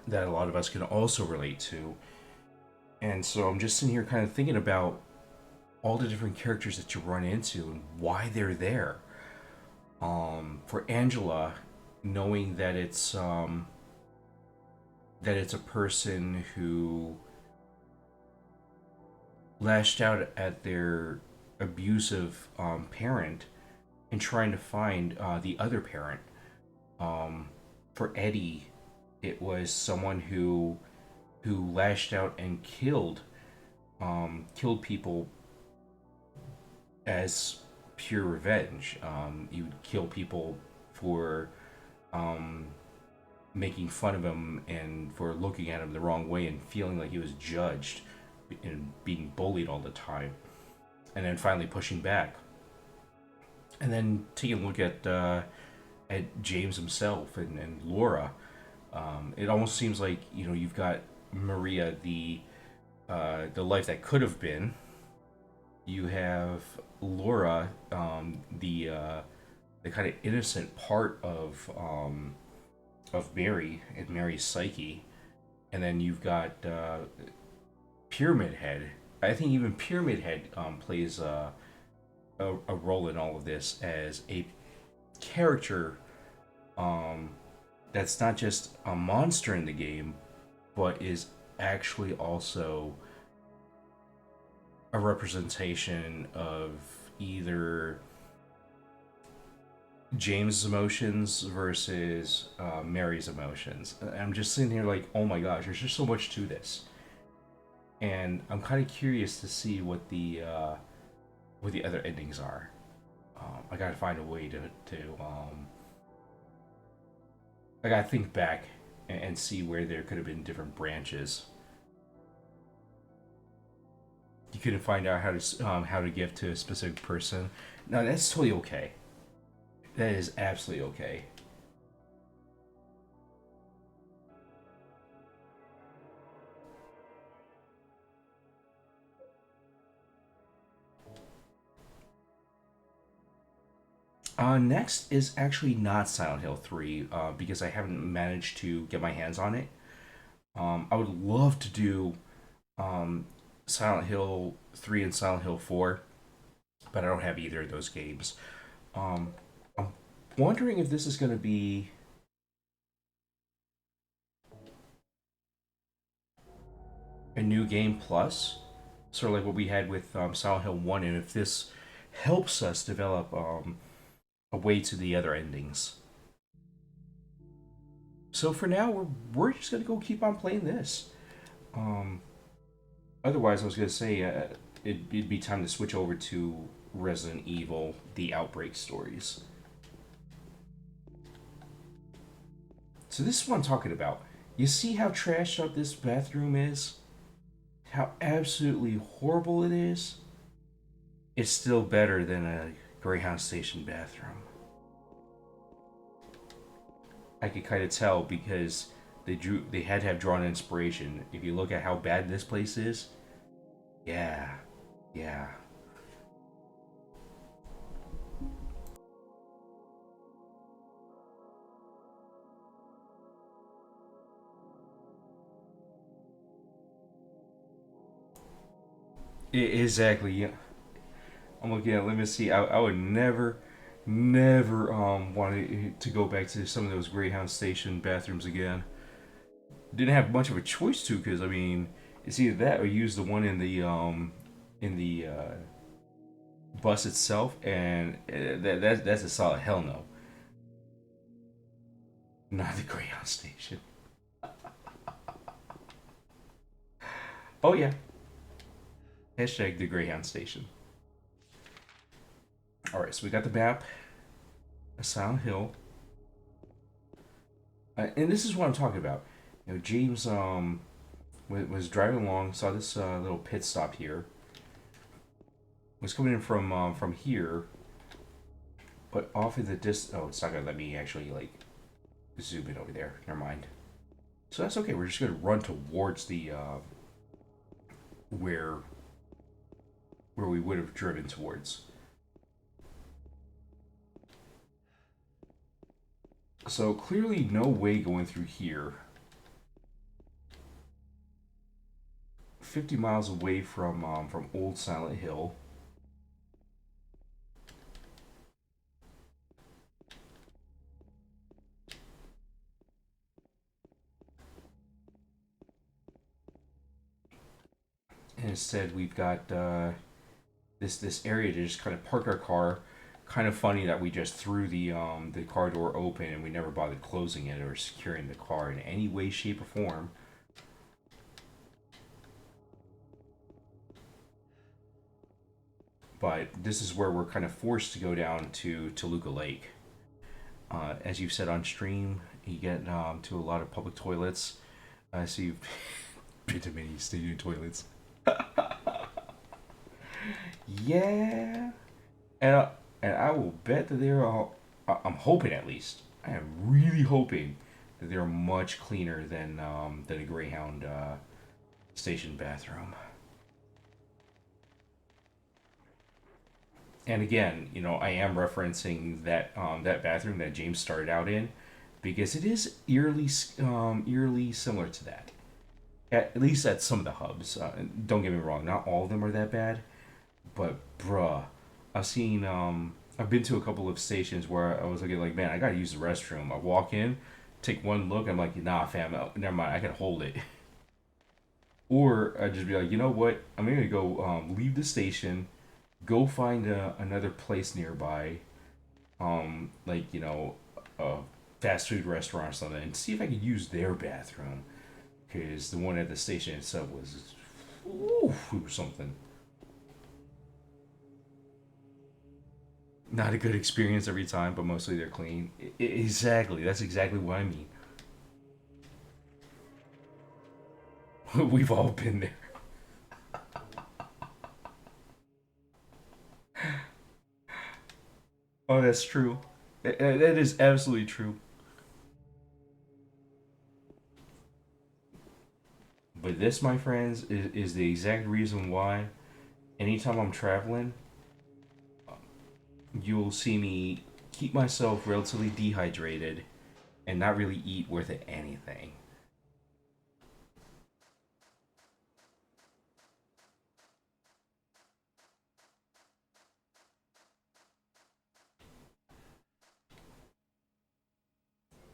that a lot of us can also relate to. And so I'm just sitting here kind of thinking about all the different characters that you run into and why they're there. For Angela, knowing that it's a person who lashed out at their abusive parent and trying to find the other parent. For Eddie, it was someone who lashed out and killed people as pure revenge. He would kill people for making fun of him and for looking at him the wrong way and feeling like he was judged and being bullied all the time, and then finally pushing back. And then taking a look at James himself and Laura. It almost seems like you've got Maria, the life that could have been. You have Laura, the kind of innocent part of Mary and Mary's psyche, and then you've got Pyramid Head. I think even Pyramid Head plays a role in all of this as a character that's not just a monster in the game, but is actually also a representation of either James' emotions versus Mary's emotions. I'm just sitting here like, oh my gosh, there's just so much to this, and I'm kind of curious to see what the other endings are. I gotta find a way to I gotta think back and see where there could have been different branches. You couldn't find out how to give to a specific person. No, that's totally okay. That is absolutely okay. Next is actually not Silent Hill 3 because I haven't managed to get my hands on it. I would love to do Silent Hill 3 and Silent Hill 4, but I don't have either of those games. I'm wondering if this is going to be a new game plus, sort of like what we had with Silent Hill 1, and if this helps us develop a way to the other endings. So for now, we're just gonna go keep on playing this. Otherwise, I was gonna say it'd be time to switch over to Resident Evil: The Outbreak stories. So this is what I'm talking about. You see how trashed up this bathroom is? How absolutely horrible it is? It's still better than a Greyhound Station bathroom. I could kind of tell because they had to have drawn inspiration. If you look at how bad this place is, yeah. Exactly. Yeah. I'm looking at. Let me see. I would never want to go back to some of those Greyhound Station bathrooms again. didn't have much of a choice to, because I mean, it's either that or use the one in the bus itself, and that's a solid hell no. Not the Greyhound station. Oh yeah. Hashtag the Greyhound station. Alright, so we got the map. A Silent Hill. And this is what I'm talking about. You know, James was driving along, saw this little pit stop here. Was coming in from here, but off in the oh, it's not gonna let me actually like zoom in over there. Never mind. So that's okay. We're just gonna run towards the where we would have driven towards. So clearly no way going through here. 50 miles away from Old Silent Hill. And instead we've got this area to just kind of park our car. Kind of funny that we just threw the car door open and we never bothered closing it or securing the car in any way, shape, or form. But this is where we're kind of forced to go down to Toluca Lake. As you've said on stream, you get to a lot of public toilets. So you've been to many stadium toilets. Yeah. And I will bet that they're all, I'm hoping at least, I am really hoping that they're much cleaner than a Greyhound station bathroom. And again, you know, I am referencing that that bathroom that James started out in, because it is eerily similar to that. At least at some of the hubs. Don't get me wrong, not all of them are that bad, but bruh, I've been to a couple of stations where I was looking like, man, I gotta use the restroom. I walk in, take one look, I'm like, nah, fam, never mind, I can hold it. Or I'd just be like, you know what, I'm gonna go leave the station, go find another place nearby, like, you know, a fast food restaurant or something, and see if I could use their bathroom. Because the one at the station itself was, something. Not a good experience every time, but mostly they're clean. Exactly, that's exactly what I mean. We've all been there. Oh, that's true. That is absolutely true. But this, my friends, is the exact reason why anytime I'm traveling, you'll see me keep myself relatively dehydrated and not really eat worth of anything.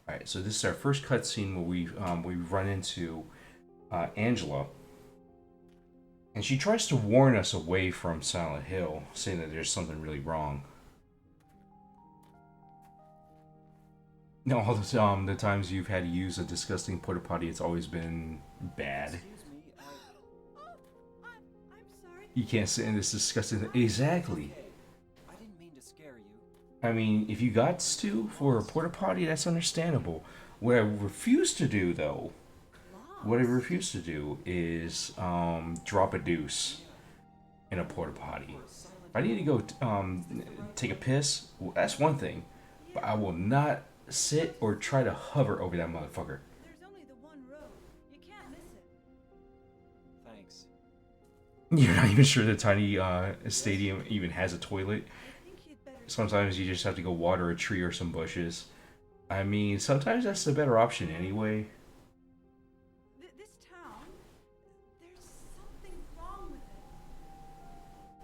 Alright, so this is our first cutscene where we run into Angela. And she tries to warn us away from Silent Hill, saying that there's something really wrong. No, all the times you've had to use a disgusting porta potty, it's always been bad. Excuse me, I'm sorry. You can't sit in this disgusting. Exactly. I didn't mean to scare you. I mean, if you got to for a porta potty, that's understandable. What I refuse to do, though, is drop a deuce in a porta potty. If I need to go take a piss, well, that's one thing, but I will not sit or try to hover over that motherfucker. There's only the one road. You can't miss it. Thanks. You're not even sure the tiny stadium even has a toilet. I think you'd better. Sometimes you just have to go water a tree or some bushes. I mean, sometimes that's the better option anyway. This town, there's something wrong with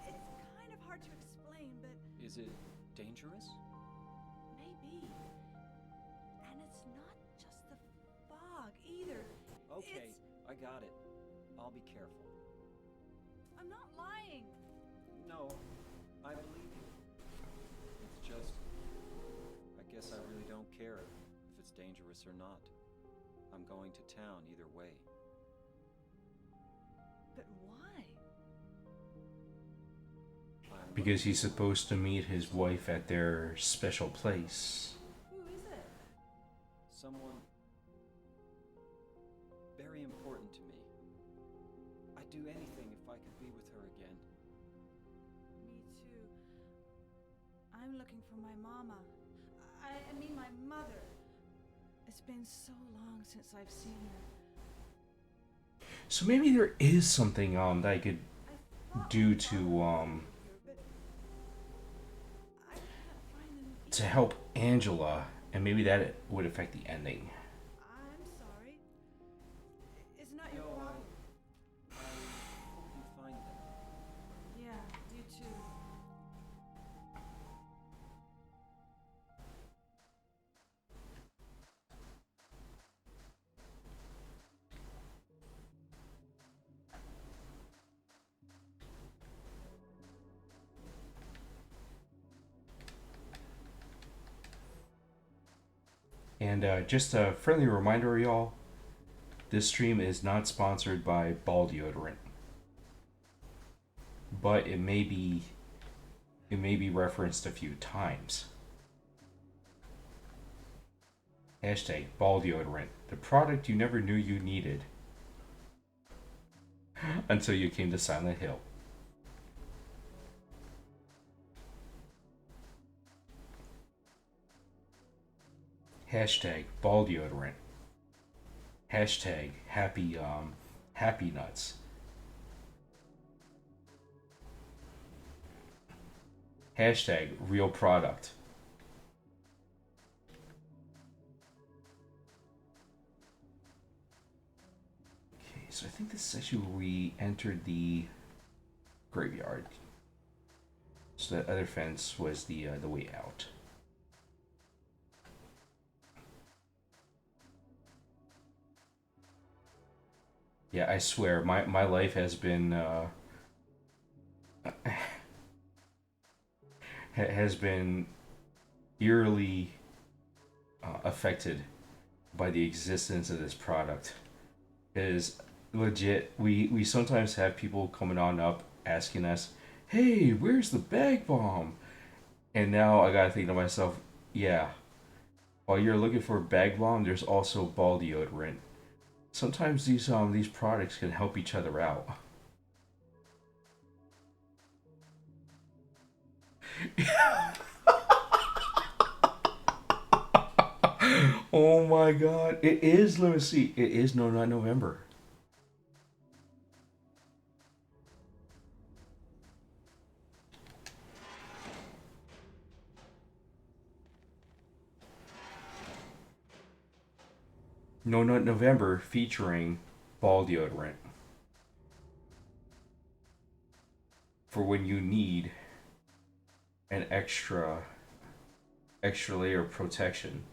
it. It's kind of hard to explain, but Is it dangerous? maybe. And it's not just the fog either. I got it. I'll be careful. I'm not lying. No, I believe you. It's just, I guess I really don't care if it's dangerous or not. I'm going to town either way. But why? Because he's supposed to meet his wife at their special place. Who is it? Someone very important to me. I'd do anything if I could be with her again. Me too. I'm looking for my mama. I mean my mother. It's been so long since I've seen her. So maybe there is something that I could I thought do my to mama was here, but I can't find them to either. help Angela, and maybe that would affect the ending. I'm sorry. It's not your No, problem. I hope you find them. Yeah, you too. And just a friendly reminder, y'all, this stream is not sponsored by ball deodorant, but it may be referenced a few times. Hashtag ball deodorant, the product you never knew you needed until you came to Silent Hill. Hashtag ball deodorant. Hashtag happy nuts. Hashtag real product. Okay, so I think this is actually where we entered the graveyard. So that other fence was the way out. Yeah, I swear, my life has been has been eerily affected by the existence of this product. Is legit. We sometimes have people coming on up asking us, "Hey, where's the bag bomb?" And now I gotta think to myself, yeah. While you're looking for a bag bomb, there's also ball deodorant. Sometimes these products can help each other out. Oh my god. It is, let me see. It is no, not November. No, not November, featuring ball deodorant. For when you need an extra layer of protection.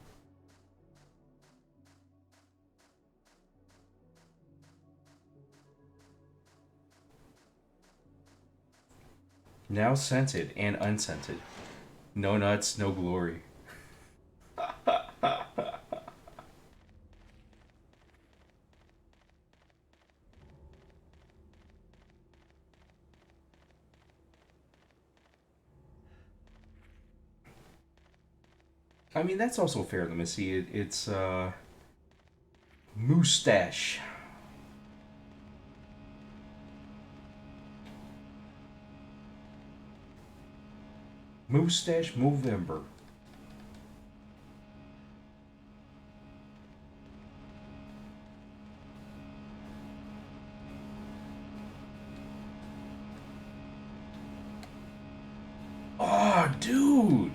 Now scented and unscented. No nuts, no glory. I mean, that's also fair. Let me see. It's Moustache. Moustache Movember. Oh, dude!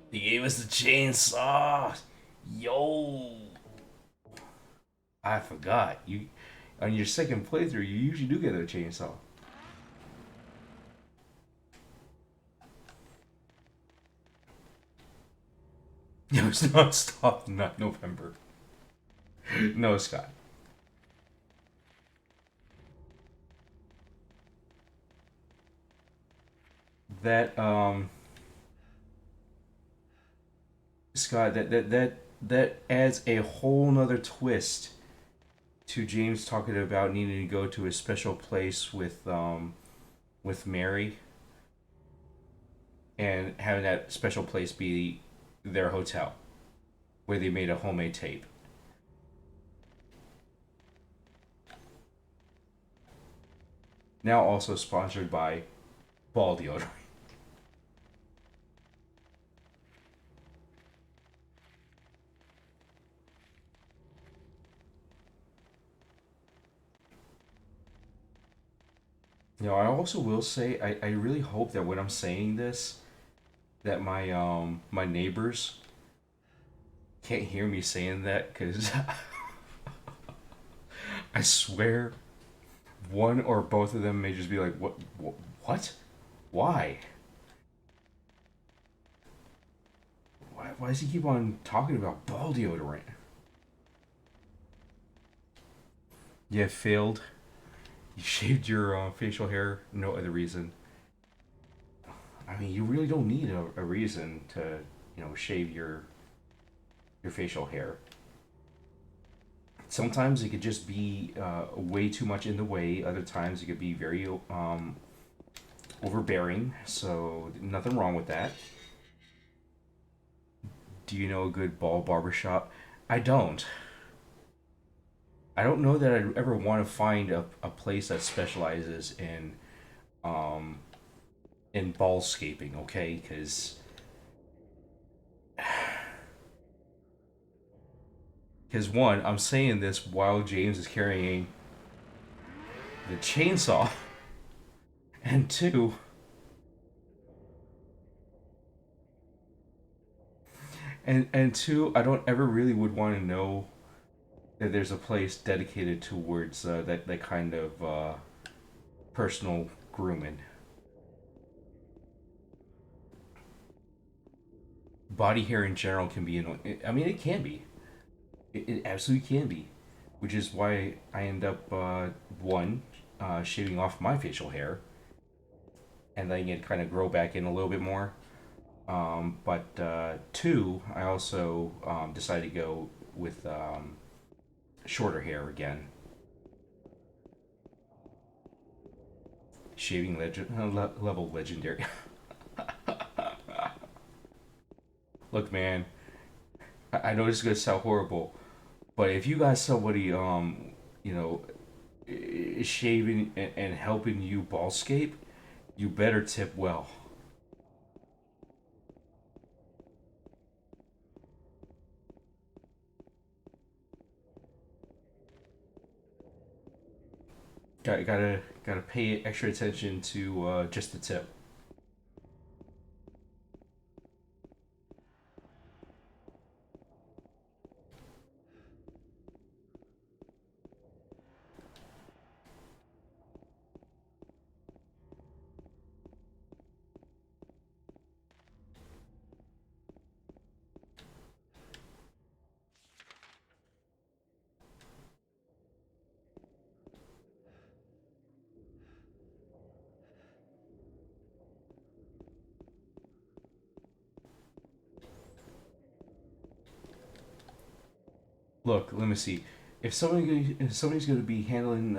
He gave us the chainsaw. Yo! I forgot. You on your second playthrough, you usually do get a chainsaw. No, it's not stop, not November. No, Scott. that Scott, that adds a whole nother twist to James talking about needing to go to a special place with Mary and having that special place be their hotel where they made a homemade tape. Now also sponsored by ball deodorant. You know, I also will say I really hope that when I'm saying this, that my neighbors can't hear me saying that because I swear one or both of them may just be like, what? Why? Why does he keep on talking about ball deodorant? You failed. You shaved your facial hair. No other reason. I mean, you really don't need a reason to, shave your facial hair. Sometimes it could just be way too much in the way. Other times it could be very overbearing. So nothing wrong with that. Do you know a good ball barbershop? I don't. I don't know that I'd ever want to find a place that specializes um, in ballscaping, okay? Because one, I'm saying this while James is carrying the chainsaw, and two, and two, I don't ever really would want to know that there's a place dedicated towards that kind of personal grooming. Body hair in general can be annoying. I mean, it can be. It absolutely can be, which is why I end up one shaving off my facial hair and letting it kind of grow back in a little bit more. But two, I also decided to go with shorter hair again. Shaving level legendary. Look, man, I know this is gonna sound horrible, but if you got somebody, you know, is shaving and helping you ballscape, you better tip well. Gotta pay extra attention to just the tip. Look, let me see. If somebody's gonna be handling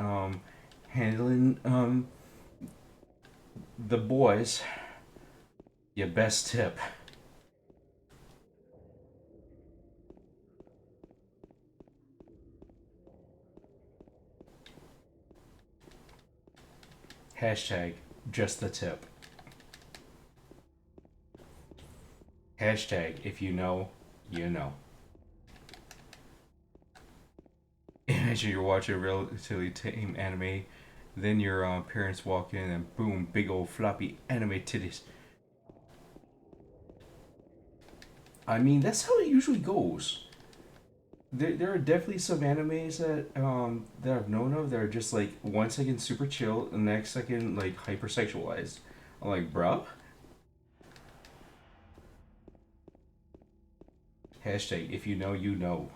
the boys, your best tip. Hashtag just the tip. Hashtag if you know, you know. Imagine you're watching a relatively tame anime, then your parents walk in and boom, big old floppy anime titties. I mean, that's how it usually goes. There are definitely some animes that I've known of that are just like 1 second super chill, the next second like hypersexualized. I'm like, bruh. Hashtag if you know, you know.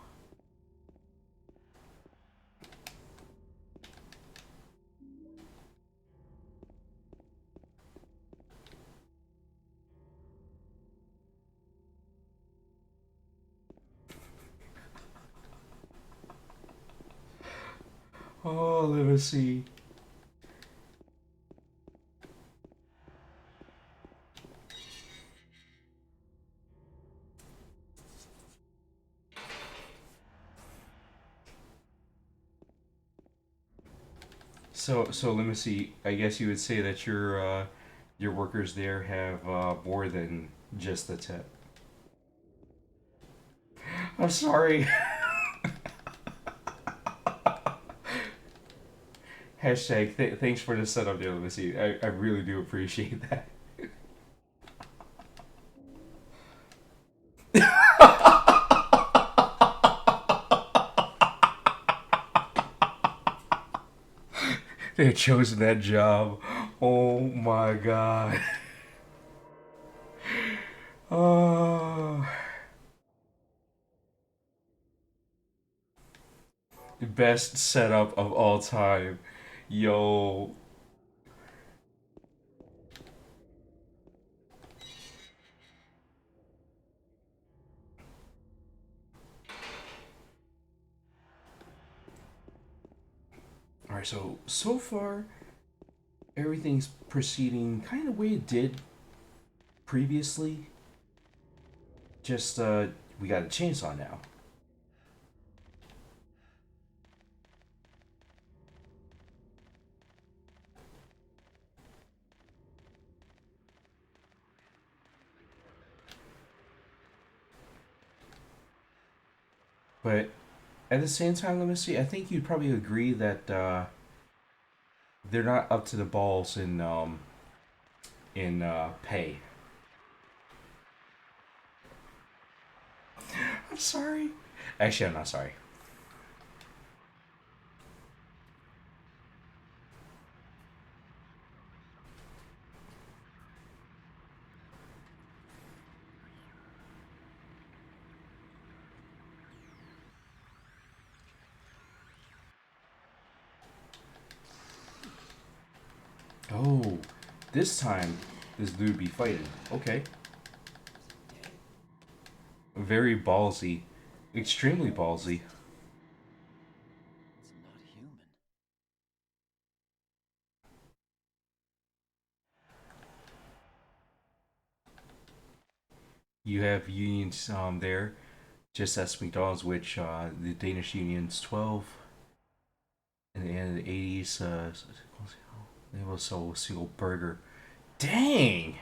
Oh, let me see. So let me see. I guess you would say that your workers there have more than just the tip. I'm sorry. Hashtag thanks for the setup there, let me see. I really do appreciate that. They had chosen that job. Oh my god. Oh. Best setup of all time. Yo. Alright, so far everything's proceeding kind of the way it did previously. Just we got a chainsaw now. But at the same time, let me see. I think you'd probably agree that they're not up to the balls in pay. I'm sorry. Actually, I'm not sorry. Oh, this time this dude be fighting. Okay. Very ballsy. Extremely ballsy. It's not human. You have unions there, just as McDonald's, which the Danish union's 12. In the end of the 80s, they will sell a single burger. Dang!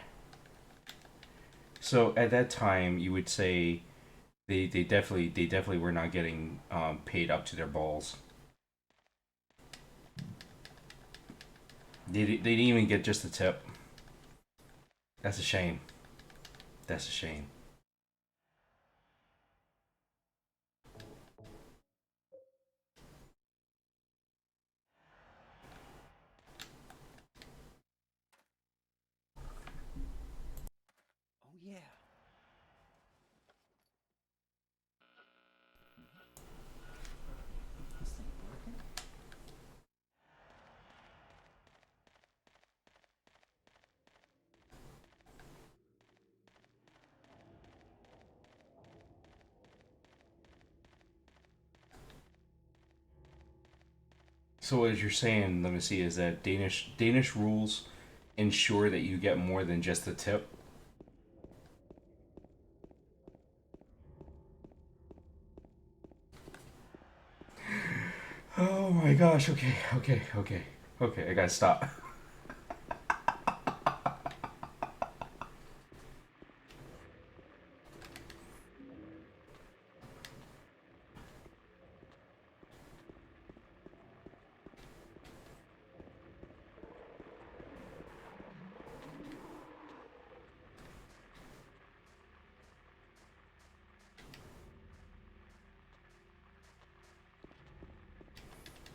So at that time, you would say they definitely were not getting paid up to their balls. They didn't even get just a tip. That's a shame. That's a shame. Oh, yeah. This thing working? So as you're saying, let me see, is that Danish rules ensure that you get more than just a tip? Oh my gosh, okay, I gotta stop.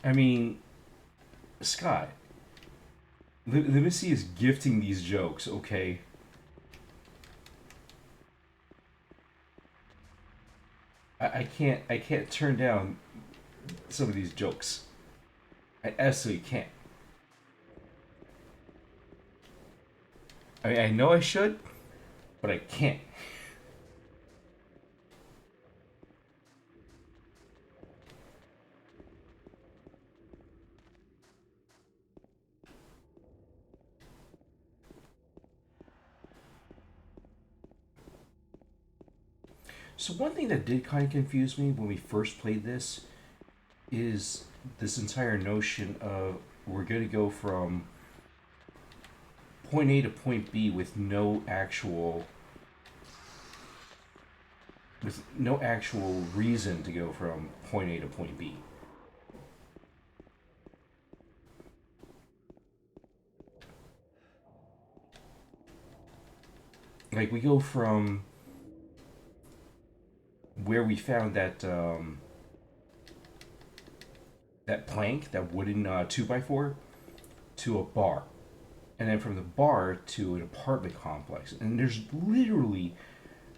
I mean, Scott, Limisi is gifting these jokes, okay? I can't turn down some of these jokes. I absolutely can't. I mean, I know I should, but I can't. So one thing that did kind of confuse me when we first played this is this entire notion of we're going to go from point A to point B with no actual reason to go from point A to point B. Like we go from where we found that plank, that wooden 2x4, to a bar, and then from the bar to an apartment complex. And there's literally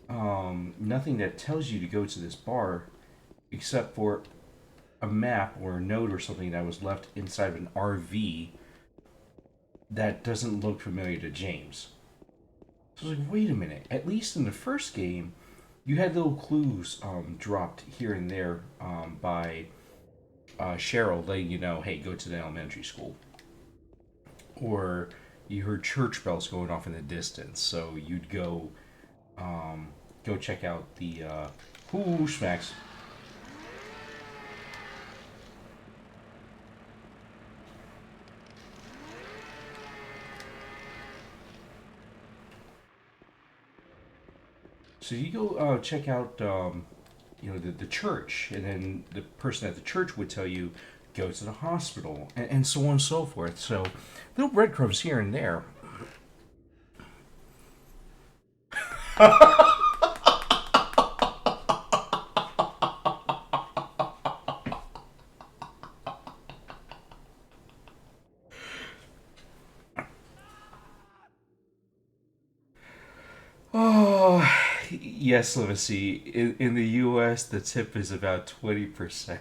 nothing that tells you to go to this bar except for a map or a note or something that was left inside of an RV that doesn't look familiar to James. So I was like, wait a minute. At least in the first game, you had little clues dropped here and there by Cheryl letting you know, hey, go to the elementary school. Or you heard church bells going off in the distance, so you'd go check out the smacks. So you go check out the church, and then the person at the church would tell you go to the hospital, and so on and so forth. So little breadcrumbs here and there. Oh, yes, let me see. In the US, the tip is about 20%.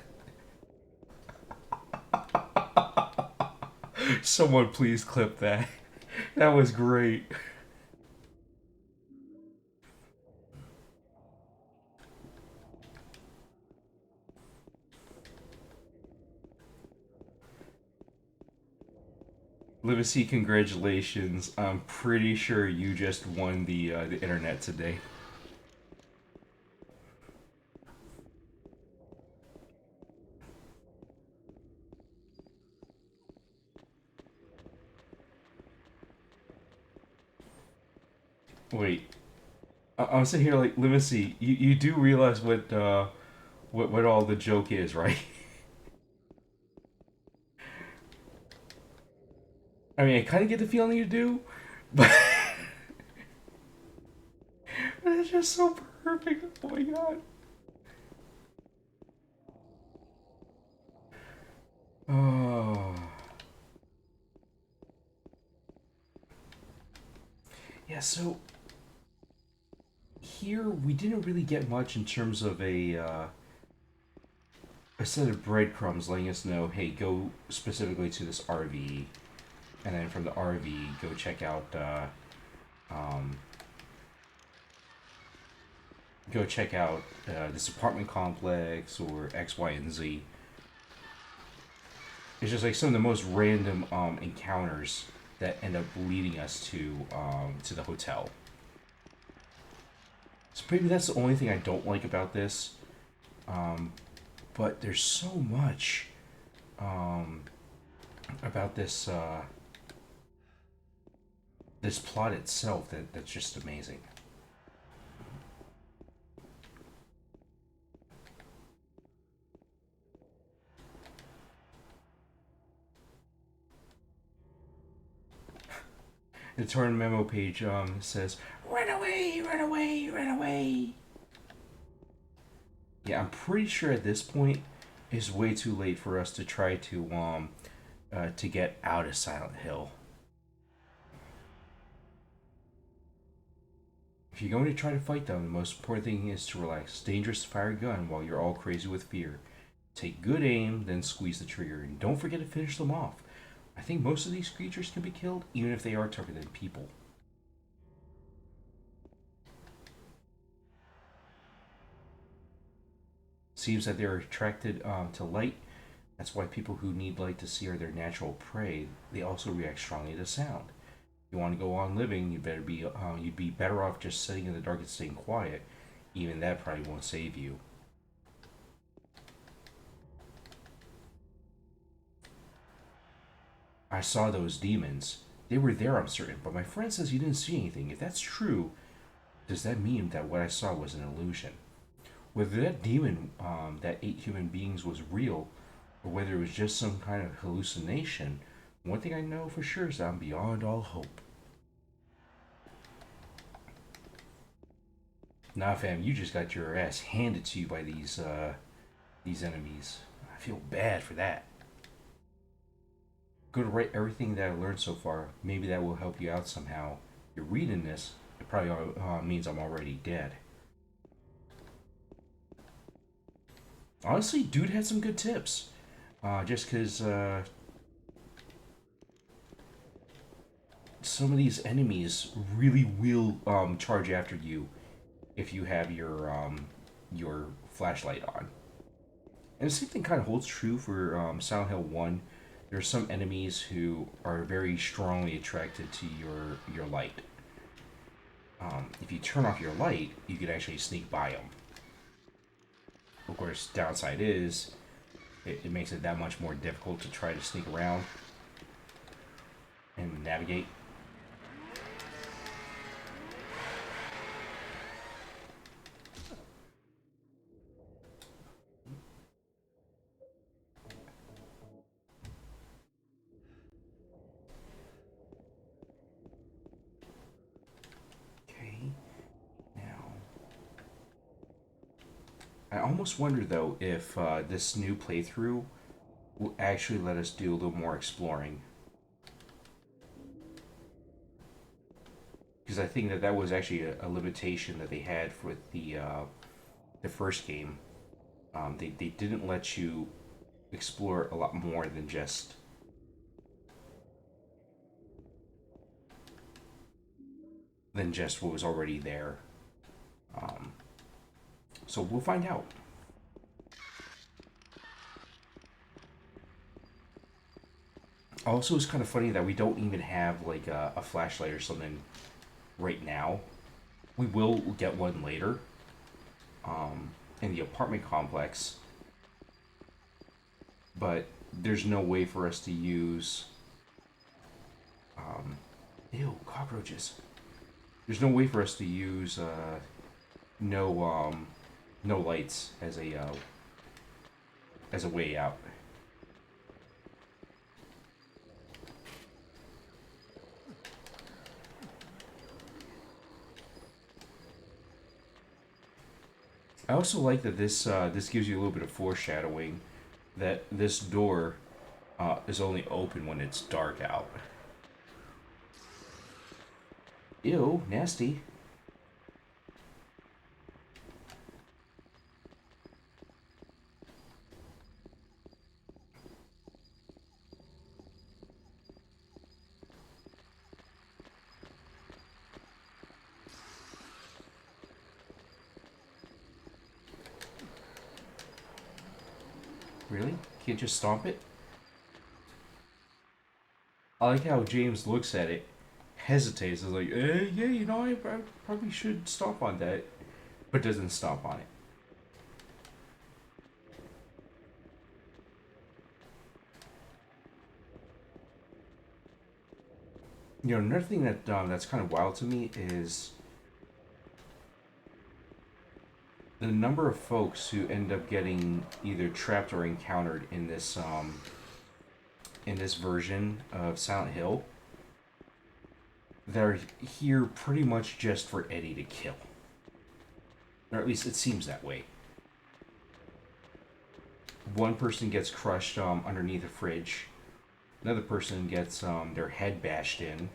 Someone please clip that. That was great. Livesey, congratulations. I'm pretty sure you just won the internet today. Wait, I'm sitting here like, Livesey, you do realize what all the joke is, right? I mean, I kind of get the feeling you do, but but it's just so perfect. Oh my god. Oh. Yeah, so here we didn't really get much in terms of a set of breadcrumbs letting us know, hey, go specifically to this RV, and then from the RV, go check out this apartment complex or X, Y, and Z. It's just like some of the most random encounters that end up leading us to the hotel. So maybe that's the only thing I don't like about this. But there's so much about this this plot itself that's just amazing. The torn memo page says, "Run away, run away, run away." Yeah, I'm pretty sure at this point it's way too late for us to try to get out of Silent Hill. If you're going to try to fight them, the most important thing is to relax. It's dangerous to fire a gun while you're all crazy with fear. Take good aim, then squeeze the trigger, and don't forget to finish them off. I think most of these creatures can be killed, even if they are tougher than people. Seems that they're attracted to light. That's why people who need light to see are their natural prey. They also react strongly to sound. If you want to go on living, you'd be better off just sitting in the dark and staying quiet. even that probably won't save you. I saw those demons. They were there, I'm certain, but my friend says you didn't see anything. If that's true, does that mean that what I saw was an illusion? Whether that demon that ate human beings was real, or whether it was just some kind of hallucination, one thing I know for sure is that I'm beyond all hope. Nah, fam, you just got your ass handed to you by these enemies. I feel bad for that. Go to write everything that I learned so far. Maybe that will help you out somehow. You're reading this, it probably means I'm already dead. Honestly, dude had some good tips. Just because some of these enemies really will charge after you if you have your flashlight on. And the same thing kind of holds true for Silent Hill 1. There are some enemies who are very strongly attracted to your light. If you turn off your light, you can actually sneak by them. Of course, downside is it makes it that much more difficult to try to sneak around and navigate. Okay, now I almost wonder though if this new playthrough will actually let us do a little more exploring. Because I think that that was actually a limitation that they had with the first game. They didn't let you explore a lot more than just what was already there. So we'll find out. Also, it's kind of funny that we don't even have like a flashlight or something right now. We will get one later in the apartment complex, but there's no way for us to use. Ew, cockroaches. There's no way for us to use no lights as a way out. I also like that this gives you a little bit of foreshadowing that this door is only open when it's dark out. Ew, nasty. Really? Can't just stomp it? I like how James looks at it, hesitates, is like, yeah, you know, I probably should stomp on that, but doesn't stomp on it. You know, another thing that that's kind of wild to me is the number of folks who end up getting either trapped or encountered in this version of Silent Hill that are here pretty much just for Eddie to kill. Or at least it seems that way. One person gets crushed underneath a fridge. Another person gets their head bashed in,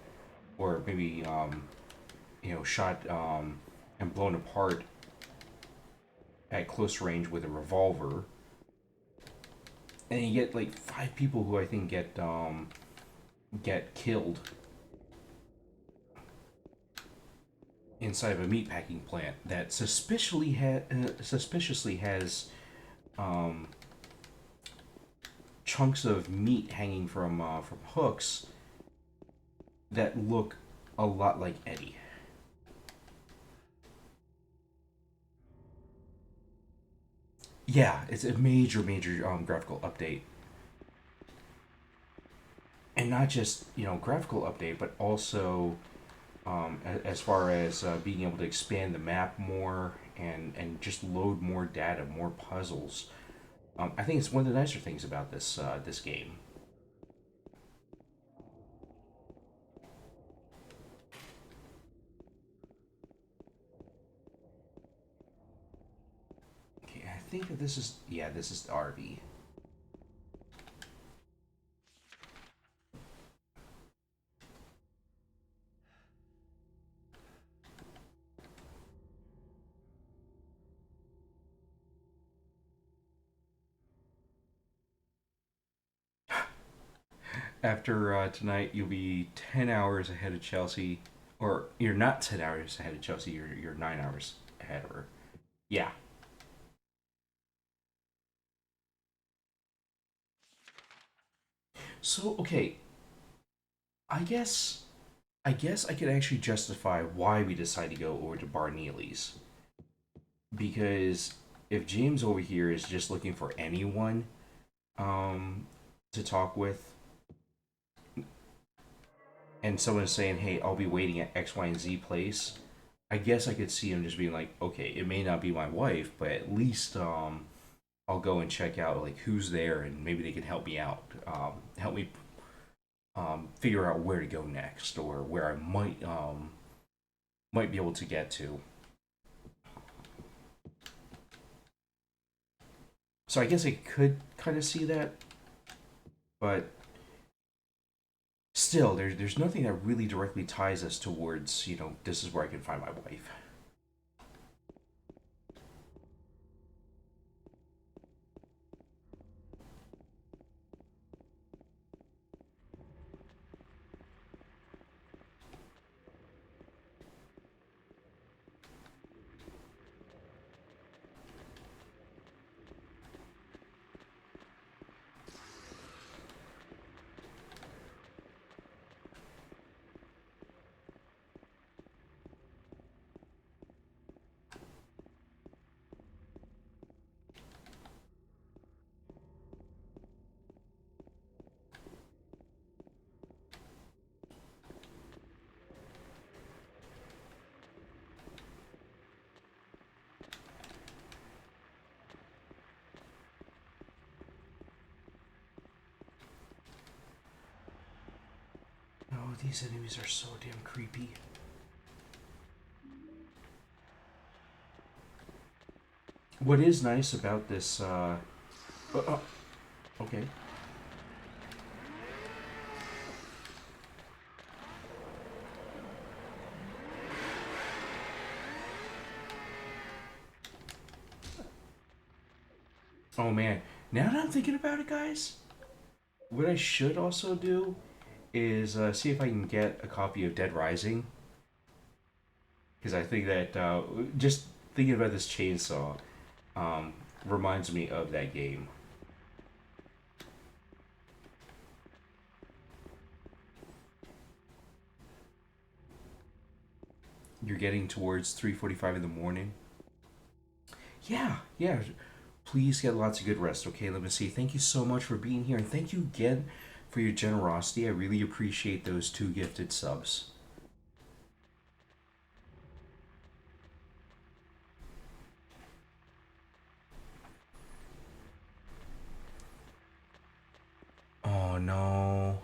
or maybe shot and blown apart at close range with a revolver. And you get like 5 people who I think get killed inside of a meatpacking plant that suspiciously has chunks of meat hanging from hooks that look a lot like Eddie. Yeah, it's a major, major graphical update. And not just, graphical update, but also as far as being able to expand the map more and just load more data, more puzzles. I think it's one of the nicer things about this game. Okay, I think that this is the RV. After tonight, you'll be 10 hours ahead of Chelsea, or you're not 10 hours ahead of Chelsea. You're 9 hours ahead of her. Yeah. So okay, I guess I could actually justify why we decided to go over to Bar Neely's, because if James over here is just looking for anyone um to talk with, and someone is saying, "Hey, I'll be waiting at X, Y, and Z place," I guess I could see him just being like, "Okay, it may not be my wife, but at least I'll go and check out like who's there, and maybe they can help me out, help me figure out where to go next, or where I might be able to get to." So I guess I could kind of see that, but still, there's nothing that really directly ties us towards, this is where I can find my wife. Oh, these enemies are so damn creepy. What is nice about this, okay. Oh man, now that I'm thinking about it, guys, what I should also do is see if I can get a copy of Dead Rising, because I think that just thinking about this chainsaw reminds me of that game. You're getting towards 3:45 in the morning. Yeah, yeah. Please get lots of good rest, okay? Let me see. Thank you so much for being here, and thank you again for your generosity. I really appreciate those 2 gifted subs. Oh no.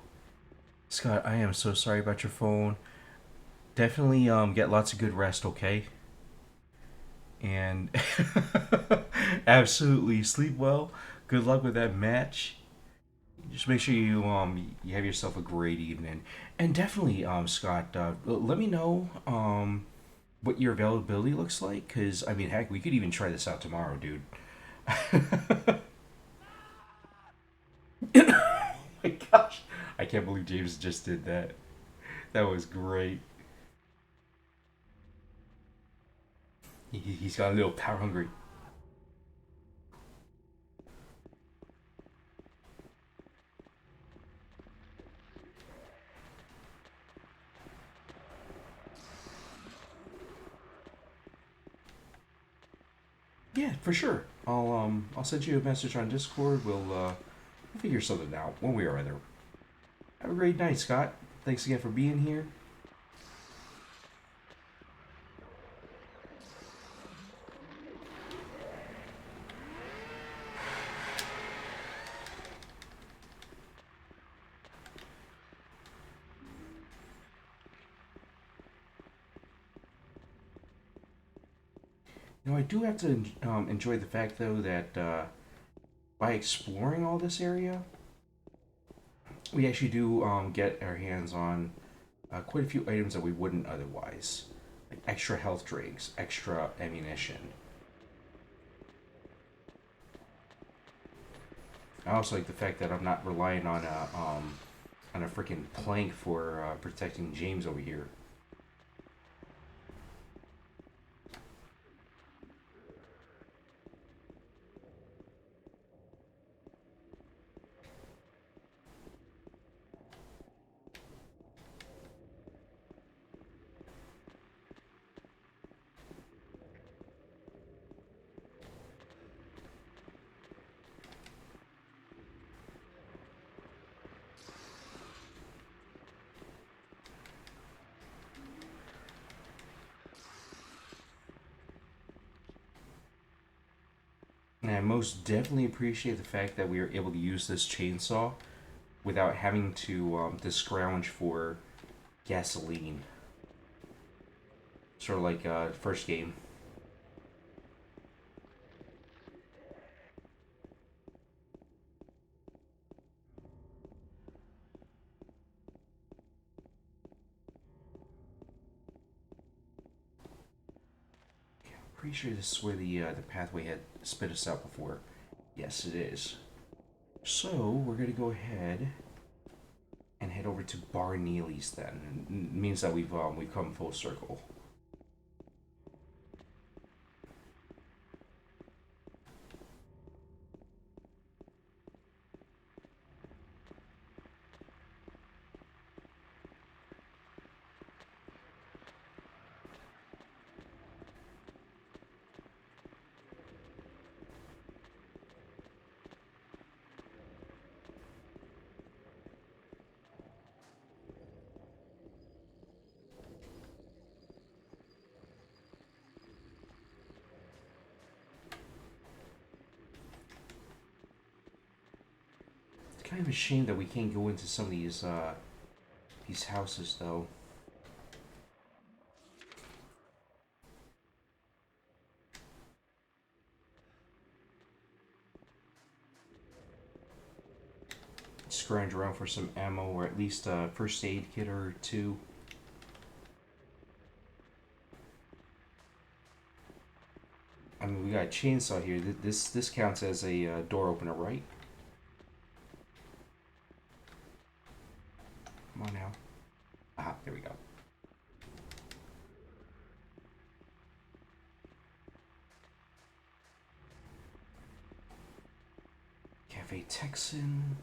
Scott, I am so sorry about your phone. Definitely get lots of good rest, okay? And absolutely sleep well. Good luck with that match. Just make sure you have yourself a great evening. And definitely Scott, let me know what your availability looks like, cuz I mean, heck, we could even try this out tomorrow, dude. Oh my gosh. I can't believe James just did that. That was great. He's got a little power hungry. Yeah, for sure. I'll send you a message on Discord. We'll figure something out one way or other. Have a great night, Scott. Thanks again for being here. You know, I do have to enjoy the fact, though, that by exploring all this area, we actually do get our hands on quite a few items that we wouldn't otherwise. Like extra health drinks, extra ammunition. I also like the fact that I'm not relying on a freaking plank for protecting James over here. And I most definitely appreciate the fact that we are able to use this chainsaw without having to scrounge for gasoline. Sort of like first game. Pretty sure this is where the pathway had spit us out before. Yes, it is. So we're gonna go ahead and head over to Bar Neely's then. It means that we've come full circle. It's kind of a shame that we can't go into some of these houses though. Scrounge around for some ammo or at least a first aid kit or two. I mean, we got a chainsaw here. This counts as a door opener, right? Come on now. Ah, there we go. Cafe Texan.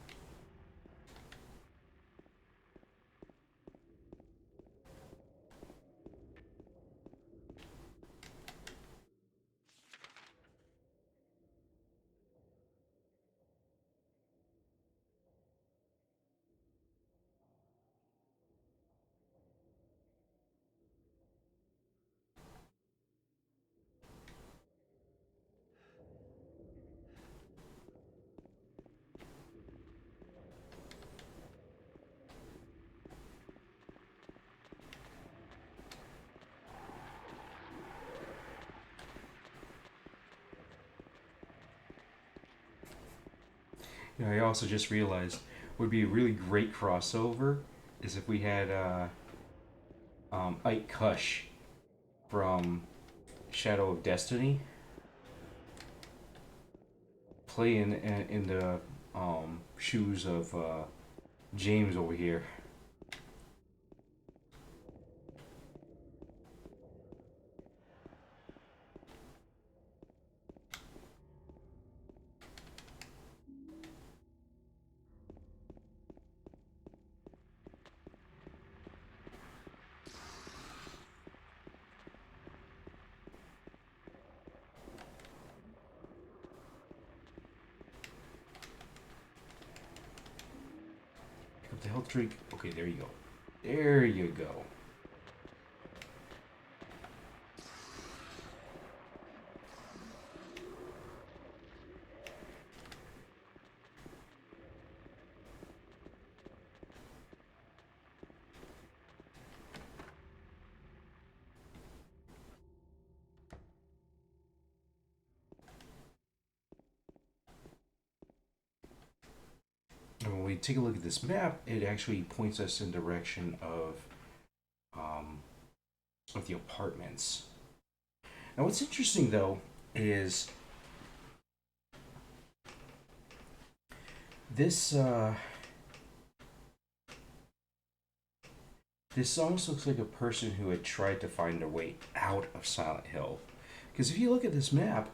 You know, I also just realized would be a really great crossover is if we had Ike Kush from Shadow of Destiny playing in the shoes of James over here. the health drink. Okay, there you go. There you go. And when we take a look at this map, it actually points us in the direction um, of the apartments. Now, what's interesting though is this. This almost looks like a person who had tried to find their way out of Silent Hill. Because if you look at this map,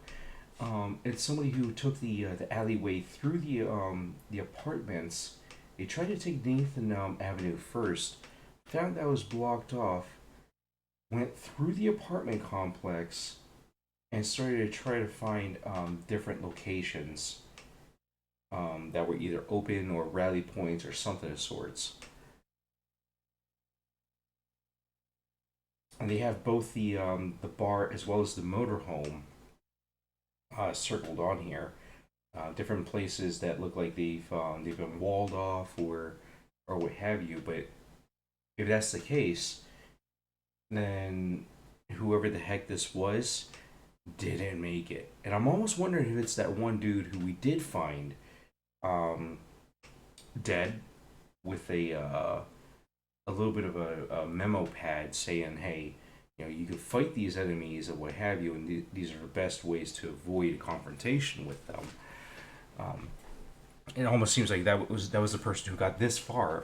it's somebody who took the alleyway through the apartments. They tried to take Nathan Avenue first, found that was blocked off, went through the apartment complex, and started to try to find different locations that were either open or rally points or something of sorts. And they have both the bar as well as the motorhome circled on here. Different places that look like they've been walled off or what have you. But if that's the case, then whoever the heck this was didn't make it. And I'm almost wondering if it's that one dude who we did find dead with a little bit of a memo pad saying, hey, you know, you can fight these enemies and what have you, and these are the best ways to avoid confrontation with them. It almost seems like that was the person who got this far,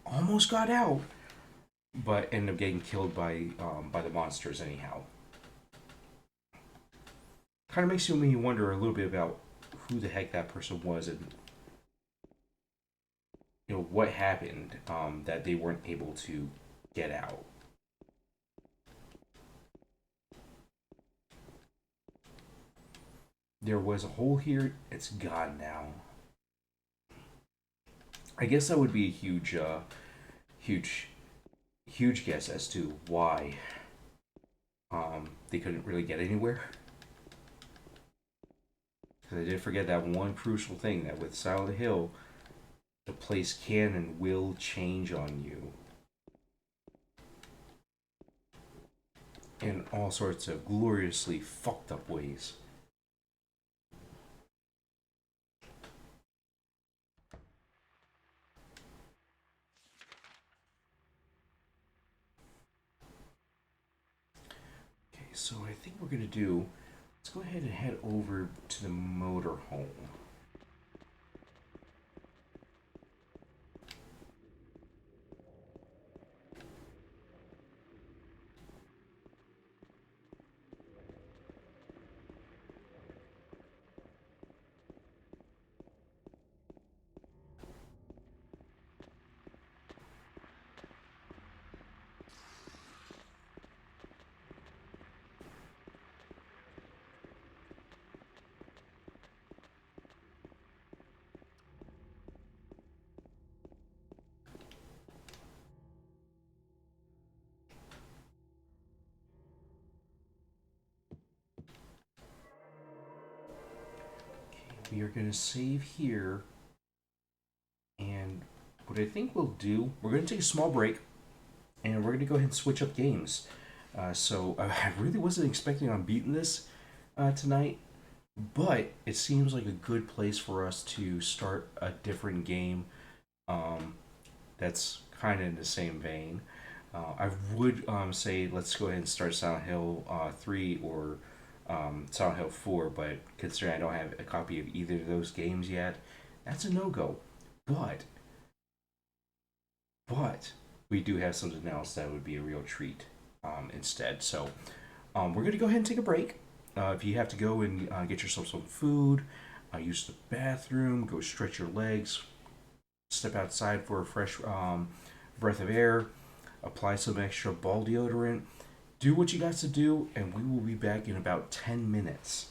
almost got out, but ended up getting killed by the monsters anyhow. Kind of makes me wonder a little bit about who the heck that person was and what happened that they weren't able to get out. There was a hole here. It's gone now. I guess that would be a huge guess as to why they couldn't really get anywhere. Because I did forget that one crucial thing, that with Silent Hill, the place can and will change on you in all sorts of gloriously fucked up ways. Okay, so I think we're gonna do. Let's go ahead and head over to the motorhome. We are going to save here. And what I think we'll do, we're going to take a small break. And we're going to go ahead and switch up games. So I really wasn't expecting on beating this tonight. But it seems like a good place for us to start a different game that's kind of in the same vein. I would say let's go ahead and start Silent Hill 3 or Silent Hill 4, but considering I don't have a copy of either of those games yet, that's a no-go. But we do have something else that would be a real treat instead. So we're going to go ahead and take a break. If you have to go and get yourself some food, use the bathroom, go stretch your legs, step outside for a fresh breath of air, apply some extra ball deodorant, do what you got to do, and we will be back in about 10 minutes.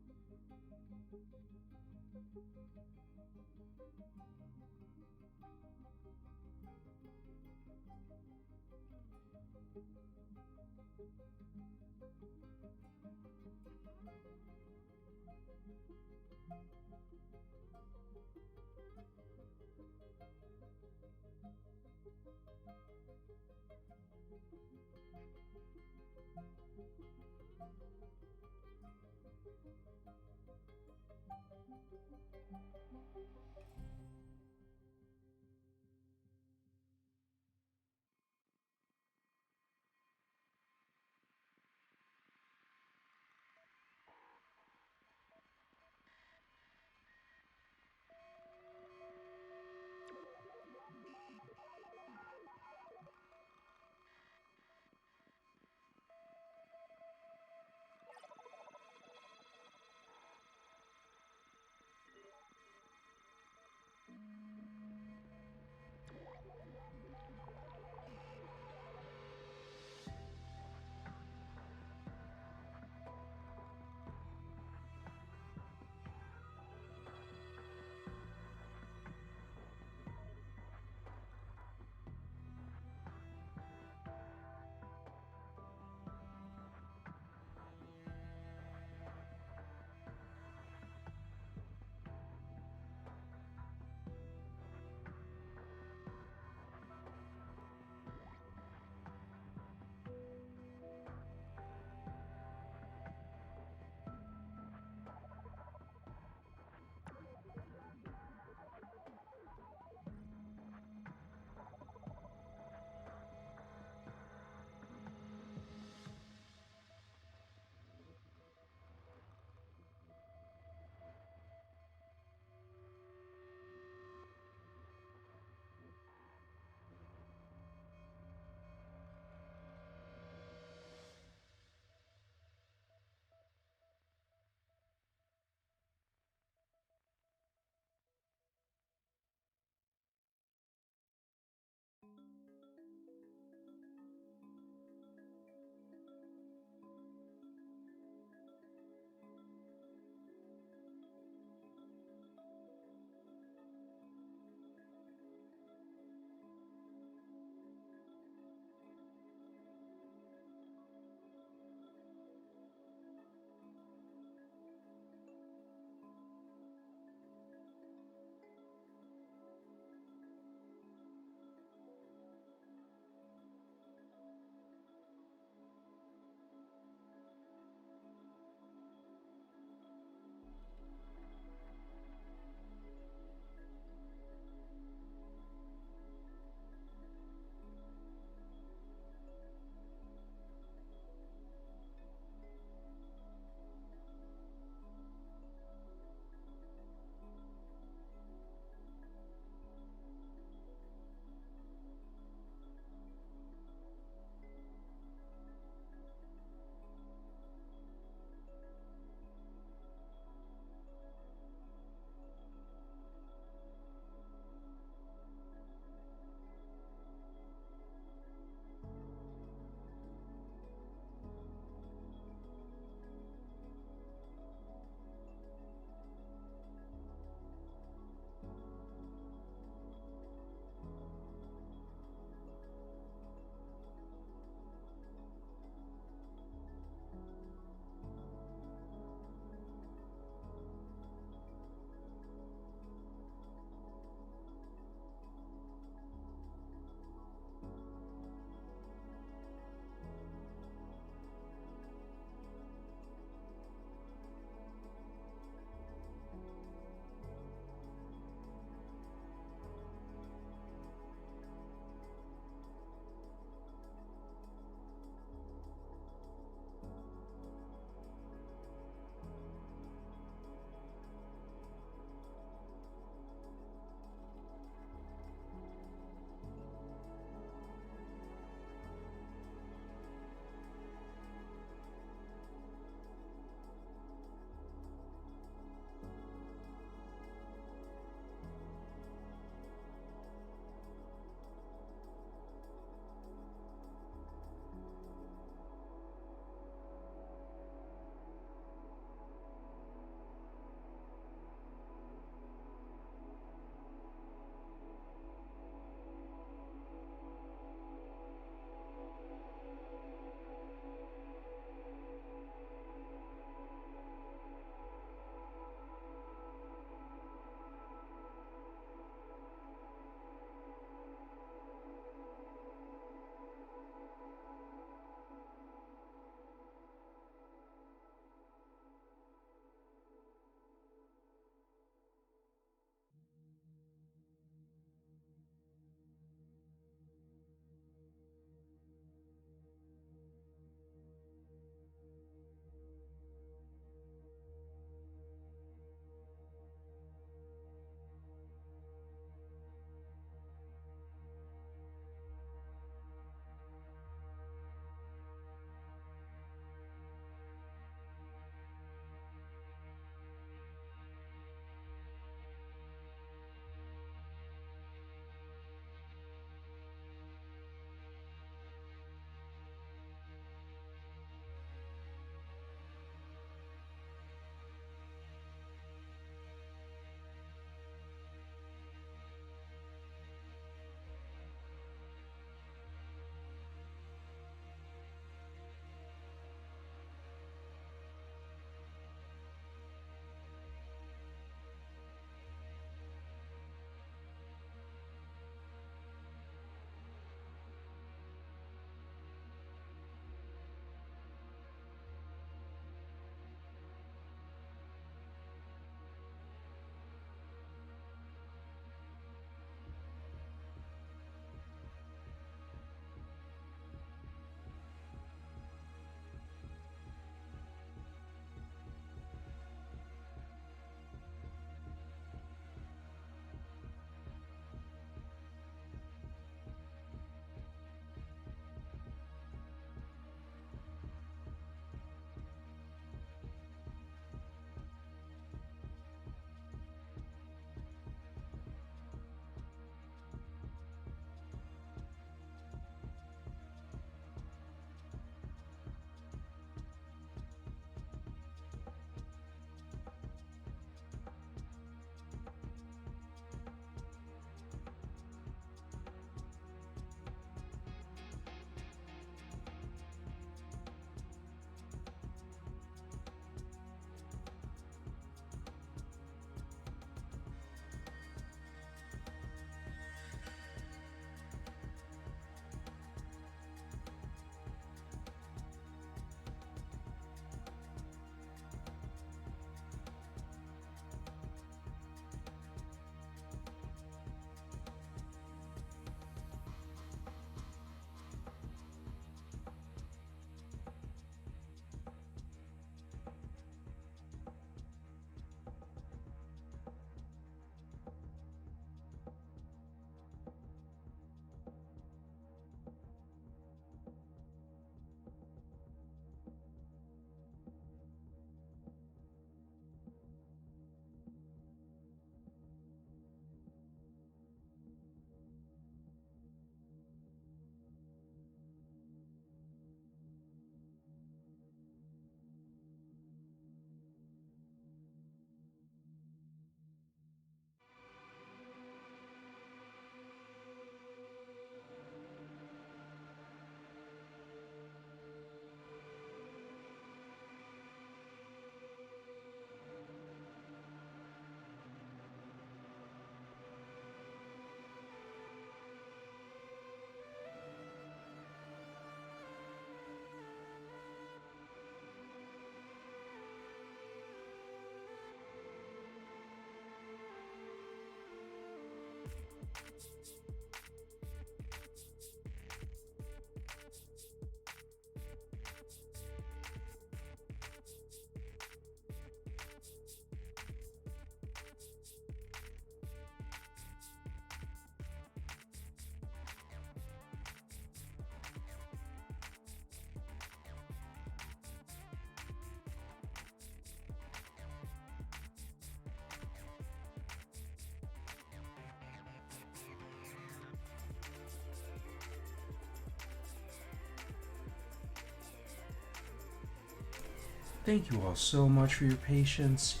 Thank you all so much for your patience.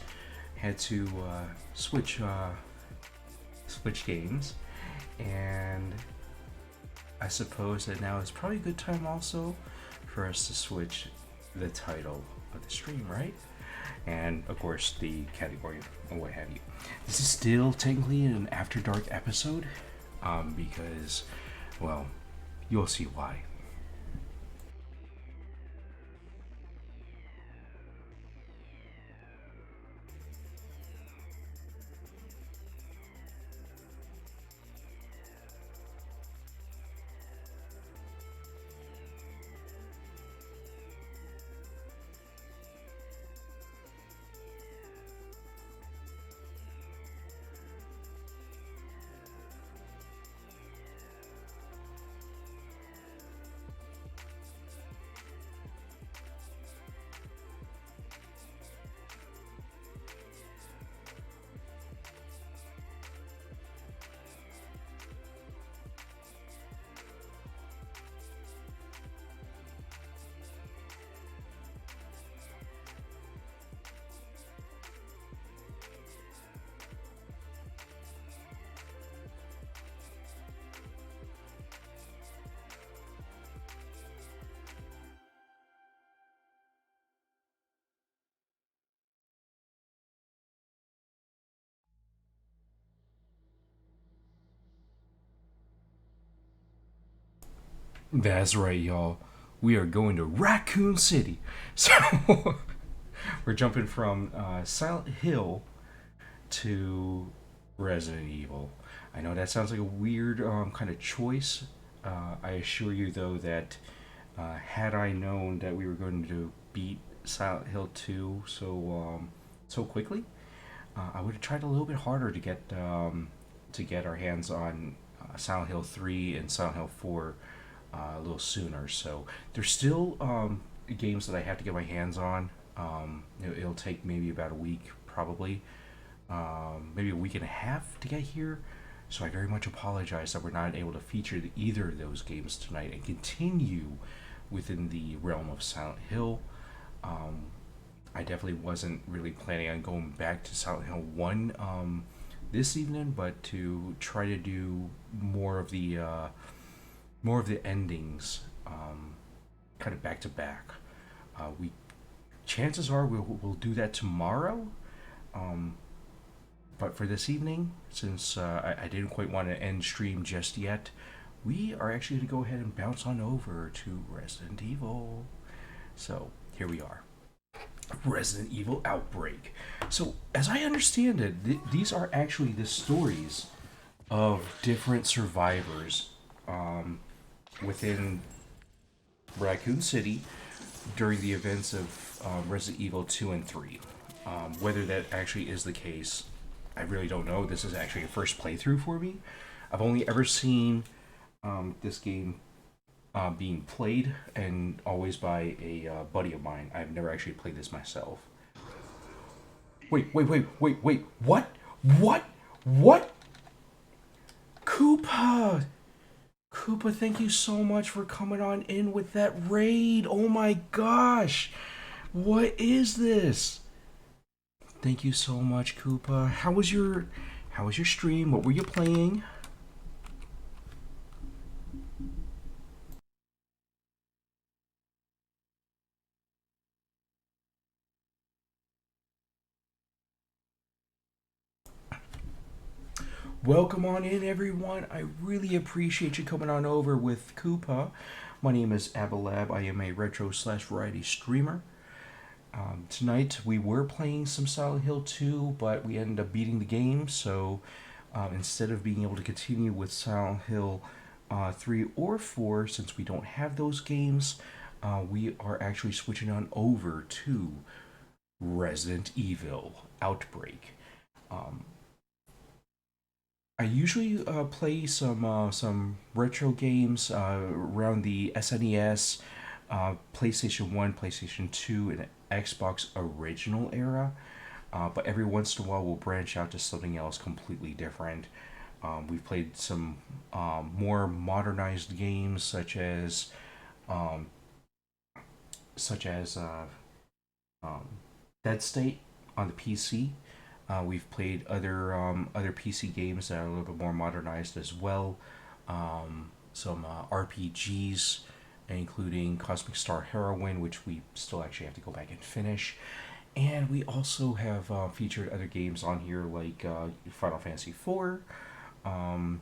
Had to switch games, and I suppose that now is probably a good time also for us to switch the title of the stream, right? And of course the category and what have you. This is still technically an After Dark episode, because, well, you'll see why. That's right, y'all. We are going to Raccoon City. So we're jumping from Silent Hill to Resident Evil. I know that sounds like a weird kind of choice. I assure you, though, that had I known that we were going to beat Silent Hill 2 so quickly, I would have tried a little bit harder to get our hands on Silent Hill 3 and Silent Hill 4 a little sooner. So there's still games that I have to get my hands on. It'll take maybe about a week, probably, maybe a week and a half to get here. So I very much apologize that we're not able to feature either of those games tonight and continue within the realm of Silent Hill. I definitely wasn't really planning on going back to Silent Hill 1 this evening, but to try to do more of the endings, kind of back to back. Chances are we'll do that tomorrow. But for this evening, since I didn't quite want to end stream just yet, we are actually going to go ahead and bounce on over to Resident Evil. So here we are. Resident Evil Outbreak. So as I understand it, these are actually the stories of different survivors within Raccoon City during the events of Resident Evil 2 and 3. Whether that actually is the case, I really don't know. This is actually a first playthrough for me. I've only ever seen this game being played, and always by a buddy of mine. I've never actually played this myself. Wait. What? Koopa! Koopa, thank you so much for coming on in with that raid. Oh my gosh. What is this? Thank you so much, Koopa. How was your stream? What were you playing? Welcome on in, everyone. I really appreciate you coming on over with Koopa. My name is Abba Lab. I am a retro/variety streamer. Tonight we were playing some Silent Hill 2, but we ended up beating the game, so Instead of being able to continue with Silent Hill 3 or 4, since we don't have those games, we are actually switching on over to Resident Evil Outbreak. I usually play some retro games around the SNES, PlayStation 1, PlayStation 2, and Xbox original era. But every once in a while, we'll branch out to something else completely different. We've played some more modernized games, um, such as Dead State on the PC. We've played other PC games that are a little bit more modernized as well. Some RPGs, including Cosmic Star Heroine, which we still actually have to go back and finish. And we also have featured other games on here like Final Fantasy IV on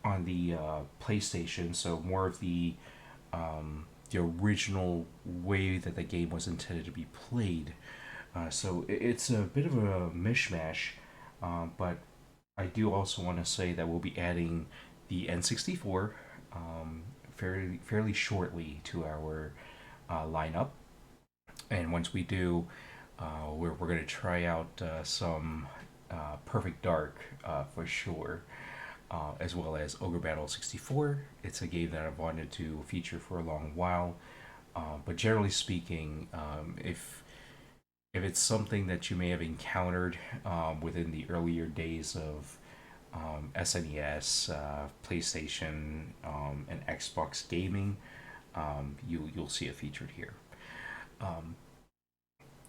the PlayStation. So more of the original way that the game was intended to be played. So it's a bit of a mishmash, but I do also want to say that we'll be adding the N64 fairly shortly to our lineup. And once we do, we're going to try out some Perfect Dark for sure, as well as Ogre Battle 64. It's a game that I've wanted to feature for a long while. But generally speaking, if it's something that you may have encountered within the earlier days of SNES, PlayStation, and Xbox gaming, you'll see it featured here.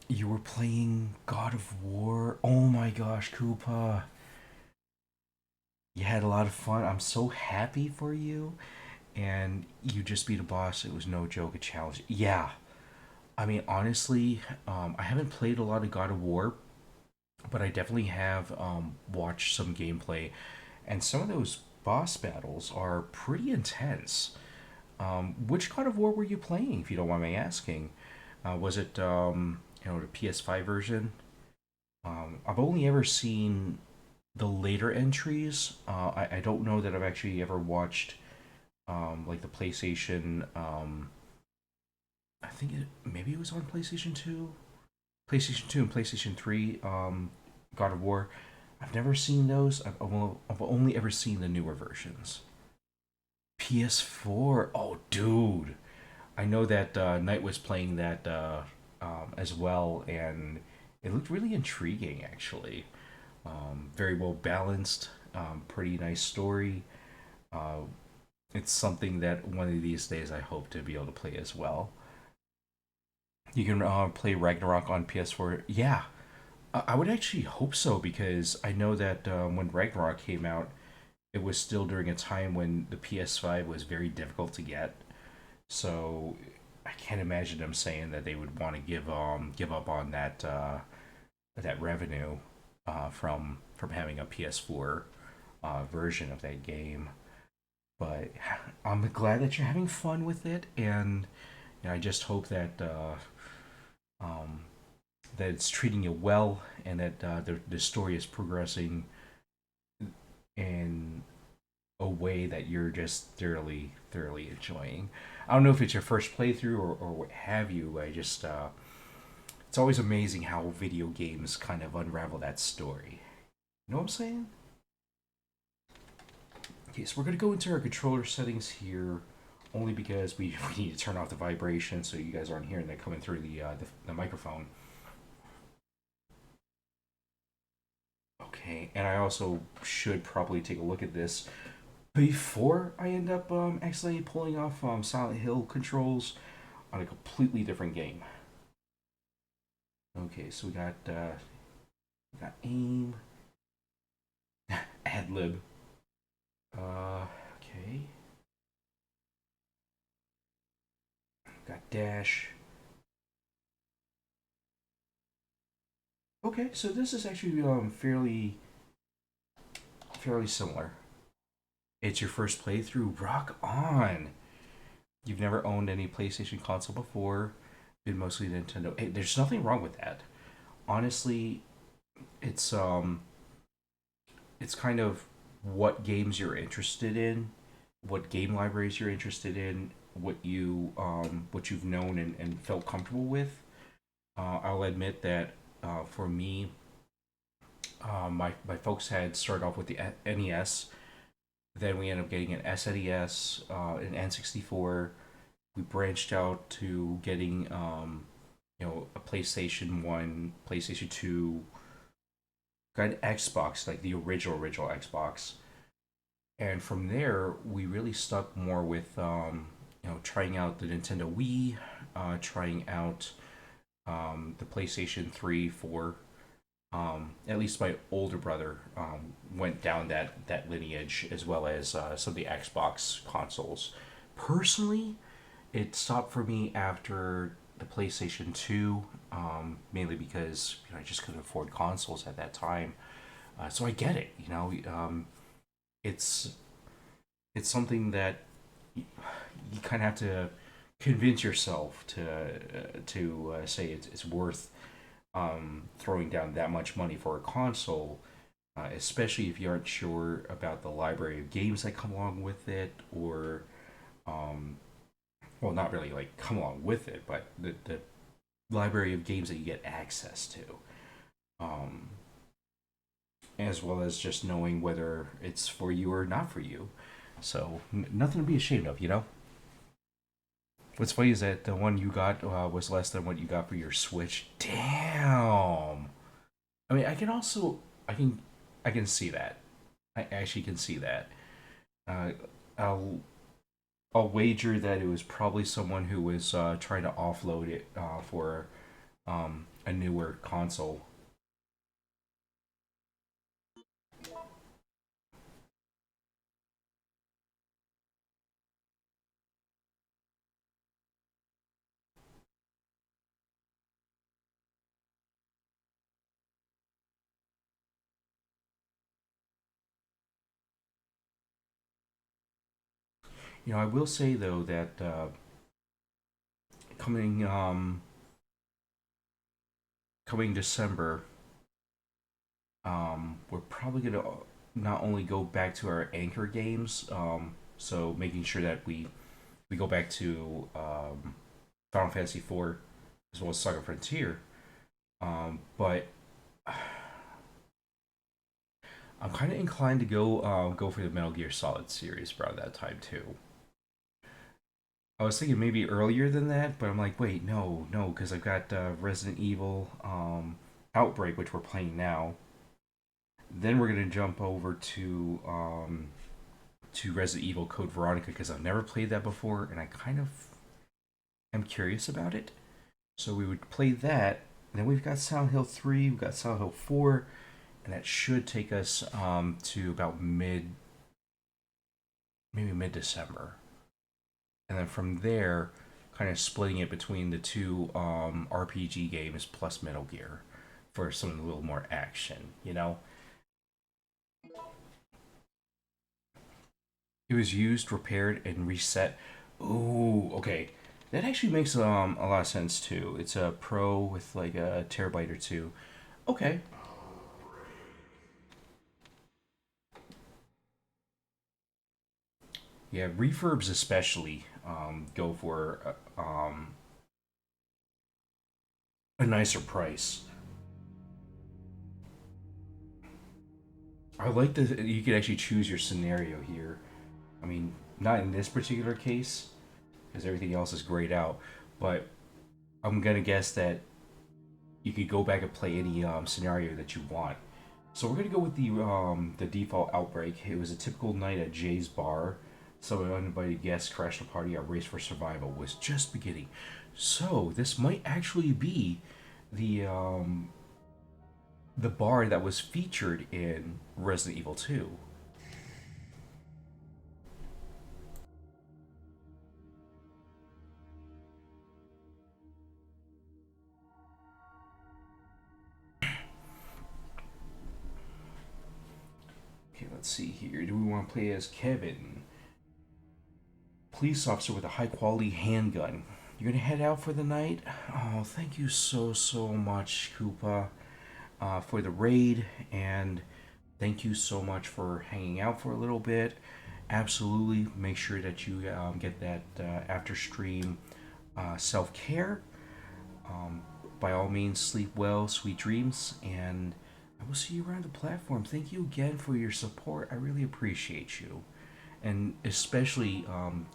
You were playing God of War. Oh my gosh, Koopa. You had a lot of fun. I'm so happy for you. And you just beat a boss. It was no joke, a challenge. Yeah. I mean, honestly, I haven't played a lot of God of War, but I definitely have watched some gameplay. And some of those boss battles are pretty intense. Which God of War were you playing, if you don't mind me asking? Was it the PS5 version? I've only ever seen the later entries. I don't know that I've actually ever watched like the PlayStation. I think maybe it was on PlayStation 2, PlayStation 2 and PlayStation 3. God of War. I've never seen those. I've only ever seen the newer versions. PS4. Oh, dude. I know that Knight was playing that as well, and it looked really intriguing, actually. Very well balanced, pretty nice story. It's something that one of these days I hope to be able to play as well. You can play Ragnarok on PS4. Yeah, I would actually hope so because I know that when Ragnarok came out, it was still during a time when the PS5 was very difficult to get. So I can't imagine them saying that they would want to give up on that revenue from having a PS4 version of that game. But I'm glad that you're having fun with it, and I just hope that that it's treating you well, and that the story is progressing in a way that you're just thoroughly enjoying. I don't know if it's your first playthrough or what have you. I just it's always amazing how video games kind of unravel that story. You know what I'm saying? Okay, so we're gonna go into our controller settings here, only because we need to turn off the vibration so you guys aren't hearing that coming through the microphone. Okay, and I also should probably take a look at this before I end up accidentally pulling off Silent Hill controls on a completely different game. Okay, so we got aim, ad lib. Okay. Got dash. Okay, so this is actually fairly similar. It's your first playthrough. Rock on. You've never owned any PlayStation console before. Been mostly Nintendo. Hey, there's nothing wrong with that. Honestly, it's it's kind of what games you're interested in, what game libraries you're interested in, what you've known and felt comfortable with. I'll admit that for me, my folks had started off with the NES. Then we ended up getting an SNES, an N64. We branched out to getting a PlayStation 1, PlayStation 2, got an Xbox, like the original Xbox. And from there, we really stuck more with trying out the Nintendo Wii, trying out the PlayStation 3, 4. At least my older brother went down that lineage, as well as some of the Xbox consoles. Personally, it stopped for me after the PlayStation 2, mainly because I just couldn't afford consoles at that time. So I get it. It's it's something that you kind of have to convince yourself to say it's worth throwing down that much money for a console, especially if you aren't sure about the library of games that come along with it, or well, not really like come along with it, but the library of games that you get access to, um, as well as just knowing whether it's for you or not for you. So nothing to be ashamed of, you know. What's funny is that the one you got was less than what you got for your Switch. Damn. I mean, I can I can see that. I actually can see that. Uh, I'll I'll wager that it was probably someone who was trying to offload it for a newer console. I will say though that coming coming December, we're probably gonna not only go back to our anchor games, so making sure that we go back to Final Fantasy IV as well as Saga Frontier, but I'm kind of inclined to go for the Metal Gear Solid series around that time too. I was thinking maybe earlier than that, but I'm like, wait, no, no, because I've got Resident Evil Outbreak, which we're playing now. Then we're gonna jump over to Resident Evil Code Veronica because I've never played that before, and I kind of am curious about it. So we would play that. And then we've got Silent Hill 3, we've got Silent Hill 4, and that should take us to about maybe mid December. And then from there, kind of splitting it between the two RPG games plus Metal Gear for something a little more action. It was used, repaired, and reset. Ooh, okay. That actually makes a lot of sense too. It's a Pro with like a terabyte or two. Okay. Yeah, refurbs especially go for a nicer price. I like that you could actually choose your scenario here. I mean, not in this particular case, because everything else is grayed out, but I'm gonna guess that you could go back and play any scenario that you want. So we're gonna go with the default Outbreak. It was a typical night at Jay's bar. Some uninvited guests crashed the party. Our race for survival was just beginning. So this might actually be the bar that was featured in Resident Evil 2. Okay, let's see here. Do we want to play as Kevin? Police officer with a high quality handgun. You're gonna head out for the night? Oh, thank you so much, Koopa, for the raid and thank you so much for hanging out for a little bit. Absolutely, make sure that you get that after stream self care. By all means, sleep well, sweet dreams, and I will see you around the platform. Thank you again for your support. I really appreciate you, and especially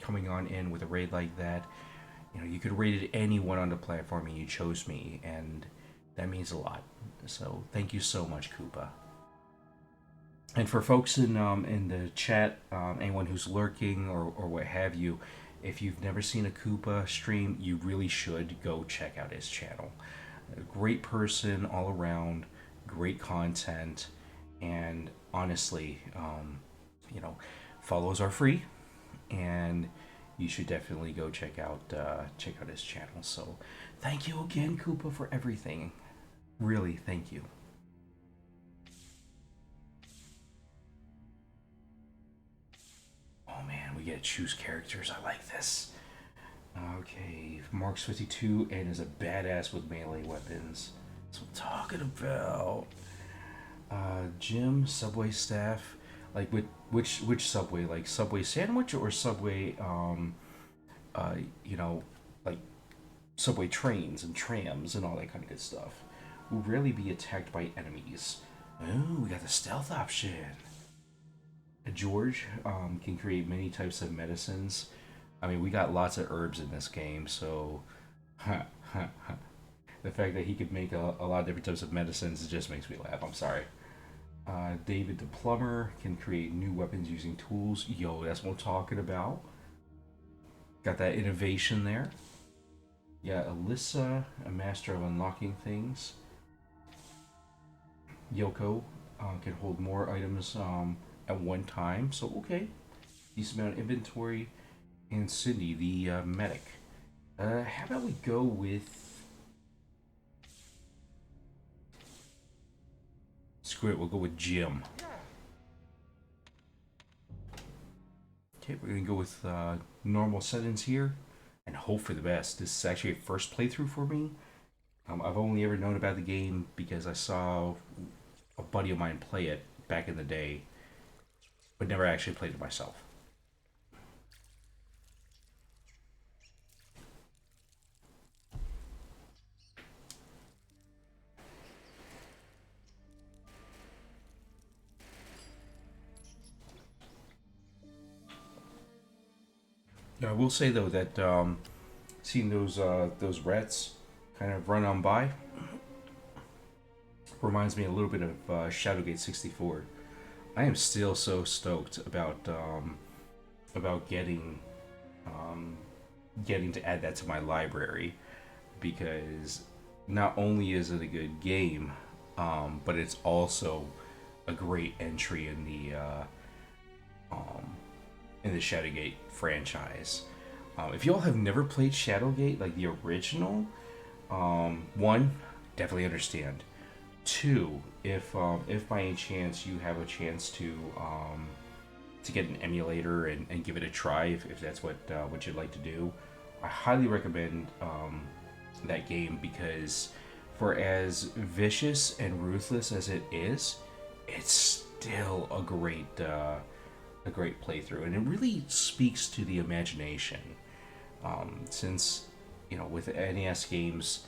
coming on in with a raid like that. You know, you could have rated anyone on the platform, and you chose me, and that means a lot. So thank you so much, Koopa. And for folks in the chat, anyone who's lurking or what have you, if you've never seen a Koopa stream, you really should go check out his channel. A great person all around, great content, and honestly, follows are free, and you should definitely go check out his channel. So, thank you again, Koopa, for everything. Really, thank you. Oh man, we get to choose characters. I like this. Okay, Mark's 52 and is a badass with melee weapons. That's what I'm talking about. Jim, Subway staff. Like, which Subway? Like, Subway sandwich or Subway, like Subway trains and trams and all that kind of good stuff. Will rarely be attacked by enemies. Oh, we got the stealth option. George can create many types of medicines. I mean, we got lots of herbs in this game, so the fact that he could make a lot of different types of medicines just makes me laugh. I'm sorry. David the plumber can create new weapons using tools. Yo, that's what I'm talking about. Got that innovation there. Yeah, Alyssa, a master of unlocking things. Yoko can hold more items at one time, so okay. Decent amount of inventory. And Cindy, the medic. How about we go with... Screw it, we'll go with Jim. Okay, we're gonna go with normal settings here and hope for the best. This is actually a first playthrough for me. I've only ever known about the game because I saw a buddy of mine play it back in the day, but never actually played it myself. I will say though that seeing those rats kind of run on by reminds me a little bit of Shadowgate 64. I am still so stoked about getting to add that to my library, because not only is it a good game, but it's also a great entry in the Shadowgate franchise. If y'all have never played Shadowgate, like the original, one, definitely understand. Two, if by any chance you have a chance to get an emulator and give it a try, if that's what you'd like to do, I highly recommend that game, because for as vicious and ruthless as it is, it's still a great playthrough, and it really speaks to the imagination. Since with NES games,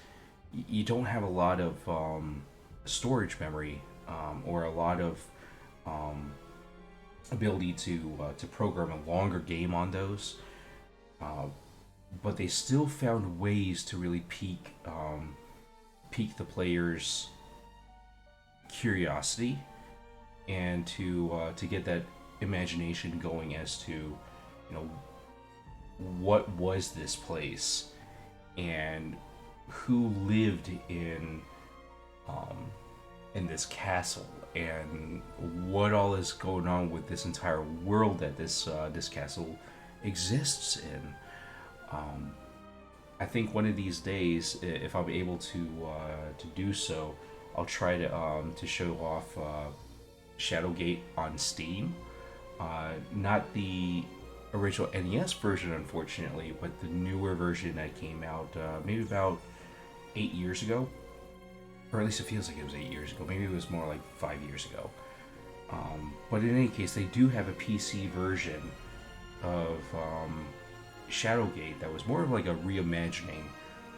you don't have a lot of storage memory or a lot of ability to program a longer game on those, but they still found ways to really pique the player's curiosity and to get that imagination going as to what was this place and who lived in this castle, and what all is going on with this entire world that this castle exists in. I think one of these days, if I'm able to do so, I'll try to show off Shadowgate on Steam. Not the original NES version, unfortunately, but the newer version that came out maybe about 8 years ago. Or at least it feels like it was 8 years ago. Maybe it was more like 5 years ago. But in any case, they do have a PC version of Shadowgate that was more of like a reimagining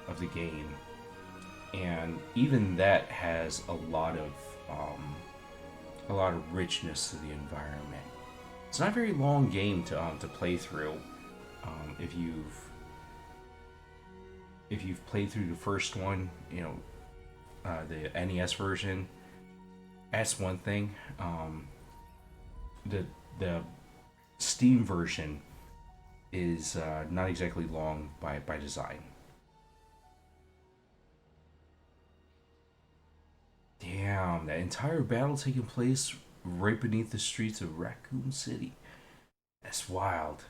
of the game, and even that has a lot of richness to the environment. It's not a very long game to play through. If you've played through the first one, the NES version, that's one thing. The Steam version is not exactly long by design. Damn, that entire battle taking place right beneath the streets of Raccoon City. That's wild.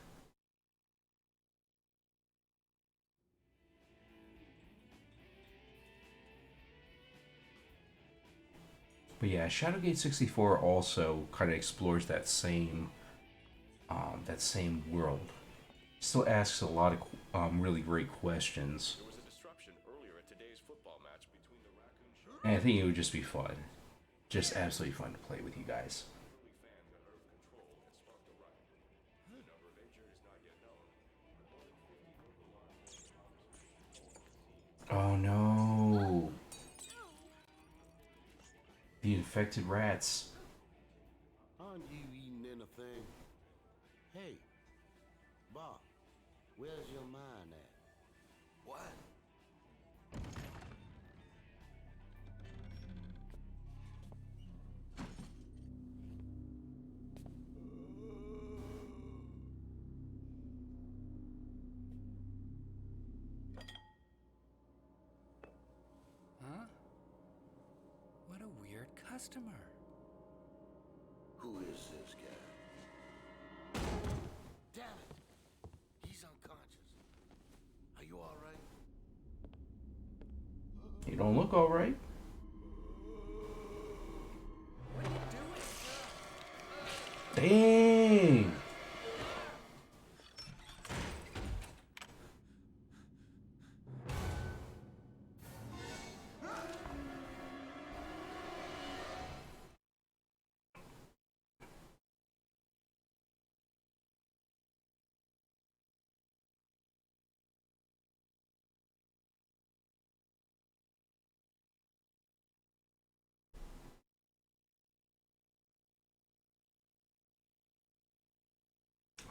But yeah, Shadowgate 64 also kind of explores that same world. Still asks a lot of really great questions. There was a disruption earlier at today's football match between the Raccoon Show And I think it would just be fun. Just absolutely fun to play with you guys. fans at Earth Control and sparked a riot. The number of injured is not yet known, but more than 50 Oh no. The infected rats. Aren't you eating anything? Hey, Bob, where's your mind at? What? Huh? What a weird customer. Who is this guy? Damn it! He's unconscious. Are you all right? You don't look alright. What are you doing? Dang.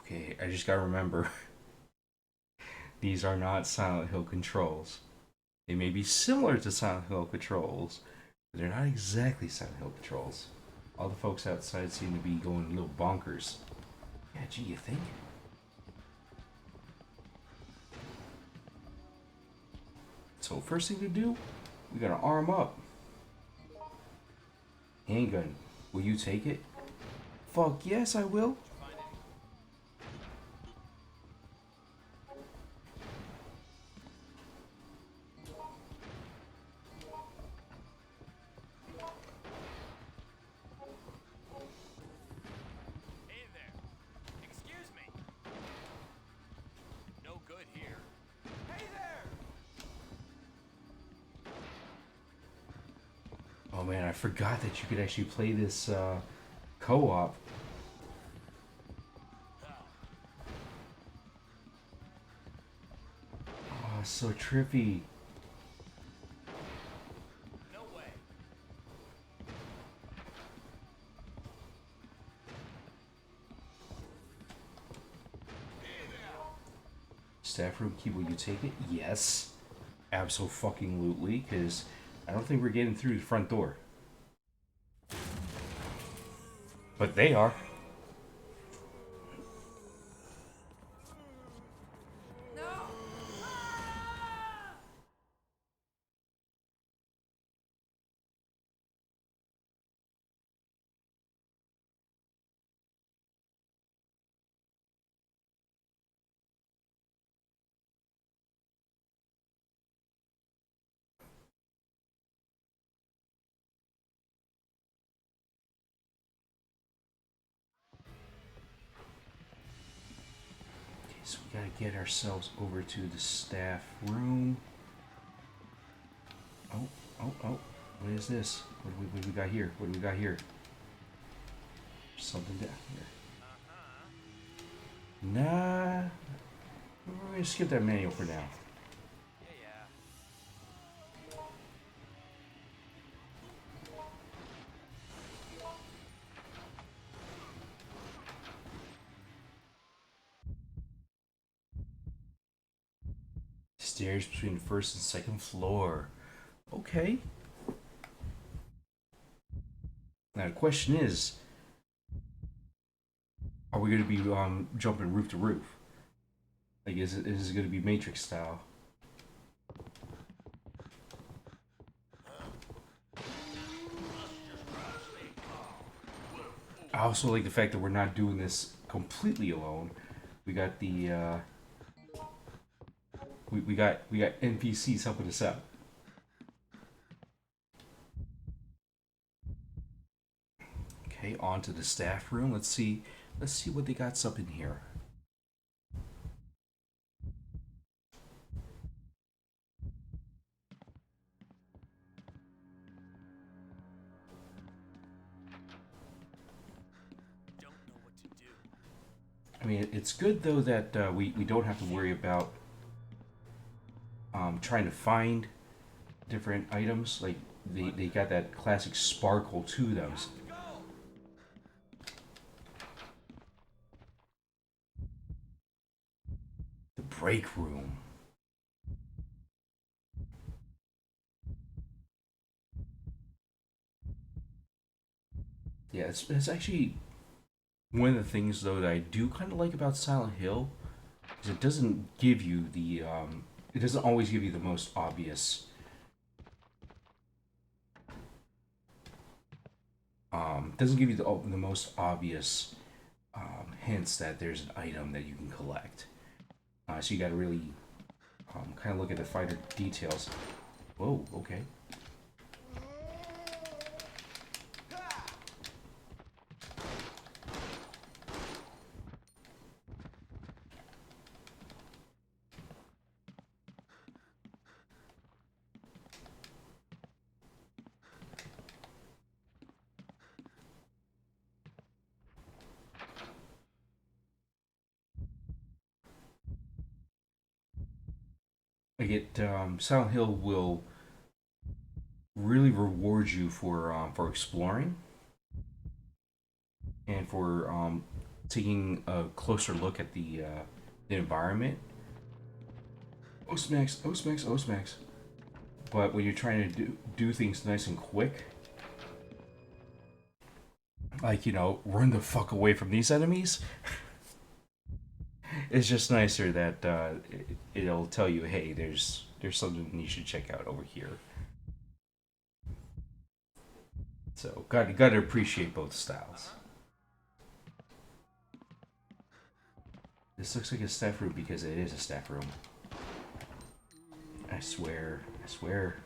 Okay, I just gotta remember, these are not Silent Hill controls. They may be similar to Silent Hill controls, but they're not exactly Silent Hill controls. All the folks outside seem to be going a little bonkers. Yeah, gee, you think? So first thing to do, we gotta arm up. Handgun, will you take it? Fuck yes, I will. Hey there. Excuse me. No good here. Hey there! Oh man, I forgot that you could actually play this co-op. Oh, so trippy. No way. Staff room key, will you take it? Yes. Abso-fucking-lutely, because I don't think we're getting through the front door. But they are. Okay, so we gotta get ourselves over to the staff room. Oh, oh, oh. What is this? What do we got here? What do we got here? Something down here. Nah. We're gonna skip that manual for now. Stairs between the first and second floor. Okay. Now the question is, are we going to be jumping roof to roof? Like, is it going to be Matrix style? I also like the fact that we're not doing this completely alone. We got the we got NPCs helping us out. Okay, on to the staff room. Let's see what they got up in here. I mean, it's good though that we don't have to worry about trying to find different items. Like they got that classic sparkle to them. The break room. Yeah, it's actually one of the things though that I do kind of like about Silent Hill is it doesn't give you the it doesn't always give you the most obvious doesn't give you the most obvious hints that there's an item that you can collect. So you got to really kind of look at the finer details. Whoa, okay. Like Silent Hill will really reward you for exploring and for taking a closer look at the environment. Oh smacks, oh smacks, oh smacks. But when you're trying to do things nice and quick, like run the fuck away from these enemies. It's just nicer that it'll tell you, hey, there's something you should check out over here. So gotta appreciate both styles. This looks like a staff room because it is a staff room. I swear, I swear.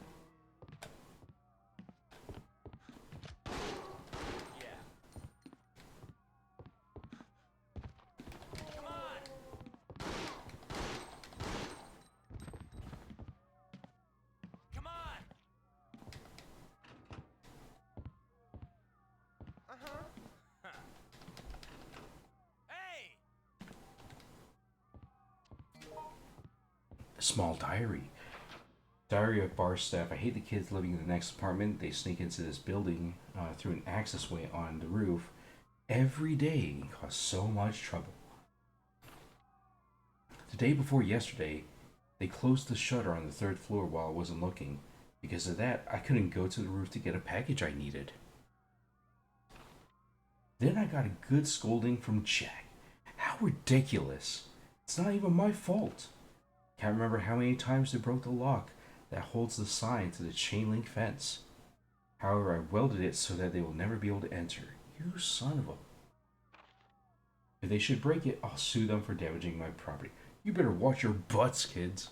Small diary. Diary of bar staff. I hate the kids living in the next apartment. They sneak into this building through an access way on the roof every day and cause so much trouble. The day before yesterday, they closed the shutter on the third floor while I wasn't looking. Because of that, I couldn't go to the roof to get a package I needed. Then I got a good scolding from Jack. How ridiculous. It's not even my fault. Can't remember how many times they broke the lock that holds the sign to the chain link fence. However, I welded it so that they will never be able to enter. You son of a... If they should break it, I'll sue them for damaging my property. You better watch your butts, kids.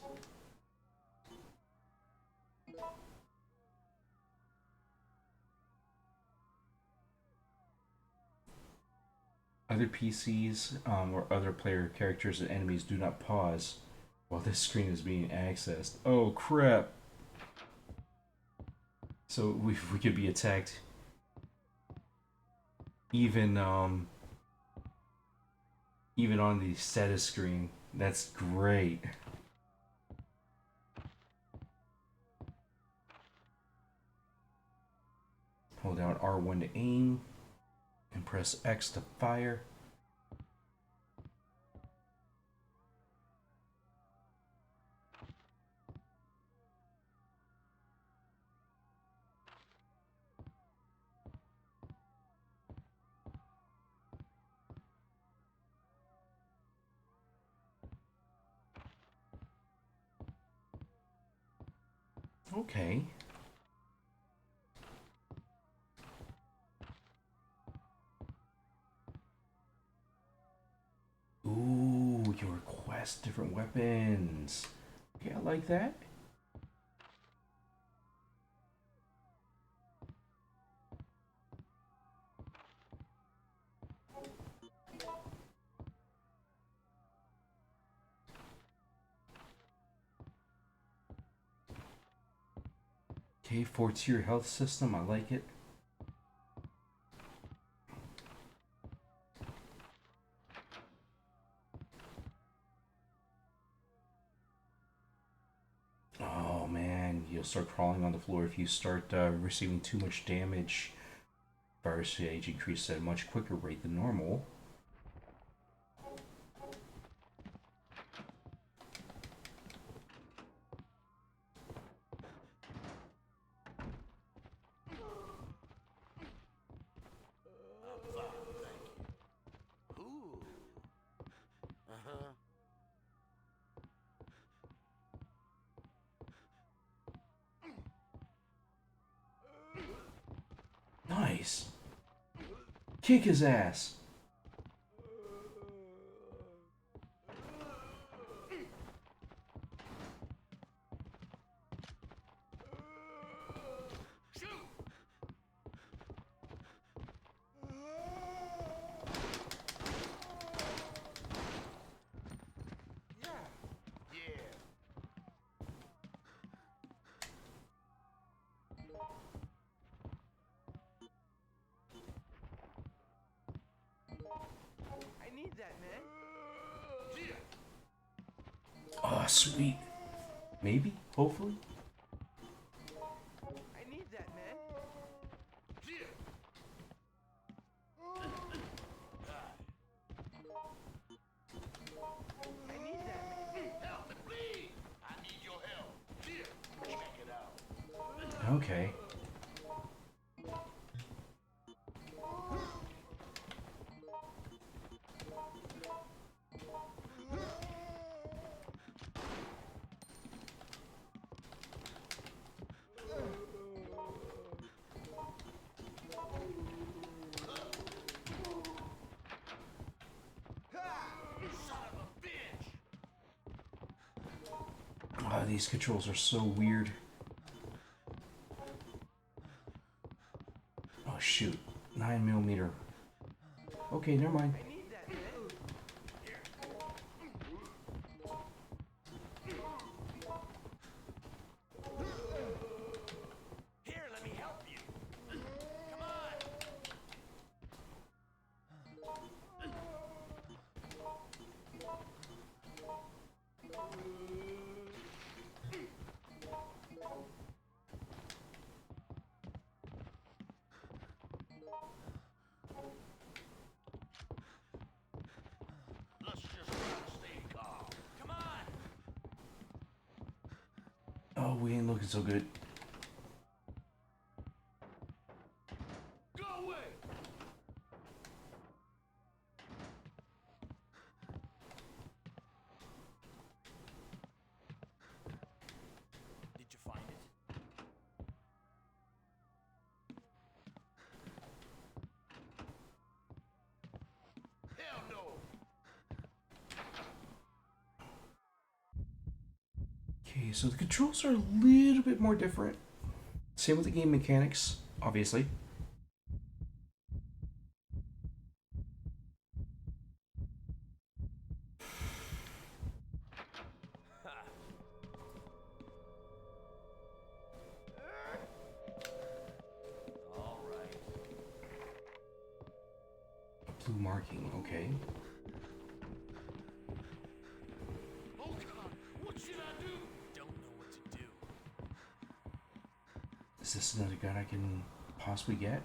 Other PCs or other player characters and enemies do not pause while this screen is being accessed. Oh crap! So we could be attacked Even even on the status screen. That's great. Hold down R1 to aim and press X to fire. Okay. Ooh, you request different weapons. Okay, I like that. Okay, 4-tier health system, I like it. Oh man, you'll start crawling on the floor if you start receiving too much damage. Fire stage increases at a much quicker rate than normal. Ooh. Uh-huh. Nice. Kick his ass. I need that, man. Oh, sweet. Maybe? Hopefully? I need that, man. I need that, man. Help me, please. I need your help. Here, check it out. Okay. Oh, these controls are so weird. Oh shoot, 9mm. Okay, never mind. I need that, man. Here, let me help you. Come on. Let's just try to stay calm. Come on. Oh, we ain't looking so good. Go away. Did you find it? Hell no. Okay, so the controls are a little bit more different. Same with the game mechanics, obviously. All right. Blue marking, okay. Oh God, what should I do? Don't know what to do. Is this another gun I can possibly get?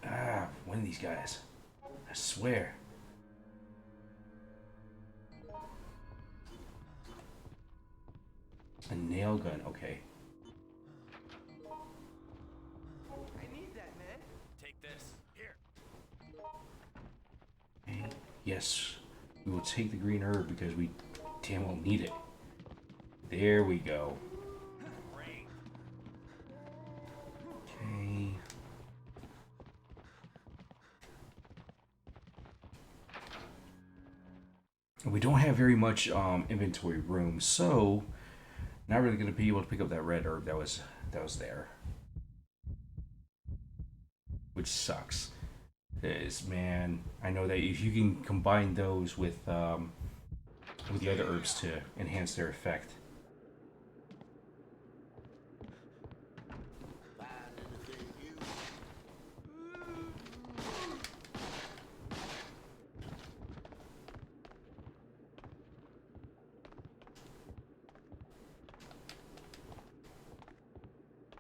Ah, one of these guys. I swear. A nail gun, okay. I need that, man. Take this. Here. Okay. Yes, we will take the green herb because we damn well need it. There we go. Great. Okay. We don't have very much inventory room, so not really going to be able to pick up that red herb that was there, which sucks. Is man, I know that if you can combine those with the other herbs to enhance their effect. Find anything new?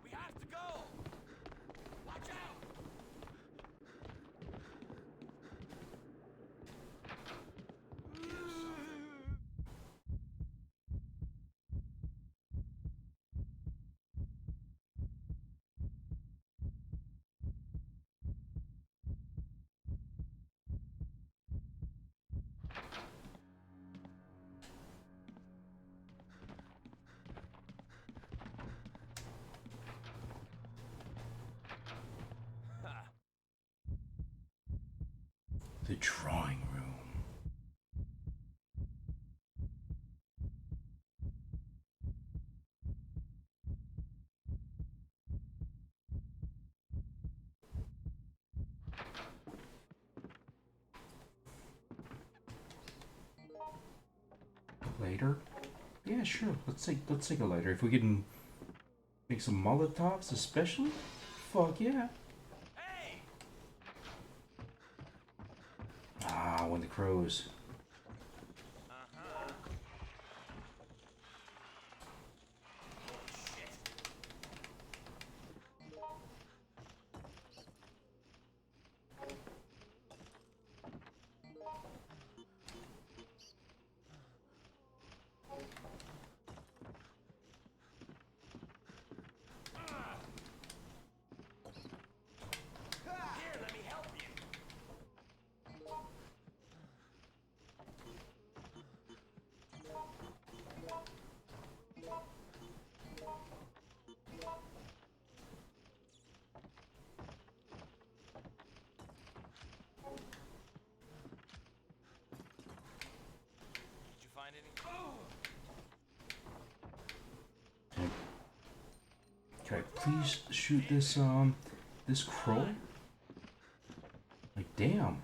We have to go. Watch out. Ha. The drawing room. Lighter? Yeah, sure. Let's take a lighter. If we can make some Molotovs, especially. Fuck yeah. Hey. Ah, when the crows. Uh-huh. Shit. Here, let me help you. Did you find any? Can I please shoot this this crow? Like damn.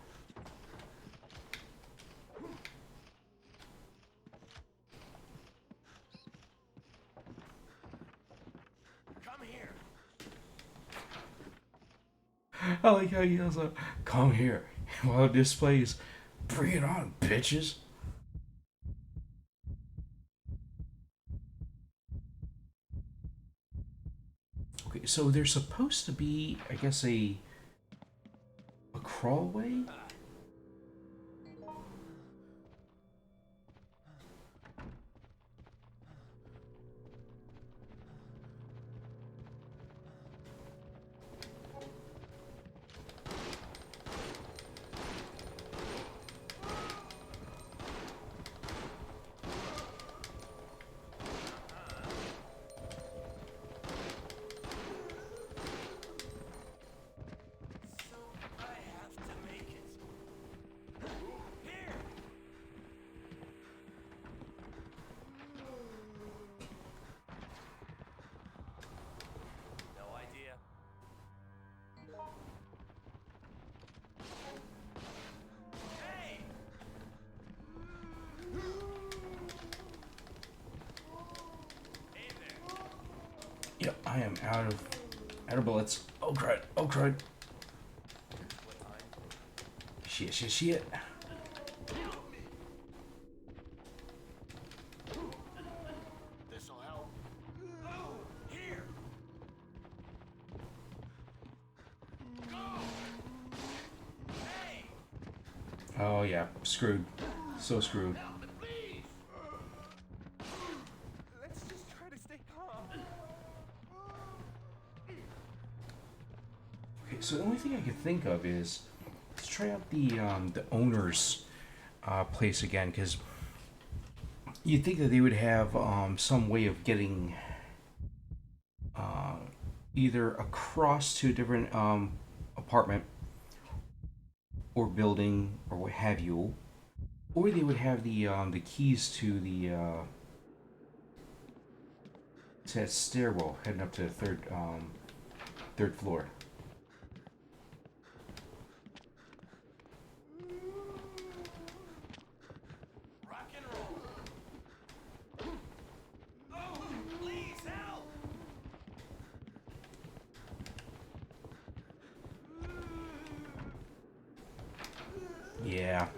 Come here. I like how he yells out, "Come here!" while it displays, "Bring it on, bitches!" Okay, so there's supposed to be, I guess, a crawlway. So I have to make it. Here. No idea. Hey. Hey there. Yep, I am out of bullets. Oh crud! Oh crud! What I Shit. This'll help. Here! Hey! Oh yeah, screwed. So screwed. Help me, please! Let's just try to stay calm. Okay, so the only thing I could think of is let's try out the owner's place again, because you'd think that they would have some way of getting either across to a different apartment or building or what have you, or they would have the keys to the to that stairwell heading up to the third floor. Rock and roll. Oh, please help! Yeah.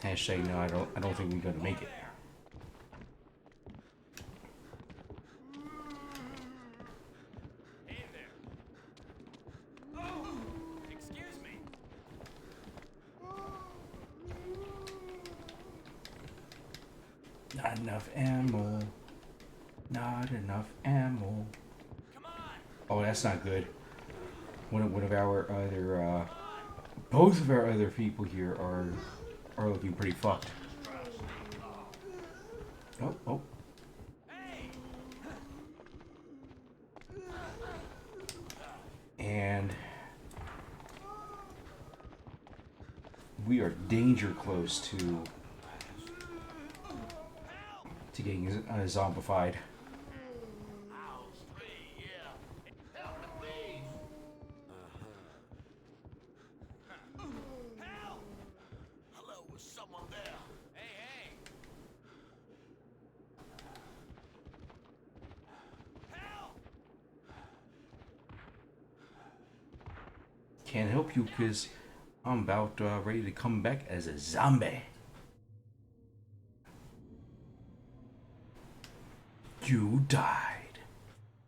Hashtag no, I don't think we're gonna make it. Hey there. Oh, excuse me. Not enough ammo. Not enough ammo. Come on. Oh, that's not good. One of our other both of our other people here are looking pretty fucked. Oh. Hey! And we are danger close to getting zombified. House 3, yeah. Help me, please. Help! Hello, is someone there? Hey! Help! Can't help you because I'm about ready to come back as a zombie. You died.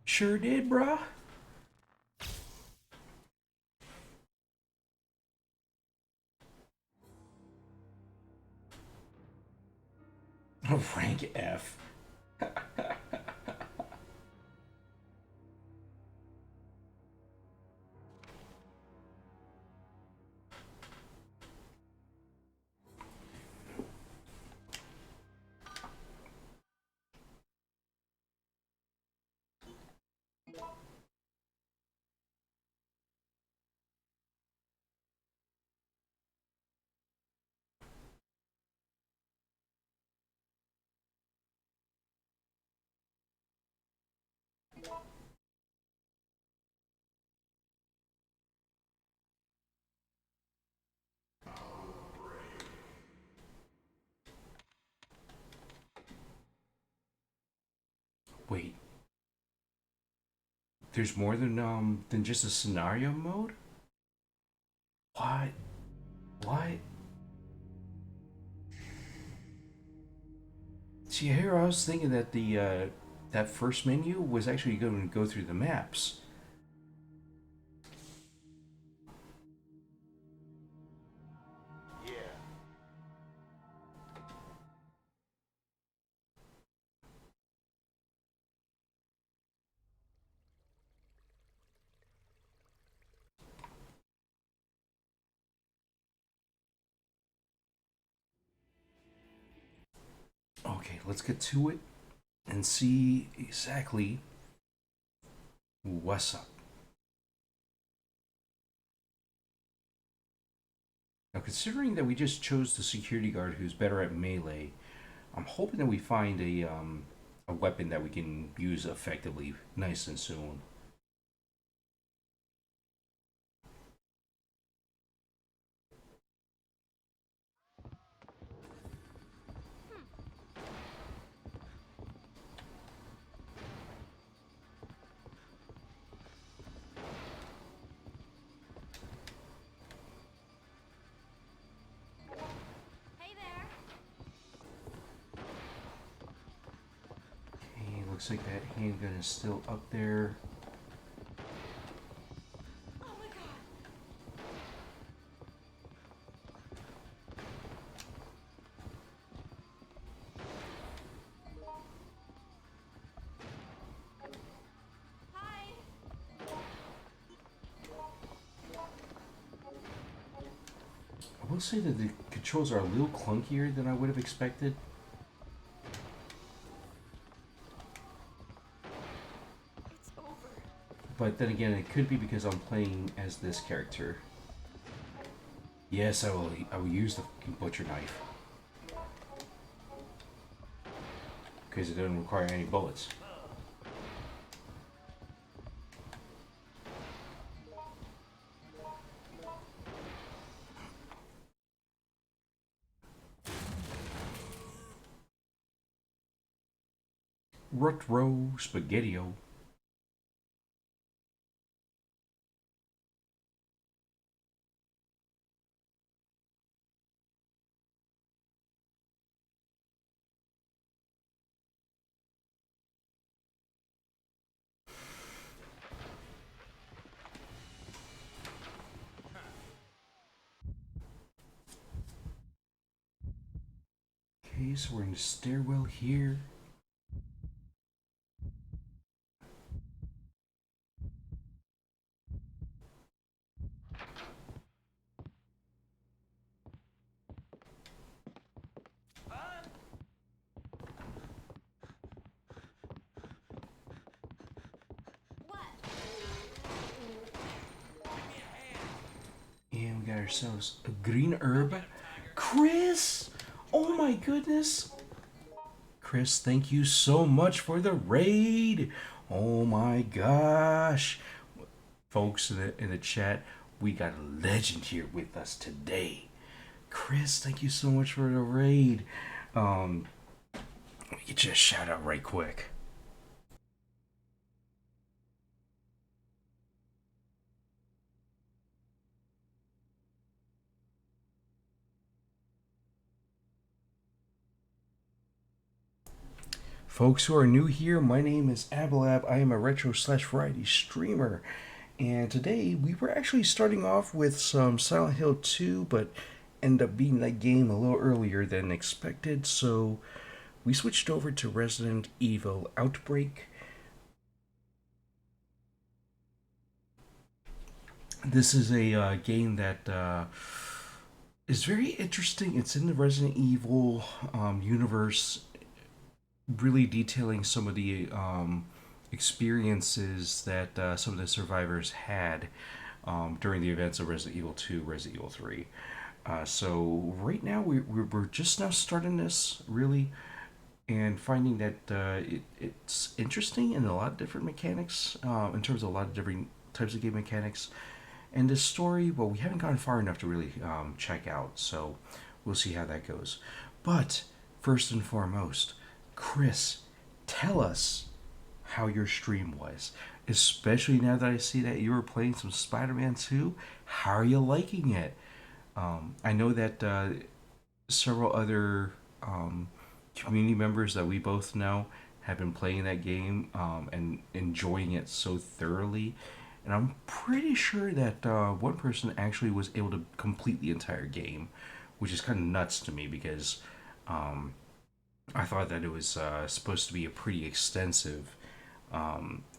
Sure did, bruh. Rank F. Wait. There's more than just a scenario mode? What? See, here I was thinking that the that first menu was actually going to go through the maps. Yeah. Okay, let's get to it and see exactly what's up. Now, considering that we just chose the security guard who's better at melee, I'm hoping that we find a weapon that we can use effectively nice and soon. Looks like that handgun is still up there. Oh my god! Hi! I will say that the controls are a little clunkier than I would have expected. It's over. But then again, it could be because I'm playing as this character. Yes, I will use the fucking butcher knife. Because it doesn't require any bullets. Rutro Spaghettio. Okay, so we're in the stairwell here. And we got ourselves a green herb. Chris! Oh my goodness! Chris, thank you so much for the raid! Oh my gosh! Folks in the chat, we got a legend here with us today. Chris, thank you so much for the raid. Let me get you a shout out right quick. Folks who are new here, my name is Abba. I am a retro/variety streamer. And today we were actually starting off with some Silent Hill 2, but ended up beating that game a little earlier than expected. So we switched over to Resident Evil Outbreak. This is a game that is very interesting. It's in the Resident Evil universe, really detailing some of the experiences that some of the survivors had during the events of Resident Evil 2, Resident Evil 3. So right now we're just now starting this really, and finding that it's interesting in a lot of different mechanics, in terms of a lot of different types of game mechanics. And this story, well, we haven't gone far enough to really check out, so we'll see how that goes. But first and foremost, Chris, tell us how your stream was, especially now that I see that you were playing some Spider-Man 2. How are you liking it? I know that several other community members that we both know have been playing that game and enjoying it so thoroughly. And I'm pretty sure that one person actually was able to complete the entire game, which is kind of nuts to me because I thought that it was supposed to be a pretty extensive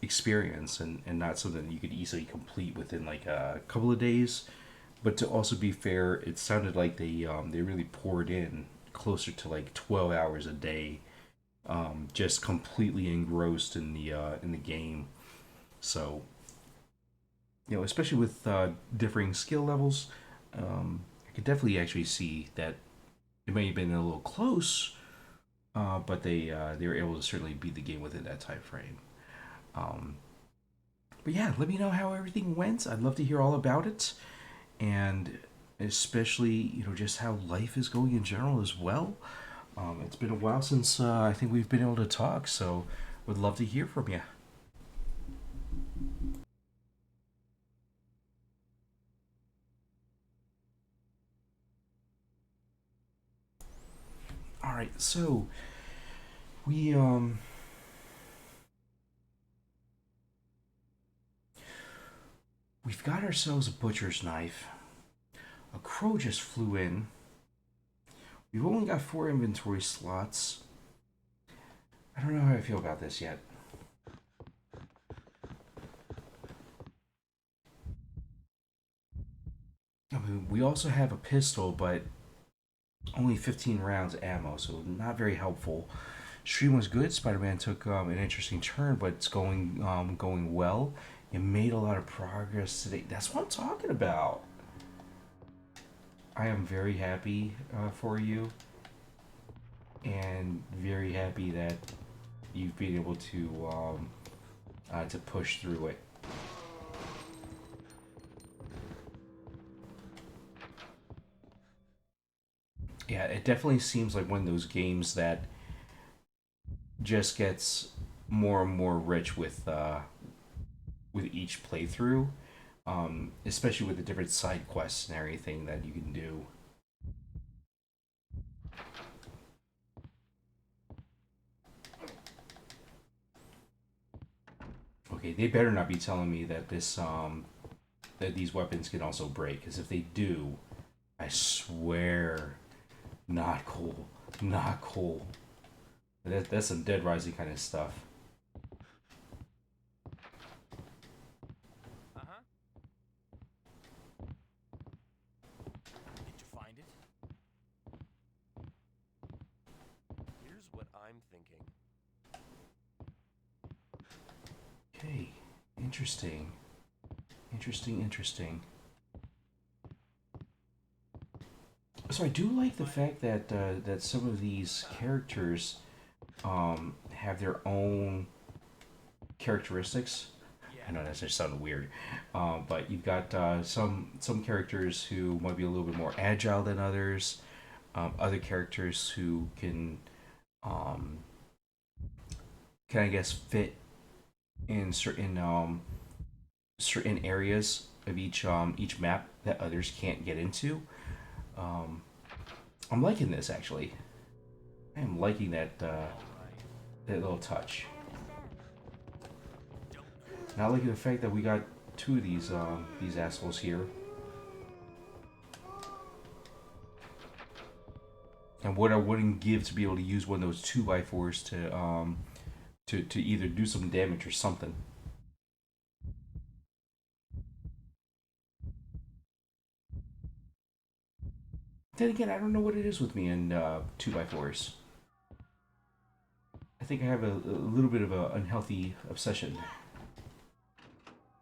experience and not something that you could easily complete within like a couple of days. But to also be fair, it sounded like they really poured in closer to like 12 hours a day, just completely engrossed in the game. So, you know, especially with differing skill levels, I could definitely actually see that it may have been a little close, but they were able to certainly beat the game within that time frame. But yeah, let me know how everything went. I'd love to hear all about it, and especially just how life is going in general as well. It's been a while since I think we've been able to talk, so would love to hear from you. All right, so we we've got ourselves a butcher's knife. A crow just flew in. We've only got 4 inventory slots. I don't know how I feel about this yet. I mean, we also have a pistol, but only 15 rounds of ammo, so not very helpful. Stream was good. Spider-Man took an interesting turn, but it's going well. You made a lot of progress today. That's what I'm talking about. I am very happy for you, and very happy that you've been able to push through it. Yeah, it definitely seems like one of those games that just gets more and more rich with each playthrough, especially with the different side quests and everything that you can do. Okay, they better not be telling me that that these weapons can also break, because if they do, I swear, not cool, not cool. That's some Dead Rising kind of stuff. Did you find it? Here's what I'm thinking. Okay, interesting. Interesting. So I do like the fact that that some of these characters have their own characteristics. I know that just sounded weird, but you've got some characters who might be a little bit more agile than others. Other characters who can I guess fit in certain areas of each map that others can't get into. I'm liking this actually. I am liking that little touch. Not liking the fact that we got 2 of these assholes here. And what I wouldn't give to be able to use one of those 2x4s to either do some damage or something. Then again, I don't know what it is with me and 2x4s. I think I have a little bit of an unhealthy obsession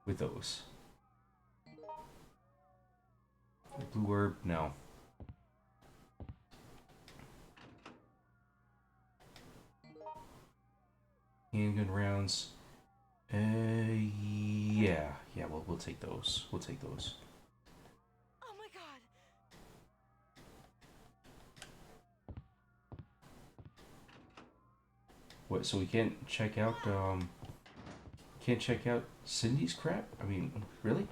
with those. Blue herb, no. Handgun rounds. Yeah, we'll take those. We'll take those. Oh my god! What? So we can't check out Cindy's crap? I mean, really?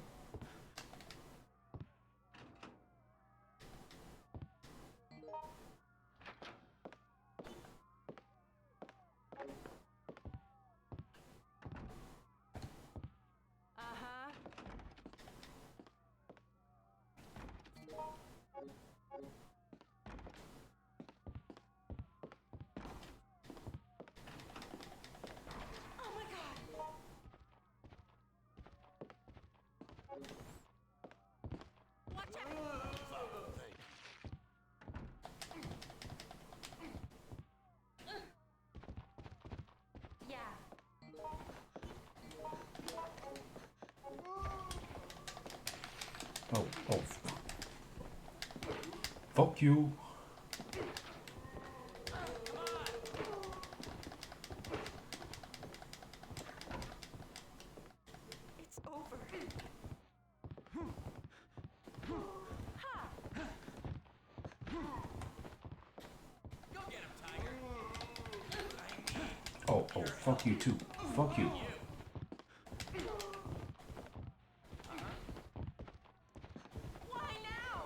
Oh. Fuck you. It's over. Go get him, Tiger. Oh, fuck you too. Fuck you. Why now?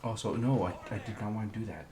Also, no, I did not want to do that.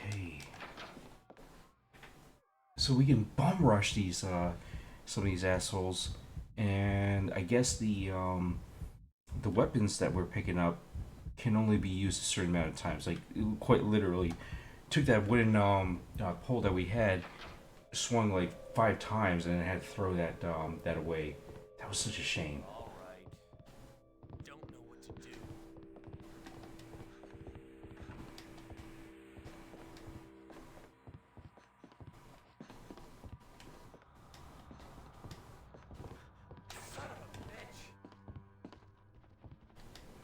Okay. So we can bum rush these some of these assholes, and I guess the weapons that we're picking up can only be used a certain amount of times. Like quite literally, took that wooden pole that we had, swung like 5 times, and then had to throw that away. That was such a shame. All right. Don't know what to do. Son of a bitch.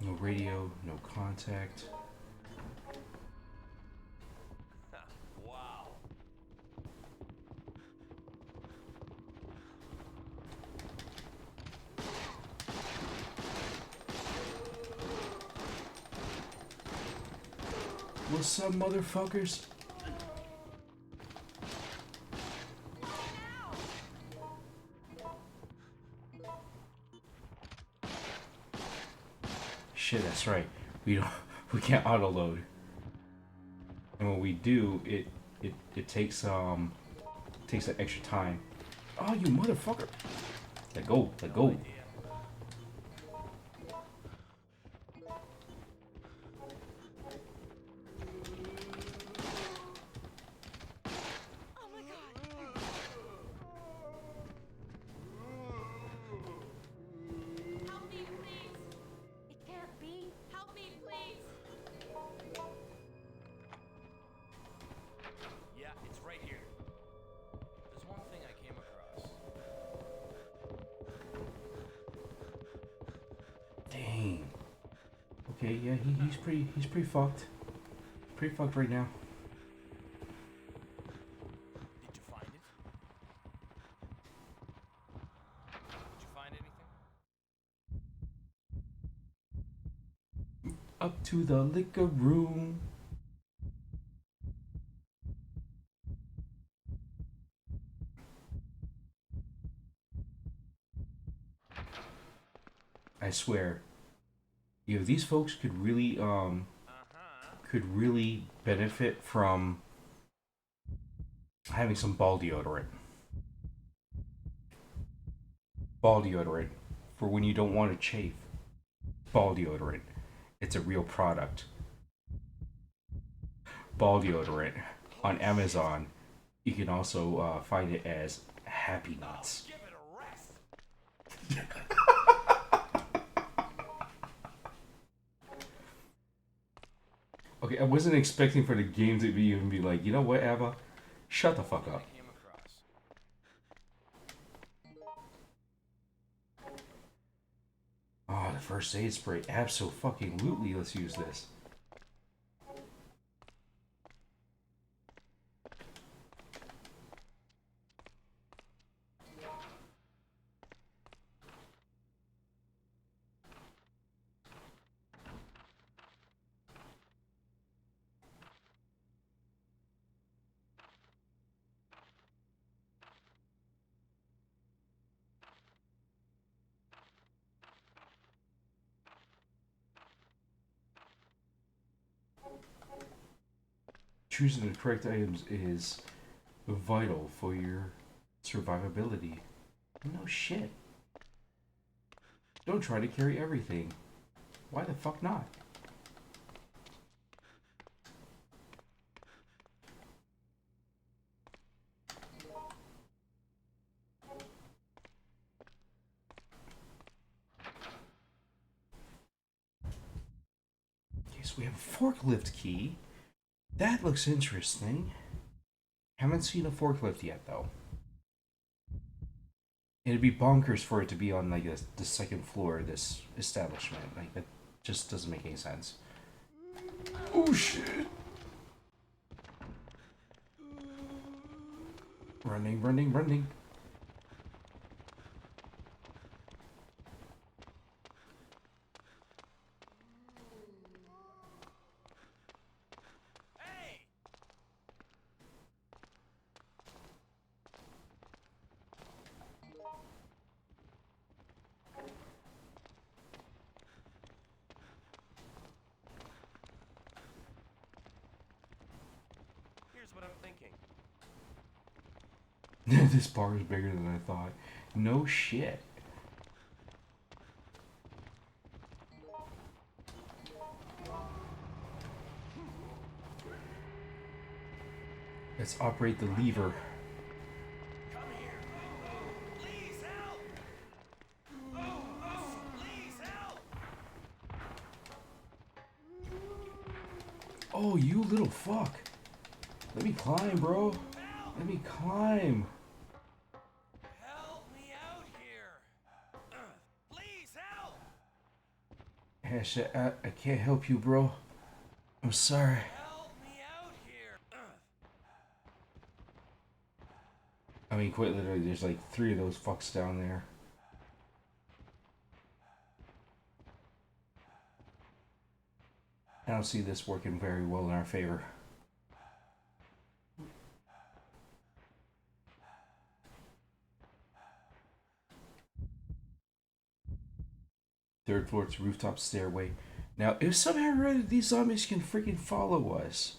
No radio, no contact. Wow. What's up, motherfuckers? Shit, that's right. We can't auto load. And when we do, it takes that extra time. Oh, you motherfucker! Let go, let go. Oh my god! Help me, please! It can't be. Help me, please! Yeah, it's right here. There's one thing I came across. Dang. Okay, yeah, he's pretty fucked. Pretty fucked right now. Did you find it? Did you find anything? Up to the liquor room. I swear, these folks could really benefit from having some ball deodorant. Ball deodorant for when you don't want to chafe. Ball deodorant. It's a real product. Ball deodorant on Amazon. You can also find it as Happy Nuts. Give it a rest. Okay, I wasn't expecting for the game to even be like, you know what, Abba? Shut the fuck up. I came across. Oh, the first aid spray. Abso-fucking-lutely, let's use this. Choosing the correct items is vital for your survivability. No shit. Don't try to carry everything. Why the fuck not? Okay, so we have a forklift key. That looks interesting. Haven't seen a forklift yet, though. It'd be bonkers for it to be on like the second floor of this establishment. Like that just doesn't make any sense. Oh shit! Running, running, running. Hey! just what I'm thinking. This bar is bigger than I thought. No shit. Let's operate the lever. Come here. Please help. Please help. Oh, you little fuck. Let me climb, bro. Let me climb. Help me out here. Please help. Ash, I can't help you, bro. I'm sorry. Help me out here. I mean, quite literally, there's like 3 of those fucks down there. I don't see this working very well in our favor. Third floor to rooftop stairway. Now, if somehow or other these zombies can freaking follow us,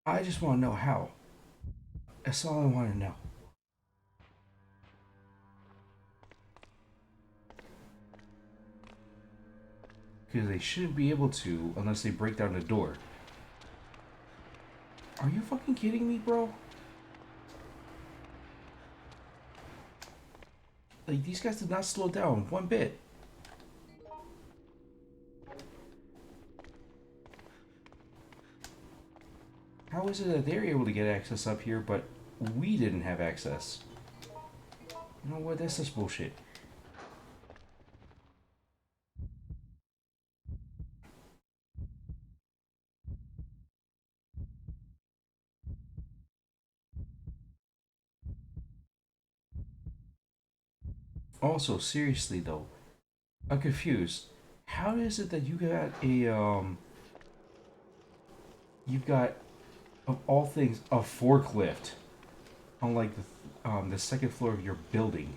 I just want to know how. That's all I want to know. Because they shouldn't be able to unless they break down the door. Are you fucking kidding me, bro? Like, these guys did not slow down one bit. How is it that they're able to get access up here, but we didn't have access? You know what? That's just bullshit. Also, seriously though, I'm confused. How is it that you got a you've got, of all things, a forklift on like the second floor of your building?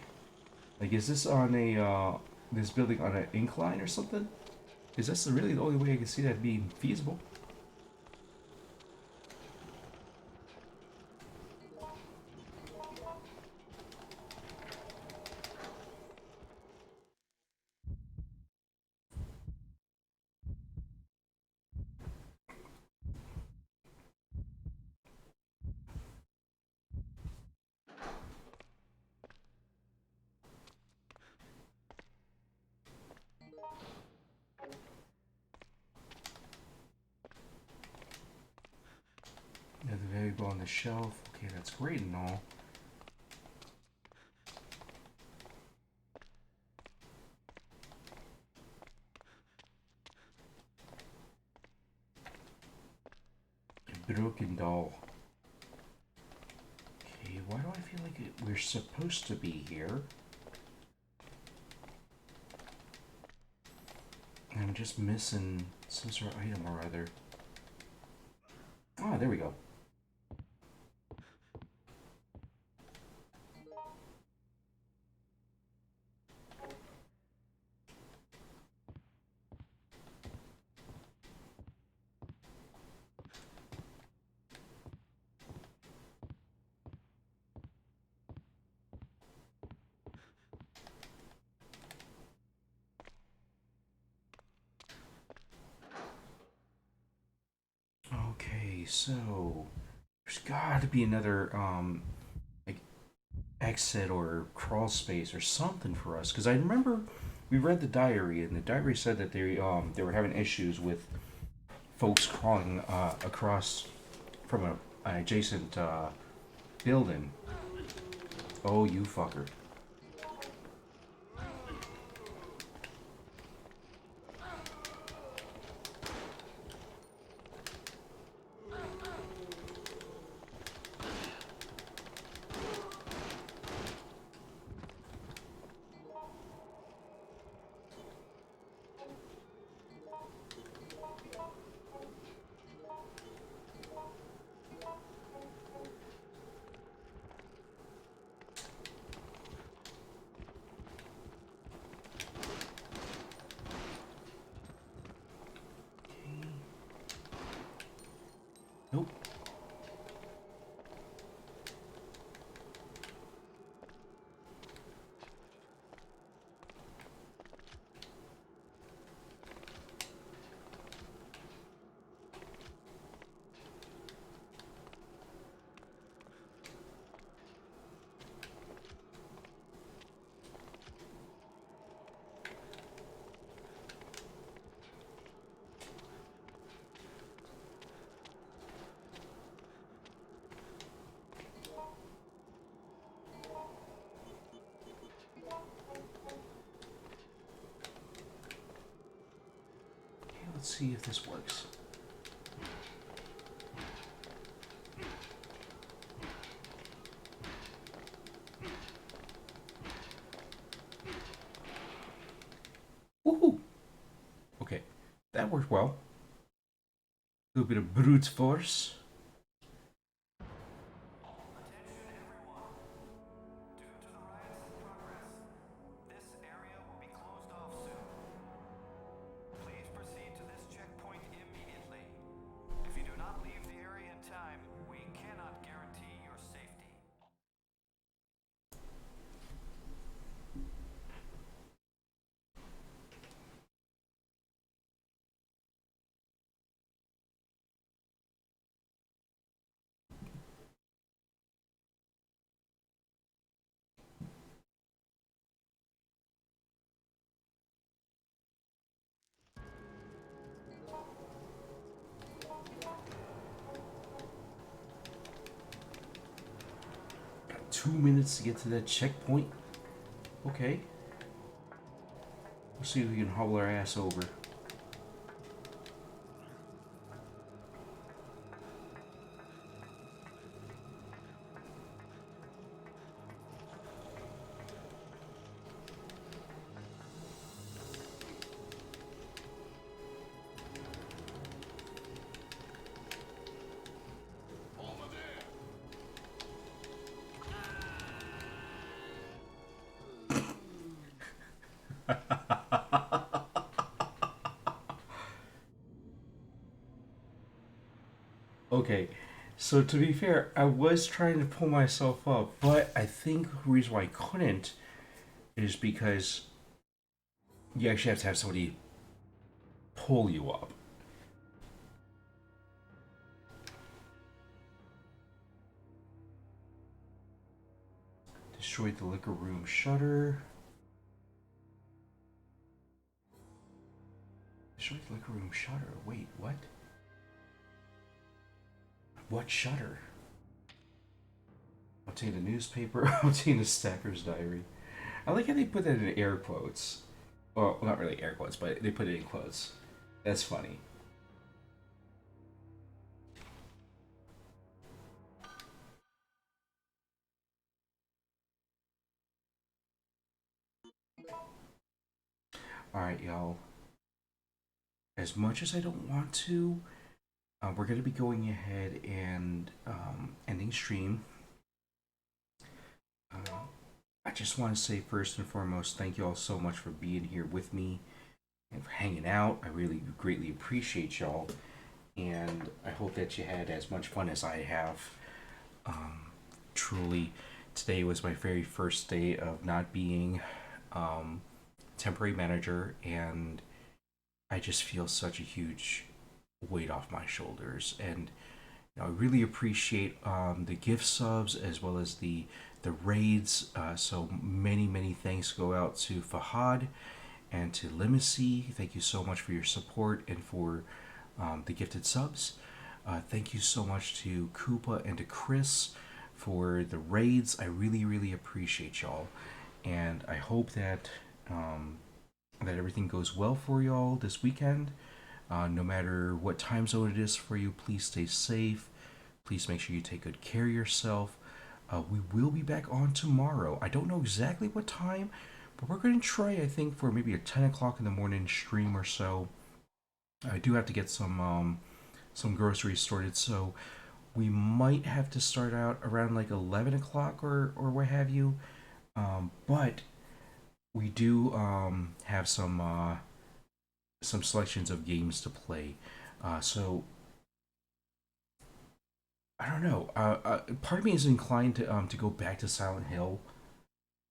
Like, is this on a this building on an incline or something? Is this really the only way I can see that being feasible? Another variable on the shelf. Okay, that's great and all. A broken doll. Okay, why do I feel like we're supposed to be here? I'm just missing some sort of item or other. Ah, there we go. Okay, so there's got to be another like exit or crawl space or something for us, because I remember we read the diary and the diary said that they were having issues with folks crawling across from an adjacent building. Oh, you fucker. let's see if this works. Woohoo! Okay, that worked well. A little bit of brute force. Got 2 minutes to get to that checkpoint. Okay. We'll see if we can hobble our ass over. Okay, so to be fair, I was trying to pull myself up, but I think the reason why I couldn't is because you actually have to have somebody pull you up. Destroyed the liquor room shutter. Destroyed the liquor room shutter. Wait, what? What shutter? Obtain a newspaper. Obtain a stacker's diary. I like how they put that in air quotes. Well, not really air quotes, but they put it in quotes. That's funny. Alright, y'all. As much as I don't want to, we're going to be going ahead and ending stream. I just want to say first and foremost, thank you all so much for being here with me and for hanging out. I really greatly appreciate y'all, and I hope that you had as much fun as I have. Truly, today was my very first day of not being temporary manager, and I just feel such a huge weight off my shoulders. And I really appreciate the gift subs as well as the raids. So many thanks go out to Fahad and to Limacy. Thank you so much for your support and for the gifted subs. Thank you so much to Koopa and to Chris for the raids. I really appreciate y'all, and I hope that that everything goes well for y'all this weekend. No matter what time zone it is for you, please stay safe. Please make sure you take good care of yourself. We will be back on tomorrow. I don't know exactly what time, but we're going to try, I think, for maybe a 10 o'clock in the morning stream or so. I do have to get some groceries sorted, so we might have to start out around like 11 o'clock or what have you. But we do have some selections of games to play. So I don't know. Part of me is inclined to go back to Silent Hill,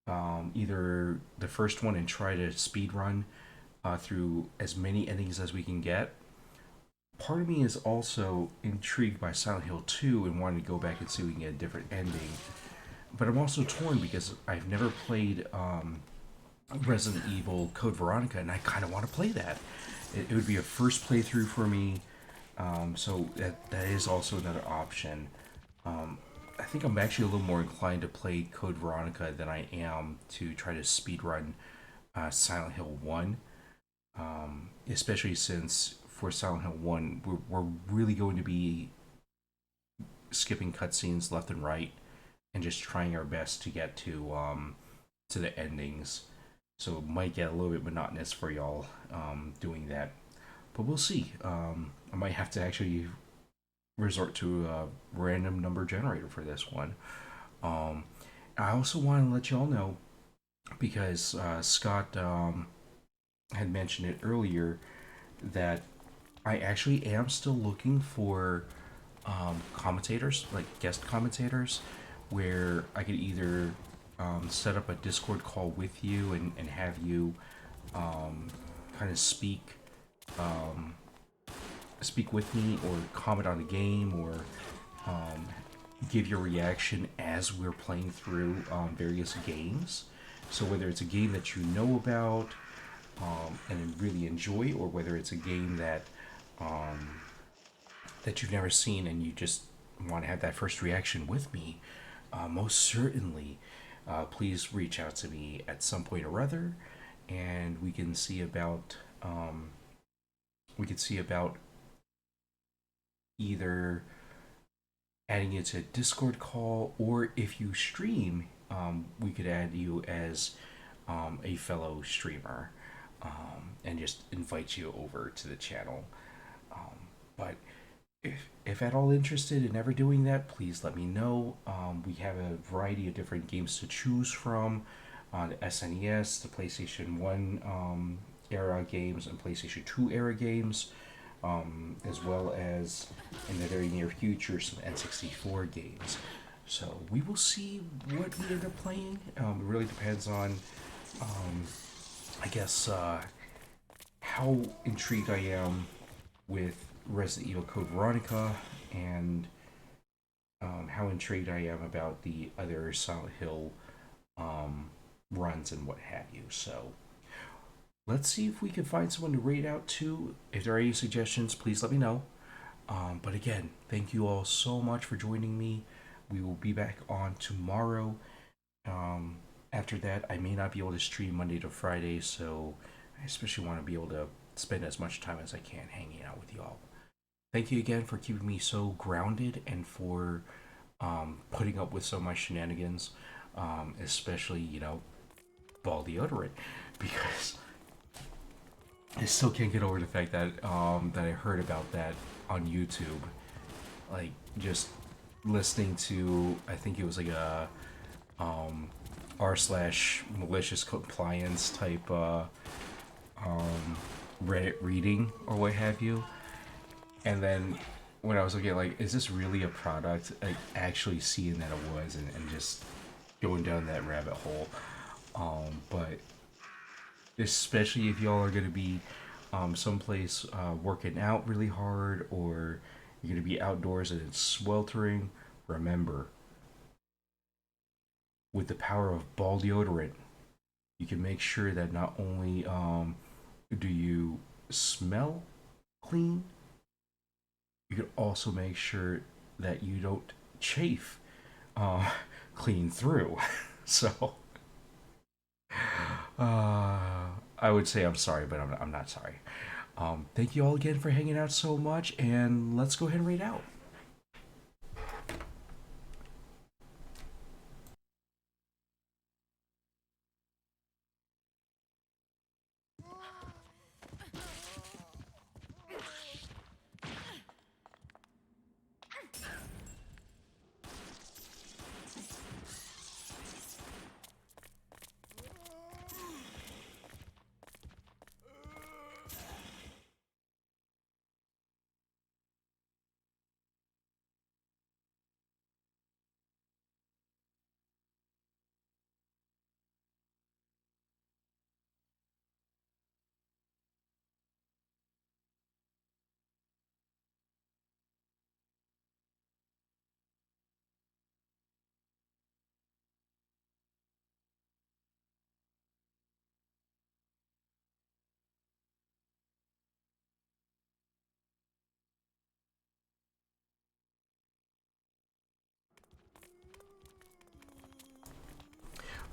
either the first one and try to speed run through as many endings as we can get. Part of me is also intrigued by Silent Hill 2 and wanting to go back and see if we can get a different ending. But I'm also torn because I've never played Resident Evil Code Veronica, and I kind of want to play that. It would be a first playthrough for me. So that is also another option. I think I'm actually a little more inclined to play Code Veronica than I am to try to speedrun Silent Hill 1. Especially since for Silent Hill 1, we're really going to be skipping cutscenes left and right and just trying our best to get to the endings. So it might get a little bit monotonous for y'all doing that. But we'll see. I might have to actually resort to a random number generator for this one. I also want to let y'all know, because Scott had mentioned it earlier, that I actually am still looking for commentators, like guest commentators, where I could either set up a Discord call with you and have you kind of speak with me, or comment on the game, or give your reaction as we're playing through various games. So whether it's a game that you know about and really enjoy, or whether it's a game that that you've never seen and you just want to have that first reaction with me, most certainly, please reach out to me at some point or other, and we can see about either adding you to a Discord call, or if you stream, we could add you as a fellow streamer, and just invite you over to the channel. But if at all interested in ever doing that, please let me know. We have a variety of different games to choose from on the SNES, the PlayStation 1 era games, and PlayStation 2 era games, as well as in the very near future some N64 games. So we will see what we end up playing. It really depends on, I guess, how intrigued I am with Resident Evil Code Veronica, and how intrigued I am about the other Silent Hill runs and what have you. So let's see if we can find someone to raid out to. If there are any suggestions, please let me know. But again, thank you all so much for joining me. We will be back on tomorrow. After that, I may not be able to stream Monday to Friday, so I especially want to be able to spend as much time as I can hanging out with y'all. Thank you again for keeping me so grounded, and for putting up with so much shenanigans, especially, ball deodorant, because I still can't get over the fact that that I heard about that on YouTube. Like, just listening to, I think it was like a r/malicious compliance type Reddit reading or what have you. And then when I was looking at, like, is this really a product? Like, actually seeing that it was, and just going down that rabbit hole. But especially if y'all are going to be someplace working out really hard, or you're going to be outdoors and it's sweltering, remember, with the power of ball deodorant, you can make sure that not only do you smell clean, you can also make sure that you don't chafe clean through. So I would say I'm sorry, but I'm not sorry. Thank you all again for hanging out so much, and let's go ahead and raid out.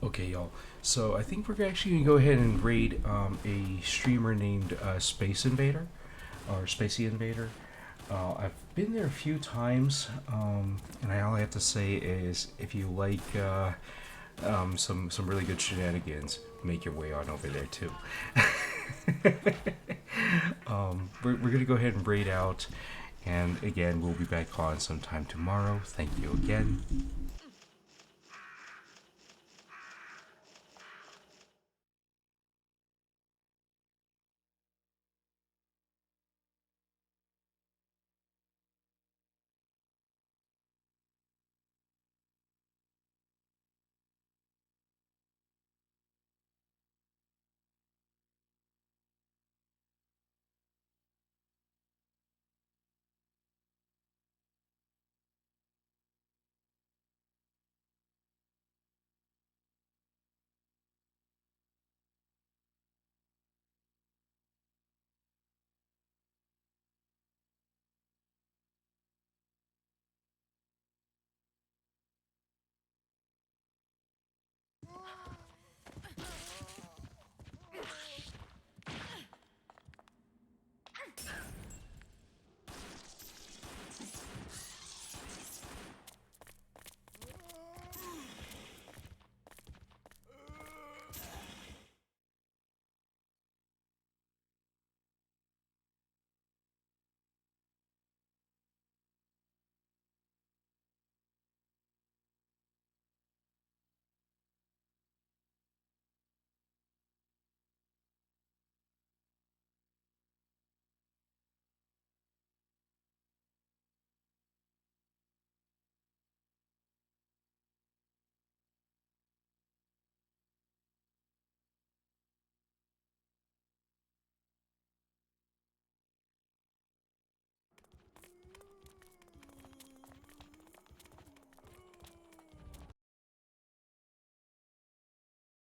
Okay, y'all. So I think we're actually gonna go ahead and raid a streamer named Space Invader. or Spacey Invader. I've been there a few times, and all I have to say is, if you like some really good shenanigans, make your way on over there too. We're gonna go ahead and braid out, and again, we'll be back on sometime tomorrow. Thank you again.